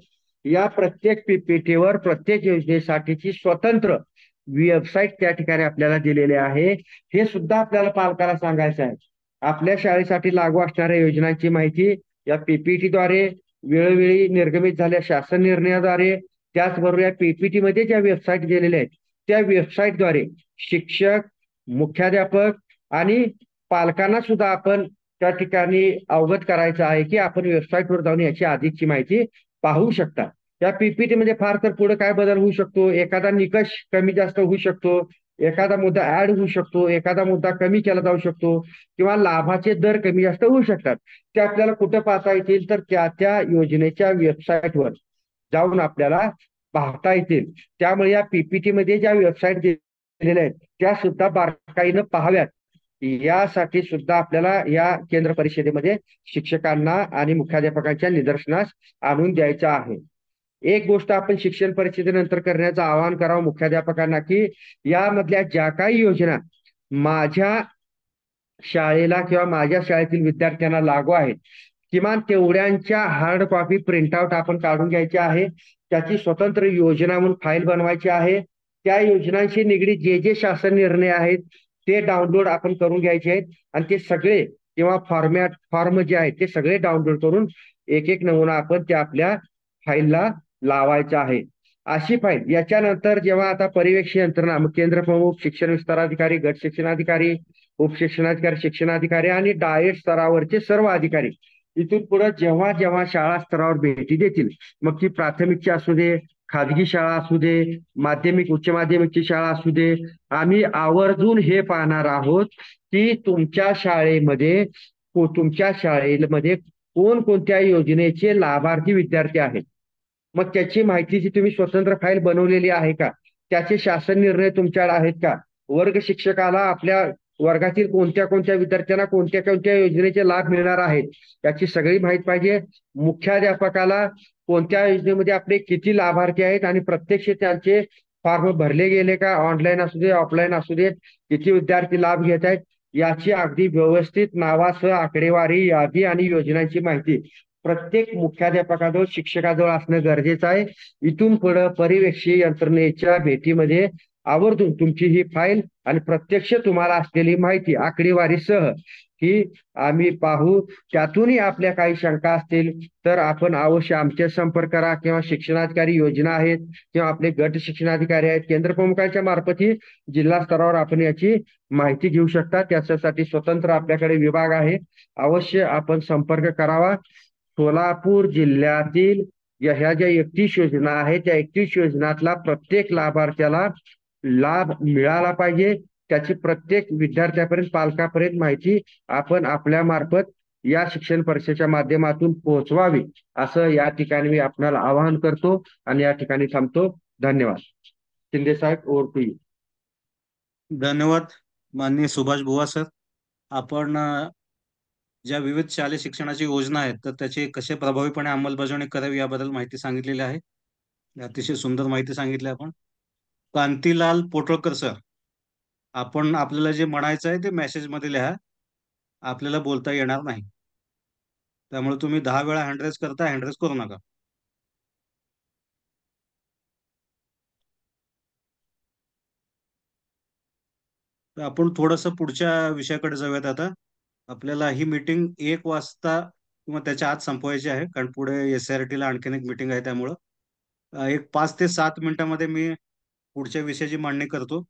Speaker 5: या प्रत्येक PPT-वर प्रत्येक योजनेसाठीची स्वतंत्र वेबसाईट त्या ठिकाणी आपल्याला दिलेली आहे. हे सुद्धा आपल्याला पालकाला सांगायचं आहे. आपल्या शाळेसाठी लागू असणाऱ्या योजनांची माहिती या PPT-द्वारे, वेळोवेळी निर्गमित झालेल्या शासन निर्णयाद्वारे, त्याचबरोबर या PPT मध्ये ज्या वेबसाईट दिलेल्या आहेत त्या वेबसाईटद्वारे शिक्षक, मुख्याध्यापक आणि पालकांना सुद्धा आपण त्या ठिकाणी अवगत करायचं आहे की आपण वेबसाईटवर जाऊन याची अधिकची माहिती पाहू शकता. या PPT मध्ये फार तर पुढे काय बदल होऊ शकतो, एखादा निकष कमी जास्त होऊ शकतो, एखादा मुद्दा ऍड होऊ शकतो, एखादा मुद्दा कमी केला जाऊ शकतो किंवा लाभाचे दर कमी जास्त होऊ शकतात. ते आपल्याला कुठं पाहता येतील तर त्या त्या योजनेच्या वेबसाईटवर जाऊन आपल्याला पाहता येतील. त्यामुळे या पीपीटी मध्ये ज्या वेबसाईट दिलेल्या आहेत त्या सुद्धा बारकाईनं पाहाव्यात. यासाठी सुद्धा आपल्याला या केंद्र परिषदेमध्ये शिक्षकांना आणि मुख्याध्यापकांच्या निदर्शनास आणून द्यायचं आहे. एक गोष्ट आपण शिक्षण परिषदेनंतर करण्याचं आवाहन करावं मुख्याध्यापकांना की यामधल्या ज्या काही योजना माझ्या शाळेला किंवा माझ्या शाळेतील विद्यार्थ्यांना लागू आहेत किमान तेवढ्यांच्या हार्ड कॉपी प्रिंटआउट आपण काढून घ्यायची आहे. त्याची स्वतंत्र योजना म्हणून फाईल बनवायची आहे. त्या योजनांशी निगडीत जे जे शासन निर्णय आहेत ते डाउनलोड आपण करून घ्यायचे आहेत आणि ते सगळे किंवा फॉर्म जे आहेत ते सगळे डाउनलोड करून एक एक नमुना आपण त्या आपल्या फाईलला लावायचा आहे. अशी फाईल याच्यानंतर जेव्हा आता पर्यवेक्षी यंत्रणा केंद्र प्रमुख, शिक्षण विस्ताराधिकारी, गट शिक्षणाधिकारी, उपशिक्षणाधिकारी, शिक्षणाधिकारी आणि डायट स्तरावरचे सर्व अधिकारी इथून पुढे जेव्हा जेव्हा शाळा स्तरावर भेटी देतील, मग ती प्राथमिकची असू दे, खाजगी शाळा असू दे, माध्यमिक उच्च माध्यमिकची शाळा असू दे, आम्ही आवर्जून हे पाहणार आहोत की तुमच्या शाळेमध्ये कोणकोणत्या योजनेचे लाभार्थी विद्यार्थी आहेत. मग त्याची माहितीची तुम्ही स्वतंत्र फाईल बनवलेली आहे का? त्याचे शासन निर्णय तुमच्याकडे आहेत का? वर्ग शिक्षकाला आपल्या वर्गातील कोणत्या कोणत्या विद्यार्थ्यांना कोणत्या कोणत्या योजनेचे लाभ मिळणार आहेत याची सगळी माहिती पाहिजे. मुख्याध्यापकाला कोणत्या योजनेमध्ये आपले किती लाभार्थी आहेत आणि प्रत्यक्ष त्यांचे फॉर्म भरले गेले का, ऑनलाईन असू दे ऑफलाईन असू दे, किती विद्यार्थी लाभ घेत आहेत याची अगदी व्यवस्थित नावासह आकडेवारी, यादी आणि योजनांची माहिती प्रत्येक मुख्याध्यापकाजवळ, शिक्षकाजवळ असणं गरजेचं आहे. इथून पुढे पर्यवेक्षी यंत्रणेच्या भेटीमध्ये आवर्जून तुमची ही फाईल आणि प्रत्यक्ष तुम्हाला असलेली माहिती आकडेवारीसह ही आम्ही पाहू. त्यातूनही आपल्या काही शंका असतील तर आपण अवश्य आमचे संपर्क करा किंवा शिक्षणाधिकारी योजना आहेत किंवा आपले गट शिक्षणाधिकारी आहेत, केंद्र प्रमुखांच्या मार्फतही जिल्हा स्तरावर आपण याची माहिती घेऊ शकता. त्याच्यासाठी स्वतंत्र आपल्याकडे विभाग आहे. अवश्य आपण संपर्क करावा. सोलापूर जिल्ह्यातील ह्या ज्या 31 योजना आहेत त्या 31 योजनातला प्रत्येक लाभार्थ्याला लाभ मिळाला पाहिजे. त्याची प्रत्येक विद्यार्थ्यापर्यंत, पालकापर्यंत माहिती आपण आपल्या मार्फत या शिक्षण परिषदेच्या माध्यमातून पोहोचवावी असं या ठिकाणी मी आपल्याला आवाहन करतो आणि या ठिकाणी थांबतो. धन्यवाद. शिंदे साहेब, ओव्हर टू यू.
Speaker 2: धन्यवाद माननीय सुभाष बुवा सर. आपण ज्या विविध शालेय शिक्षणाची योजना आहेत तर त्याची कसे प्रभावीपणे अंमलबजावणी करावी याबद्दल माहिती सांगितलेली आहे. अतिशय सुंदर माहिती सांगितली आपण. कांतीलाल पोटळकर सर, आपण आपल्याला जे म्हणायचं आहे ते मेसेज मध्ये लिहा. आपल्याला बोलता येणार नाही, त्यामुळे तुम्ही 10 वेळा हँडरेस करता, हँडरेस करू नका. तर आपण थोडस पुढच्या विषयाकडे जाऊयात आता. आपल्याला ही मीटिंग 1 वाजता किंवा त्याच्या आत संपवायची आहे, कारण पुढे SRT ला आणखीन एक मीटिंग आहे. त्यामुळं एक 5 ते 7 मिनिटांमध्ये मी पुढच्या विषयाची मांडणी करतो.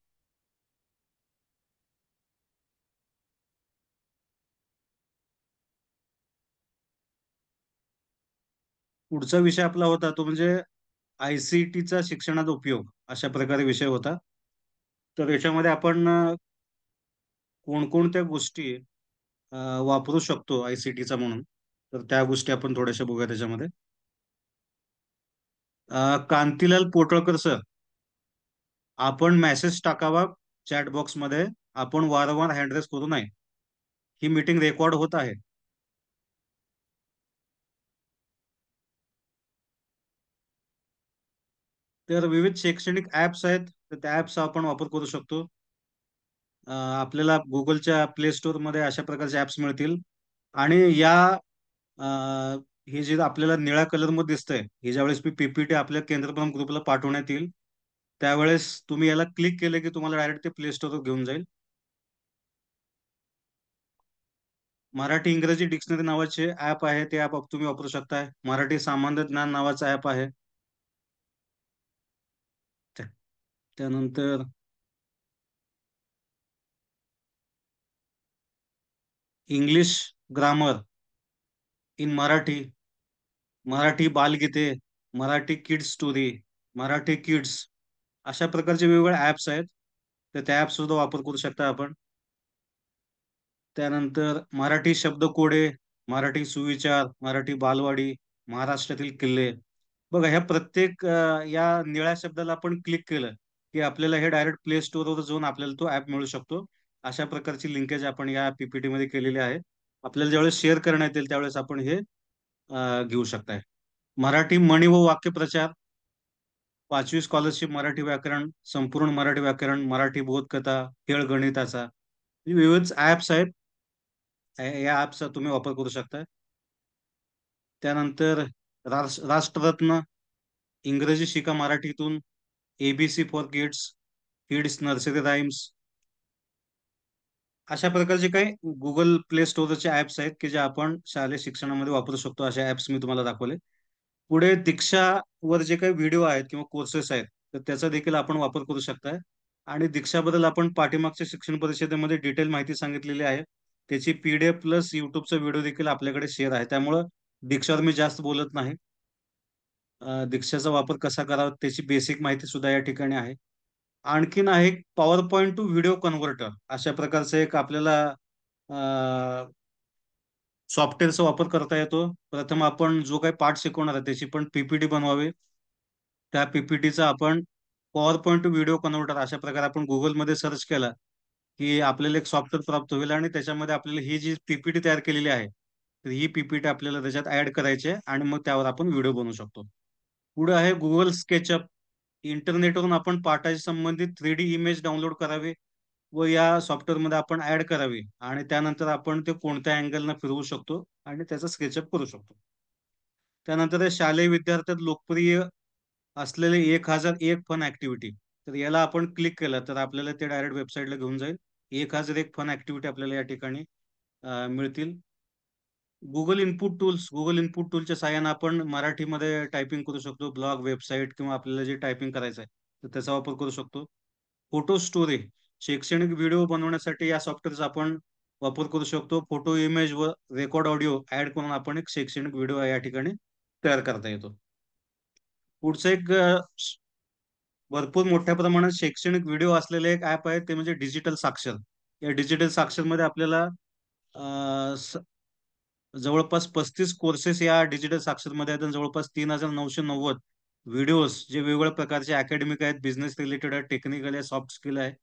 Speaker 2: पुढचा विषय आपला होता तो म्हणजे ICT शिक्षणात उपयोग, अशा प्रकारे विषय होता. तर याच्यामध्ये आपण कोणकोणत्या गोष्टी वापरू शकतो ICT म्हणून, तर त्या गोष्टी आपण थोड्याशा बघूया त्याच्यामध्ये. कांतीलाल पोटळकर सर, आपण मेसेज टाकावा चॅट बॉक्स मध्ये. आपण वारंवार हँडरेस करू नये. ही मीटिंग रेकॉर्ड होत आहे. तर विविध शैक्षणिक ऍप्स आहेत, तर त्या ऍप्स आपण वापर करू शकतो. आपल्याला गुगलच्या प्ले स्टोअर मध्ये अशा प्रकारचे ऍप्स मिळतील. आणि या हे जे आपल्याला निळ्या कलर मध्ये दिसतंय, हे ज्यावेळेस मी PPT आपल्या केंद्रप्रमुख ग्रुपला पाठवण्यात येईल त्यावेळेस तुम्ही याला क्लिक केले की तुम्हाला डायरेक्ट ते प्ले स्टोअरवर घेऊन जाईल. मराठी इंग्रजी डिक्शनरी नावाचे ऍप आहे, ते ऍप तुम्ही वापरू शकताय. मराठी सामान्य ज्ञान नावाचा ऍप आहे. त्यानंतर English grammar in Marathi, Marathi बालगीते, Marathi kids story, Marathi kids, अशा प्रकारचे वेगवेगळे ऍप्स आहेत. तर त्या ऍप सुद्धा वापर करू शकता आपण. त्यानंतर मराठी शब्दकोडे, मराठी सुविचार, मराठी बालवाडी, महाराष्ट्रातील किल्ले. बघा ह्या प्रत्येक या निळ्या शब्दाला आपण क्लिक केलं की आपल्याला हे डायरेक्ट प्ले स्टोअरवर जाऊन आपल्याला तो ऍप मिळू शकतो. अशा प्रकारची लिंकेज आपण या पीपीटी मध्ये केलेली आहे. आपल्याला ज्यावेळेस शेअर करण्यात येईल त्यावेळेस आपण हे घेऊ शकताय. मराठी म्हणी व वाक्यप्रचार, 5वी स्कॉलरशिप मराठी व्याकरण, संपूर्ण मराठी व्याकरण, मराठी बोधकथा, खेळ गणिताचा, विविध ऍप्स आहेत. या ऍपचा तुम्ही वापर करू शकता. त्यानंतर राष्ट्ररत्न, इंग्रजी शिका मराठीतून, ABC for kids, kids nursery rhymes, अशा प्रकारचे काही गुगल प्ले स्टोअरचे ऍप्स आहेत की जे आपण शालेय शिक्षणामध्ये वापरू शकतो. अशा ऍप्स मी तुम्हाला दाखवले. पुढे दीक्षावर जे काही व्हिडिओ आहेत किंवा कोर्सेस आहेत तर त्याचा देखील आपण वापर करू शकताय. आणि दीक्षाबद्दल आपण पाठीमागच्या शिक्षण परिषदेमध्ये डिटेल माहिती सांगितलेली आहे. त्याची PDF प्लस युट्यूबचा व्हिडिओ देखील आपल्याकडे शेअर आहे. त्यामुळं दीक्षावर मी जास्त बोलत नाही. दीक्षाचा वापर कसा करावा त्याची बेसिक माहिती सुद्धा या ठिकाणी आहे. आणखीन आहे power point two video converter, अशा प्रकारचं एक आपल्याला सॉफ्टवेअरचा वापर करता येतो. प्रथम आपण जो काही पाठ शिकवणार आहे त्याची पण PPT बनवावी. त्या PPTचा आपण power point two video converter अशा प्रकारे आपण गुगलमध्ये सर्च केला की आपल्याला एक सॉफ्टवेअर प्राप्त होईल आणि त्याच्यामध्ये आपल्याला ही जी PPT तयार केलेली आहे तर ही PPT आपल्याला त्याच्यात ऍड करायची आहे आणि मग त्यावर आपण व्हिडिओ बनवू शकतो. पुढे आहे गुगल स्केचअप. इंटरनेटवरून आपण पाठाशी संबंधित 3D इमेज डाउनलोड करावी व या सॉफ्टवेअरमध्ये आपण ऍड करावी आणि त्यानंतर आपण ते कोणत्या अँगलनं फिरवू शकतो आणि त्याचा स्केचअप करू शकतो. त्यानंतर आहे शालेय विद्यार्थ्यात लोकप्रिय असलेले 1001 फन ऍक्टिव्हिटी. तर याला आपण क्लिक केलं तर आपल्याला ते डायरेक्ट वेबसाईटला घेऊन जाईल. 1001 फन ऍक्टिव्हिटी आपल्याला या ठिकाणी मिळतील. गुगल इनपुट टूलच्या साहाय्याने आपण मराठीमध्ये टायपिंग करू शकतो. ब्लॉग, वेबसाईट किंवा आपल्याला जे टायपिंग करायचं आहे तर त्याचा वापर करू शकतो. फोटो स्टोरी, शैक्षणिक व्हिडिओ बनवण्यासाठी या सॉफ्टवेअरचा आपण वापर करू शकतो. फोटो, इमेज व रेकॉर्ड ऑडिओ ऍड करून आपण एक शैक्षणिक व्हिडिओ या ठिकाणी तयार करता येतो. पुढचं एक भरपूर मोठ्या प्रमाणात शैक्षणिक व्हिडिओ असलेले एक ऍप आहे ते म्हणजे डिजिटल साक्षर. या डिजिटल साक्षर मध्ये आपल्याला जवळपास 35 कोर्सेस या डिजिटल साक्षरमध्ये आहेत आणि जवळपास 3990 व्हिडिओज जे वेगवेगळ्या प्रकारचे अकॅडमिक आहेत, बिझनेस रिलेटेड आहेत, टेक्निकल आहे, सॉफ्ट स्किल आहे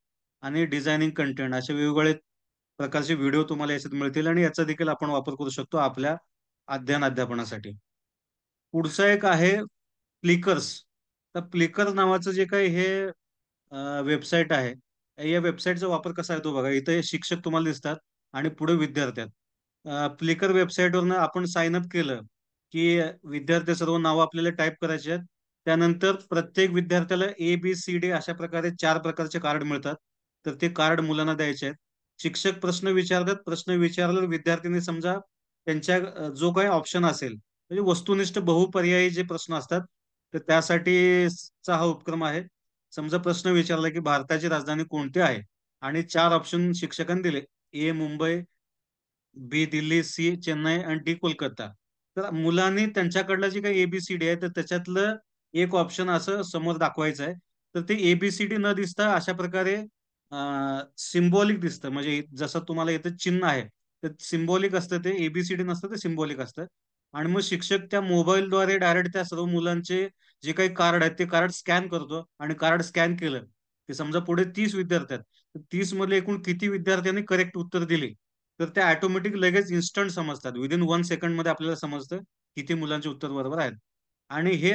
Speaker 2: आणि डिझायनिंग कंटेंट असे वेगवेगळे प्रकारचे व्हिडिओ तुम्हाला याच्यात मिळतील आणि याचा देखील आपण वापर करू शकतो आपल्या अध्यापनासाठी. पुढचा एक आहे प्लिकर्स. तर प्लिकर नावाचं जे काही हे वेबसाईट आहे, या वेबसाईटचा वापर कसा आहे तो बघा. इथे शिक्षक तुम्हाला दिसतात आणि पुढे विद्यार्थी आहेत. प्लिकर वेबसाईटवरनं आपण साइन अप केलं की विद्यार्थी सर्व नावं आपल्याला टाईप करायचे आहेत. त्यानंतर प्रत्येक विद्यार्थ्याला ABCD अशा प्रकारे 4 प्रकारचे कार्ड मिळतात. तर ते कार्ड मुलांना द्यायचे आहेत. शिक्षक प्रश्न विचारतात. प्रश्न विचारल्यावर विद्यार्थ्यांनी समजा त्यांच्या जो काही ऑप्शन असेल म्हणजे वस्तुनिष्ठ बहुपर्यायी जे प्रश्न असतात तर त्यासाठीचा हा उपक्रम आहे. समजा प्रश्न विचारला की भारताची राजधानी कोणती आहे आणि 4 ऑप्शन शिक्षकांनी दिले. A Mumbai, B Delhi, C Chennai आणि D कोलकाता. तर मुलांनी त्यांच्याकडलं जे काही ABCD आहे तर त्याच्यातलं एक ऑप्शन असं समोर दाखवायचं आहे. तर ते ABCD न दिसता अशा प्रकारे सिम्बॉलिक दिसतं. म्हणजे जसं तुम्हाला इथं चिन्ह आहे तर सिम्बॉलिक असतं, ते ABCD नसतं, ते सिम्बॉलिक असतं. आणि मग शिक्षक त्या मोबाईलद्वारे डायरेक्ट त्या सर्व मुलांचे जे काही कार्ड आहेत ते कार्ड स्कॅन करतो आणि कार्ड स्कॅन केलं की समजा पुढे 30 विद्यार्थी आहेत तर 30 मधले एकूण किती विद्यार्थ्यांनी करेक्ट उत्तर दिले तर ते ऑटोमॅटिक लगेच इन्स्टंट समजतात. विदिन 1 सेकंड मध्ये आपल्याला समजतं किती मुलांचे उत्तर बरोबर आहेत. आणि हे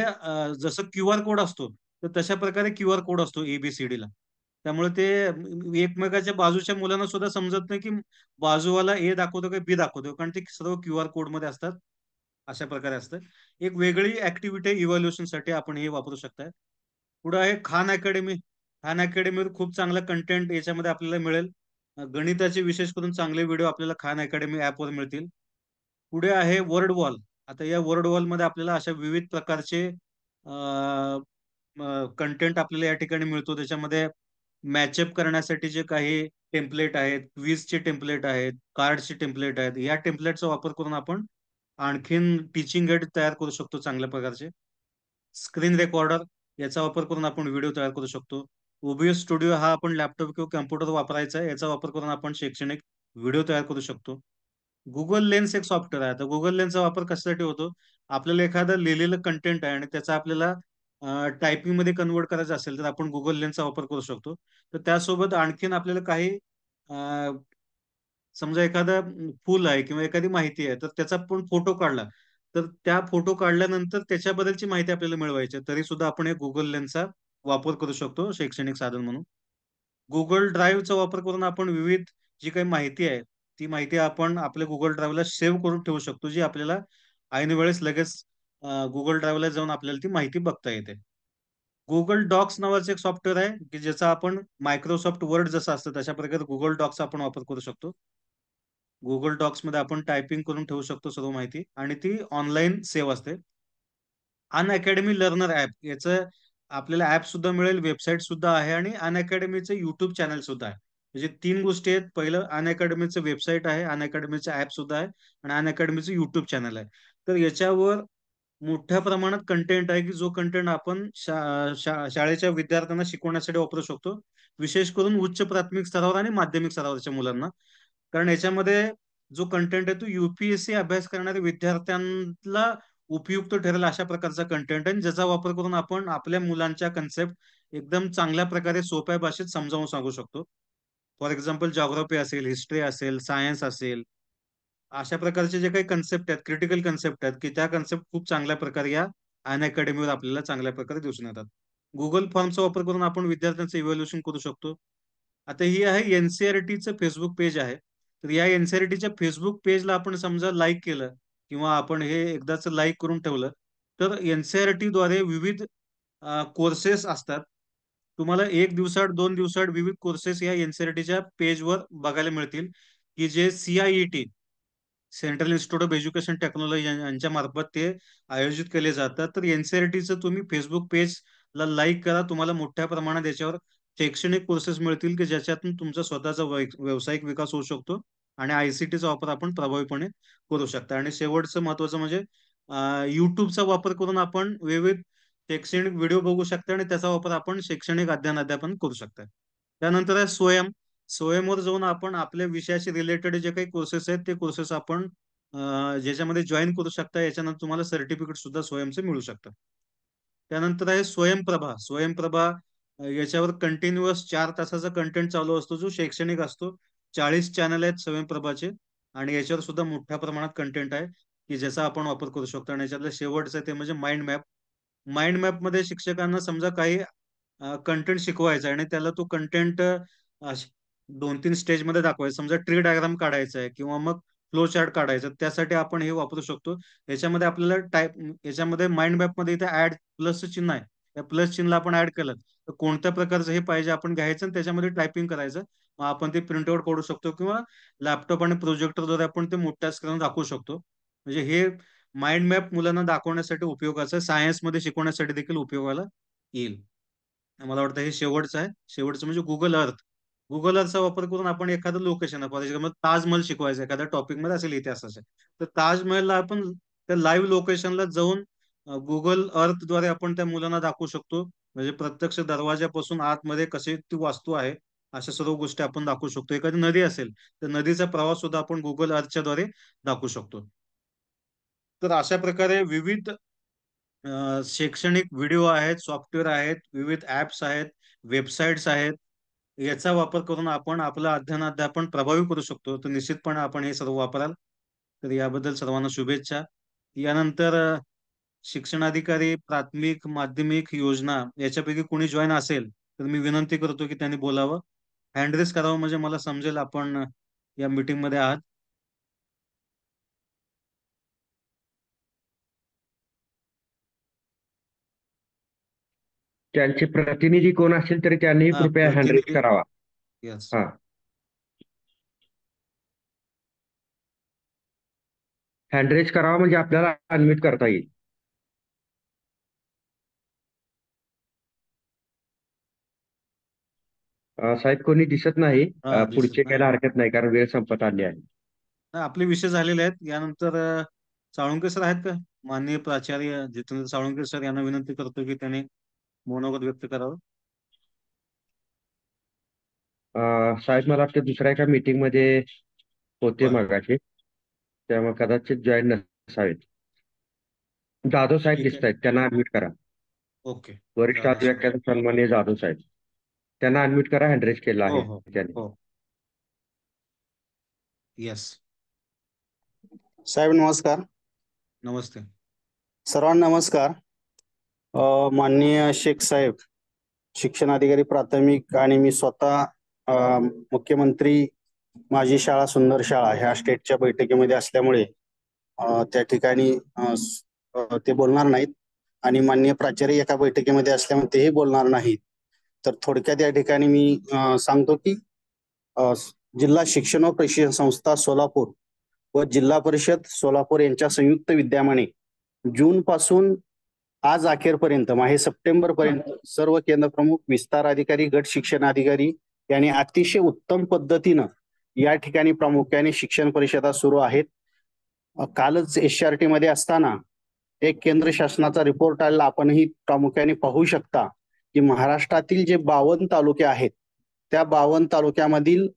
Speaker 2: जसं QR कोड असतो तर तशा प्रकारे QR कोड असतो ABCD ला. त्यामुळे ते एकमेकाच्या बाजूच्या मुलांना सुद्धा समजत नाही की बाजूवाला A दाखवतो का B दाखवतो, कारण ते सर्व QR कोड मध्ये असतात. अशा प्रकारे असतं. एक वेगळी ऍक्टिव्हिटी इव्हॅल्युएशन साठी आपण हे वापरू शकताय. पुढे आहे खान अकॅडमी. खान अकॅडमीवर खूप चांगला कंटेंट याच्यामध्ये आपल्याला मिळेल. गणिताचे विशेष करून चांगले व्हिडिओ आपल्याला खान अकॅडमी ऍपवर मिळतील. पुढे आहे वर्ड वॉल. आता या वर्ड वॉल मध्ये आपल्याला अशा विविध प्रकारचे कंटेंट आपल्याला या ठिकाणी मिळतो. त्याच्यामध्ये मॅचअप करण्यासाठी जे काही टेम्पलेट आहेत, क्विजचे टेम्पलेट आहेत, कार्डचे टेम्पलेट आहेत, या टेम्पलेटचा वापर करून आपण आणखीन टीचिंग एड तयार करू शकतो चांगल्या प्रकारचे. स्क्रीन रेकॉर्डर याचा वापर करून आपण व्हिडिओ तयार करू शकतो. ओबीएस स्टुडिओ हा आपण लॅपटॉप किंवा कम्प्युटर वापरायचा आहे. याचा वापर करून आपण शैक्षणिक व्हिडिओ तयार करू शकतो. गुगल लेन्स एक सॉफ्टवेअर आहे. आता गुगल लेन्सचा वापर कशासाठी होतो? आपल्याला एखादं लिहिलेलं कंटेंट आहे आणि त्याचा आपल्याला टायपिंग मध्ये कन्वर्ट करायचं असेल तर आपण गुगल लेन्सचा वापर करू शकतो. तर त्यासोबत आणखीन आपल्याला काही समजा एखादं फुल आहे किंवा एखादी माहिती आहे तर त्याचा पण फोटो काढला तर त्या फोटो काढल्यानंतर त्याच्याबद्दलची माहिती आपल्याला मिळवायची आहे. तरी सुद्धा आपण एक गुगल लेन्सचा वापर करू शकतो शैक्षणिक साधन म्हणून. गुगल ड्राईव्हचा वापर करून आपण विविध जी काही माहिती आहे ती माहिती आपण आपल्या गुगल ड्राईव्हला सेव्ह करून ठेवू शकतो जी आपल्याला ऐन वेळेस लगेच गुगल ड्राईव्हला जाऊन आपल्याला ती माहिती बघता येते. गुगल डॉक्स नावाचं एक सॉफ्टवेअर आहे की ज्याचा आपण मायक्रोसॉफ्ट वर्ड जसं असतं तशा प्रकारे गुगल डॉक्स आपण वापर करू शकतो. गुगल डॉक्स मध्ये आपण टायपिंग करून ठेवू शकतो सर्व माहिती आणि ती ऑनलाईन सेव्ह असते. अन अकॅडमी लर्नर ऍप याचं आपल्याला ऍप सुद्धा मिळेल, वेबसाईट सुद्धा आहे आणि अन अकॅडमीचं युट्यूब चॅनल सुद्धा आहे. म्हणजे तीन गोष्टी आहेत. पहिलं अन अकॅडमीचं वेबसाईट आहे, अन अकॅडमीचं ऍप सुद्धा आहे आणि अन अकॅडमीचं युट्यूब चॅनल आहे. तर याच्यावर मोठ्या प्रमाणात कंटेंट आहे की जो कंटेंट आपण शाळेच्या विद्यार्थ्यांना शिकवण्यासाठी वापरू शकतो. विशेष करून उच्च प्राथमिक स्तरावर आणि माध्यमिक स्तरावरच्या मुलांना. कारण याच्यामध्ये जो कंटेंट आहे तो युपीएससी अभ्यास करणाऱ्या विद्यार्थ्यांना उपयुक्त ठरेल अशा प्रकारचा कंटेंट आहे ज्याचा वापर करून आपण आपल्या मुलांच्या कन्सेप्ट एकदम चांगल्या प्रकारे सोप्या भाषेत समजावून सांगू शकतो. फॉर एक्झाम्पल जॉग्राफी असेल, हिस्ट्री असेल, सायन्स असेल, अशा प्रकारचे जे काही कन्सेप्ट आहेत, क्रिटिकल कन्सेप्ट आहेत, की त्या कन्सेप्ट खूप चांगल्या प्रकारे या अन अकॅडमीवर आपल्याला चांगल्या प्रकारे दिसून येतात. गुगल फॉर्मचा वापर करून आपण विद्यार्थ्यांचं इव्हॅल्युएशन करू शकतो. आता ही आहे एनसीईआरटीचं फेसबुक पेज आहे. तर या एनसीईआरटीच्या फेसबुक पेजला आपण समजा लाईक केलं किंवा आपण हे एकदाच लाईक करून ठेवलं, तर एनसीईआरटीद्वारे विविध कोर्सेस असतात. तुम्हाला 1 दिवसाआड, 2 दिवसाआड विविध कोर्सेस या एनसीईआरटीच्या पेजवर बघायला मिळतील, की जे CIET central institute of education technology यांच्या मार्फत ते आयोजित केले जातात. तर एनसीईआरटीचं तुम्ही फेसबुक पेजला लाईक करा. तुम्हाला मोठ्या प्रमाणात याच्यावर शैक्षणिक कोर्सेस मिळतील, की ज्याच्यातून तुमचा स्वतःचा व्यावसायिक विकास होऊ शकतो आणि आयसीटीचा वापर आपण प्रभावीपणे करू शकता. आणि शेवटचं महत्त्वाचं म्हणजे YouTubeचा वापर करून आपण विविध शैक्षणिक व्हिडिओ बघू शकता आणि त्याचा वापर आपण शैक्षणिक अध्ययन करू शकता. त्यानंतर आहे स्वयं. स्वयंवर जाऊन आपण आपल्या विषयाशी रिलेटेड जे काही कोर्सेस आहेत ते कोर्सेस आपण ज्याच्यामध्ये जॉईन करू शकता. याच्यानंतर तुम्हाला सर्टिफिकेट सुद्धा स्वयंचं मिळू शकतं. त्यानंतर आहे स्वयंप्रभा. स्वयंप्रभा याच्यावर कंटिन्युअस 4 तासाचा कंटेंट चालू असतो जो शैक्षणिक असतो. 40 चॅनल आहेत स्वयंप्रभाचे आणि याच्यावर सुद्धा मोठ्या प्रमाणात कंटेंट आहे की ज्याचा आपण वापर करू शकतो. आणि याच्यातलं शेवटचं आहे ते म्हणजे माइंड मॅप. माइंड मॅप मध्ये शिक्षकांना समजा काही कंटेंट शिकवायचा आहे आणि त्याला तो कंटेंट 2-3 स्टेजमध्ये दाखवायचा. समजा ट्री डायग्राम काढायचा आहे किंवा मग फ्लो चार्ट काढायचा. त्यासाठी आपण हे वापरू शकतो. याच्यामध्ये आपल्याला याच्यामध्ये माइंड मॅप मध्ये इथे ऍड प्लसचं चिन्ह आहे. त्या प्लस चिन्हला आपण ऍड केलं तर कोणत्या प्रकारचं हे पाहिजे आपण घ्यायचं आणि त्याच्यामध्ये टायपिंग करायचं. मग आपण ते प्रिंटआउट काढू शकतो किंवा लॅपटॉप आणि प्रोजेक्टरद्वारे आपण ते मोठ्या स्क्रीनवर दाखवू शकतो. म्हणजे हे माइंड मॅप मुलांना दाखवण्यासाठी उपयोगाचं, सायन्समध्ये शिकवण्यासाठी देखील उपयोगाला येईल. मला वाटतं हे शेवटचं आहे. शेवटचं म्हणजे गुगल अर्थ. गुगल अर्थचा वापर करून आपण एखादं लोकेशन फॉर एक्झाम्पल ताजमहल शिकवायचं एखाद्या टॉपिक मध्ये असेल इतिहासाचे तर ताजमहलला आपण त्या लाईव्ह लोकेशनला जाऊन गुगल अर्थद्वारे आपण त्या मुलांना दाखवू शकतो. म्हणजे प्रत्यक्ष दरवाजापासून आतमध्ये कशी ती वास्तू आहे अशा सर्व गोष्टी आपण दाखवू शकतो. एखादी नदी असेल तर नदीचा प्रवास सुद्धा आपण गुगल अर्थच्या द्वारे दाखवू शकतो. तर अशा प्रकारे विविध शैक्षणिक व्हिडिओ आहेत, सॉफ्टवेअर आहेत, विविध ऍप्स आहेत, वेबसाईट्स आहेत. याचा वापर करून आपण आपलं अध्ययन प्रभावी करू शकतो. तर निश्चितपणे आपण हे सर्व वापराल. तर याबद्दल सर्वांना शुभेच्छा. यानंतर शिक्षणाधिकारी, प्राथमिक, माध्यमिक योजना याच्यापैकी कोणी जॉईन असेल, तर मी विनंती करतो की त्यांनी बोलावं. हँड रेज करावं म्हणजे मला समजेल आपण या मीटिंगमध्ये आहात.
Speaker 5: त्यांचे प्रतिनिधी कोण असेल तरी त्यांनी
Speaker 2: हा,
Speaker 5: कृपया हँड रेज
Speaker 2: प्रतिनिधी.
Speaker 5: करावा.
Speaker 2: येस.
Speaker 5: हा, हँड रेज करावा म्हणजे आपल्याला अनम्यूट करता येईल. साहेब कोणी दिसत नाही.
Speaker 2: हा, दिसत
Speaker 5: पुढचे
Speaker 2: नाही.
Speaker 5: घ्यायला हरकत नाही कारण वेळ संपत आली आहे.
Speaker 2: नाही, आपले विषय झालेले आहेत. यानंतर साळुंके सर आहेत का? माननीय प्राचार्य जितेंद्र साळुंके सर यांना विनंती करतो की त्यांनी मनोगत व्यक्त करावं.
Speaker 5: साहेब मला वाटतं दुसऱ्या एका मीटिंग मध्ये होते
Speaker 2: बरं.
Speaker 5: मगाशी, त्यामुळे कदाचित जॉईन नसावेत. जाधव साहेब
Speaker 2: ठीक
Speaker 5: दिसत
Speaker 2: आहे.
Speaker 5: आहेत, त्यांना अनम्यूट करा.
Speaker 2: ओके.
Speaker 5: वरिष्ठ
Speaker 2: जाधव साहेब.
Speaker 5: अधिवेशन सन्माननीय जाधव साहेब, त्यांना अनम्यूट करा, हँड रेज केला
Speaker 2: हो
Speaker 5: आहे
Speaker 2: हो
Speaker 5: त्याने.
Speaker 2: हो. येस.
Speaker 6: साहेब नमस्कार.
Speaker 2: नमस्ते.
Speaker 6: सर्वांना नमस्कार. माननीय शेख साहेब, शिक्षण अधिकारी प्राथमिक, आणि मी स्वतः मुख्यमंत्री माझी शाळा सुंदर शाळा ह्या स्टेटच्या बैठकीमध्ये असल्यामुळे त्या ठिकाणी ते बोलणार नाहीत, आणि माननीय प्राचार्य एका बैठकीमध्ये असल्यामुळे तेही बोलणार नाहीत. तर थोडक्यात या ठिकाणी मी सांगतो की जिल्हा शिक्षण व प्रशिक्षण संस्था सोलापूर व जिल्हा परिषद सोलापूर यांच्या संयुक्त विद्यमाने जून पासून आज अखेरपर्यंत म्हणजे सप्टेंबर पर्यंत सर्व केंद्र प्रमुख, विस्तार अधिकारी, गट शिक्षण अधिकारी यांनी अतिशय उत्तम पद्धतीनं या ठिकाणी प्रामुख्याने शिक्षण परिषदा सुरू आहेत. कालच SRT मध्ये असताना एक केंद्र शासनाचा रिपोर्ट आलेला आपणही प्रामुख्याने पाहू शकता की महाराष्ट्रातील जे 52 तालुके आहेत त्या 52 तालुक्यामधील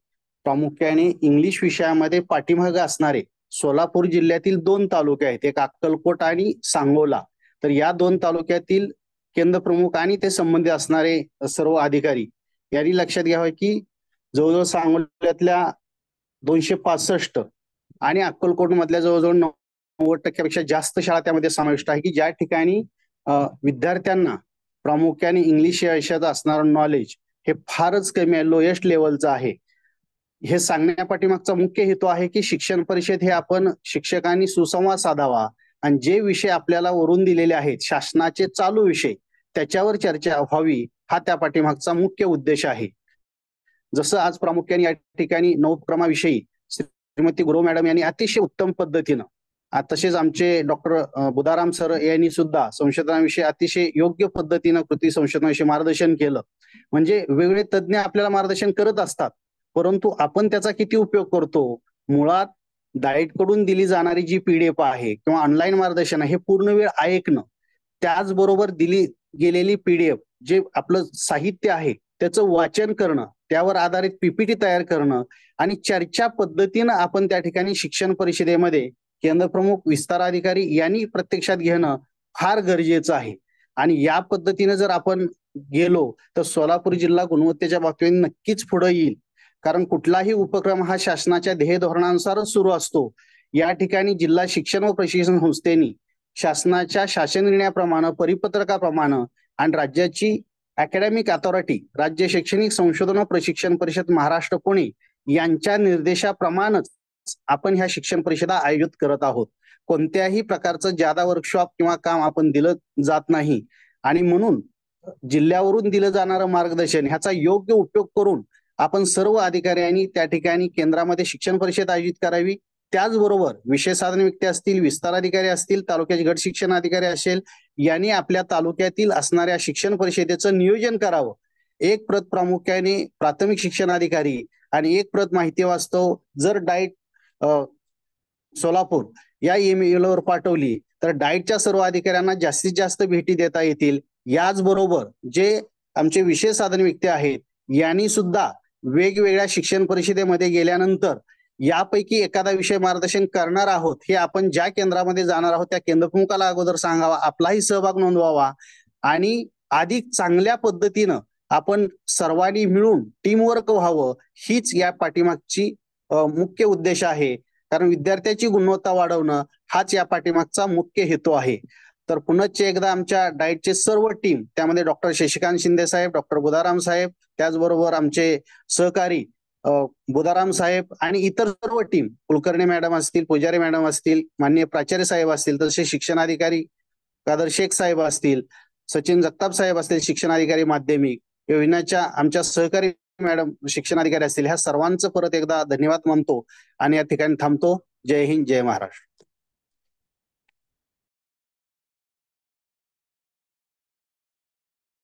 Speaker 6: प्रामुख्याने इंग्लिश विषयामध्ये पाठीमागे असणारे सोलापूर जिल्ह्यातील 2 तालुके आहेत, एक अक्कलकोट आणि सांगोला. तर या 2 तालुक्यातील केंद्र प्रमुख आणि ते संबंधित असणारे सर्व अधिकारी यांनी लक्षात घ्यावे की जवळजवळ सांगोल्यातल्या 265 आणि अक्कलकोट मधल्या जवळजवळ 90% जास्त शाळा त्यामध्ये समाविष्ट आहे की ज्या ठिकाणी विद्यार्थ्यांना प्रामुख्याने इंग्लिश या विषयाचं असणारं नॉलेज हे फारच कमी आहे, लोएस्ट लेवलचं आहे. हे सांगण्यापाठीमागचा मुख्य हेतू आहे की शिक्षण परिषद हे आपण शिक्षकांनी सुसंवाद साधावा आणि जे विषय आपल्याला वरून दिलेले आहेत शासनाचे चालू विषय त्याच्यावर चर्चा व्हावी, हा त्या पाठीमागचा मुख्य उद्देश आहे. जसं आज प्रामुख्याने या ठिकाणी नवोपक्रमाविषयी श्रीमती गुरु मॅडम यांनी अतिशय उत्तम पद्धतीनं, तसेच आमचे डॉक्टर बुधाराम सर यांनी सुद्धा संशोधनाविषयी अतिशय योग्य पद्धतीनं कृती संशोधनाविषयी मार्गदर्शन केलं. म्हणजे वेगवेगळे तज्ज्ञ आपल्याला मार्गदर्शन करत असतात, परंतु आपण त्याचा किती उपयोग करतो. मुळात डाएट कडून दिली जाणारी जी PDF आहे किंवा ऑनलाईन मार्गदर्शन आहे हे पूर्ण वेळ ऐकणं, त्याचबरोबर दिली गेलेली PDF जे आपलं साहित्य आहे त्याचं वाचन करणं, त्यावर आधारित PPT तयार करणं आणि चर्चा पद्धतीनं आपण त्या ठिकाणी शिक्षण परिषदेमध्ये केंद्र प्रमुख, विस्तार अधिकारी यांनी प्रत्यक्षात घेणं फार गरजेचं आहे. आणि या पद्धतीने जर आपण गेलो तर सोलापूर जिल्हा गुणवत्तेच्या बाबतीत नक्कीच पुढे येईल. कारण कुठलाही उपक्रम हा शासनाच्या ध्येय धोरणानुसारच सुरू असतो. या ठिकाणी जिल्हा शिक्षण व प्रशिक्षण संस्थेनी शासनाच्या शासन निर्णयाप्रमाणे, परिपत्रकाप्रमाणे आणि राज्याची अकॅडमिक अथॉरिटी, राज्य शैक्षणिक संशोधन व प्रशिक्षण परिषद महाराष्ट्र पुणे यांच्या निर्देशाप्रमाणेच आपण ह्या शिक्षण परिषदा आयोजित करत आहोत. कोणत्याही प्रकारचं जादा वर्कशॉप किंवा काम आपण दिलं जात नाही, आणि म्हणून जिल्ह्यावरून दिलं जाणारं मार्गदर्शन ह्याचा योग्य उपयोग करून आपण सर्व अधिकाऱ्यांनी त्या ठिकाणी केंद्रामध्ये शिक्षण परिषद आयोजित करावी. त्याचबरोबर विषय साधन व्यक्ती असतील, विस्तार अधिकारी असतील, तालुक्याचे गट शिक्षण अधिकारी असेल, यांनी आपल्या तालुक्यातील असणाऱ्या शिक्षण परिषदेचं नियोजन करावं. एक प्रत प्रामुख्याने प्राथमिक शिक्षण अधिकारी आणि एक प्रत माहिती वास्तव जर डाएट सोलापूर या ईमेल वर पाठवली तर डाएटच्या सर्व अधिकाऱ्यांना जास्तीत जास्त भेटी देता येतील. याचबरोबर जे आमचे विषय साधन व्यक्ती आहेत यांनी सुद्धा वेगवेगळ्या शिक्षण परिषदेमध्ये गेल्यानंतर यापैकी एखादा विषय मार्गदर्शन करणार आहोत हे आपण ज्या केंद्रामध्ये जाणार आहोत त्या केंद्र प्रमुखाला अगोदर सांगावा, आपलाही सहभाग नोंदवावा आणि अधिक चांगल्या पद्धतीनं आपण सर्वांनी मिळून टीमवर्क व्हावं, हीच या पाठीमागची मुख्य उद्देश आहे. कारण विद्यार्थ्याची गुणवत्ता वाढवणं हाच या पाठीमागचा मुख्य हेतू आहे. तर पुनश्च एकदा आमच्या डाएटचे सर्व टीम, त्यामध्ये डॉक्टर शशिकांत शिंदे साहेब, डॉक्टर बुधाराम साहेब, त्याचबरोबर आमचे सहकारी बुधाराम साहेब आणि इतर सर्व टीम, कुलकर्णी मॅडम असतील, पुजारी मॅडम असतील, माननीय प्राचार्य साहेब असतील, तसे शिक्षण अधिकारी कादर शेख साहेब असतील, सचिन जगताप साहेब असतील, शिक्षण अधिकारी माध्यमिक, योजनेच्या आमच्या सहकारी मॅडम शिक्षण अधिकारी असतील, ह्या सर्वांचं परत एकदा धन्यवाद मानतो आणि या ठिकाणी थांबतो. जय हिंद, जय महाराष्ट्र.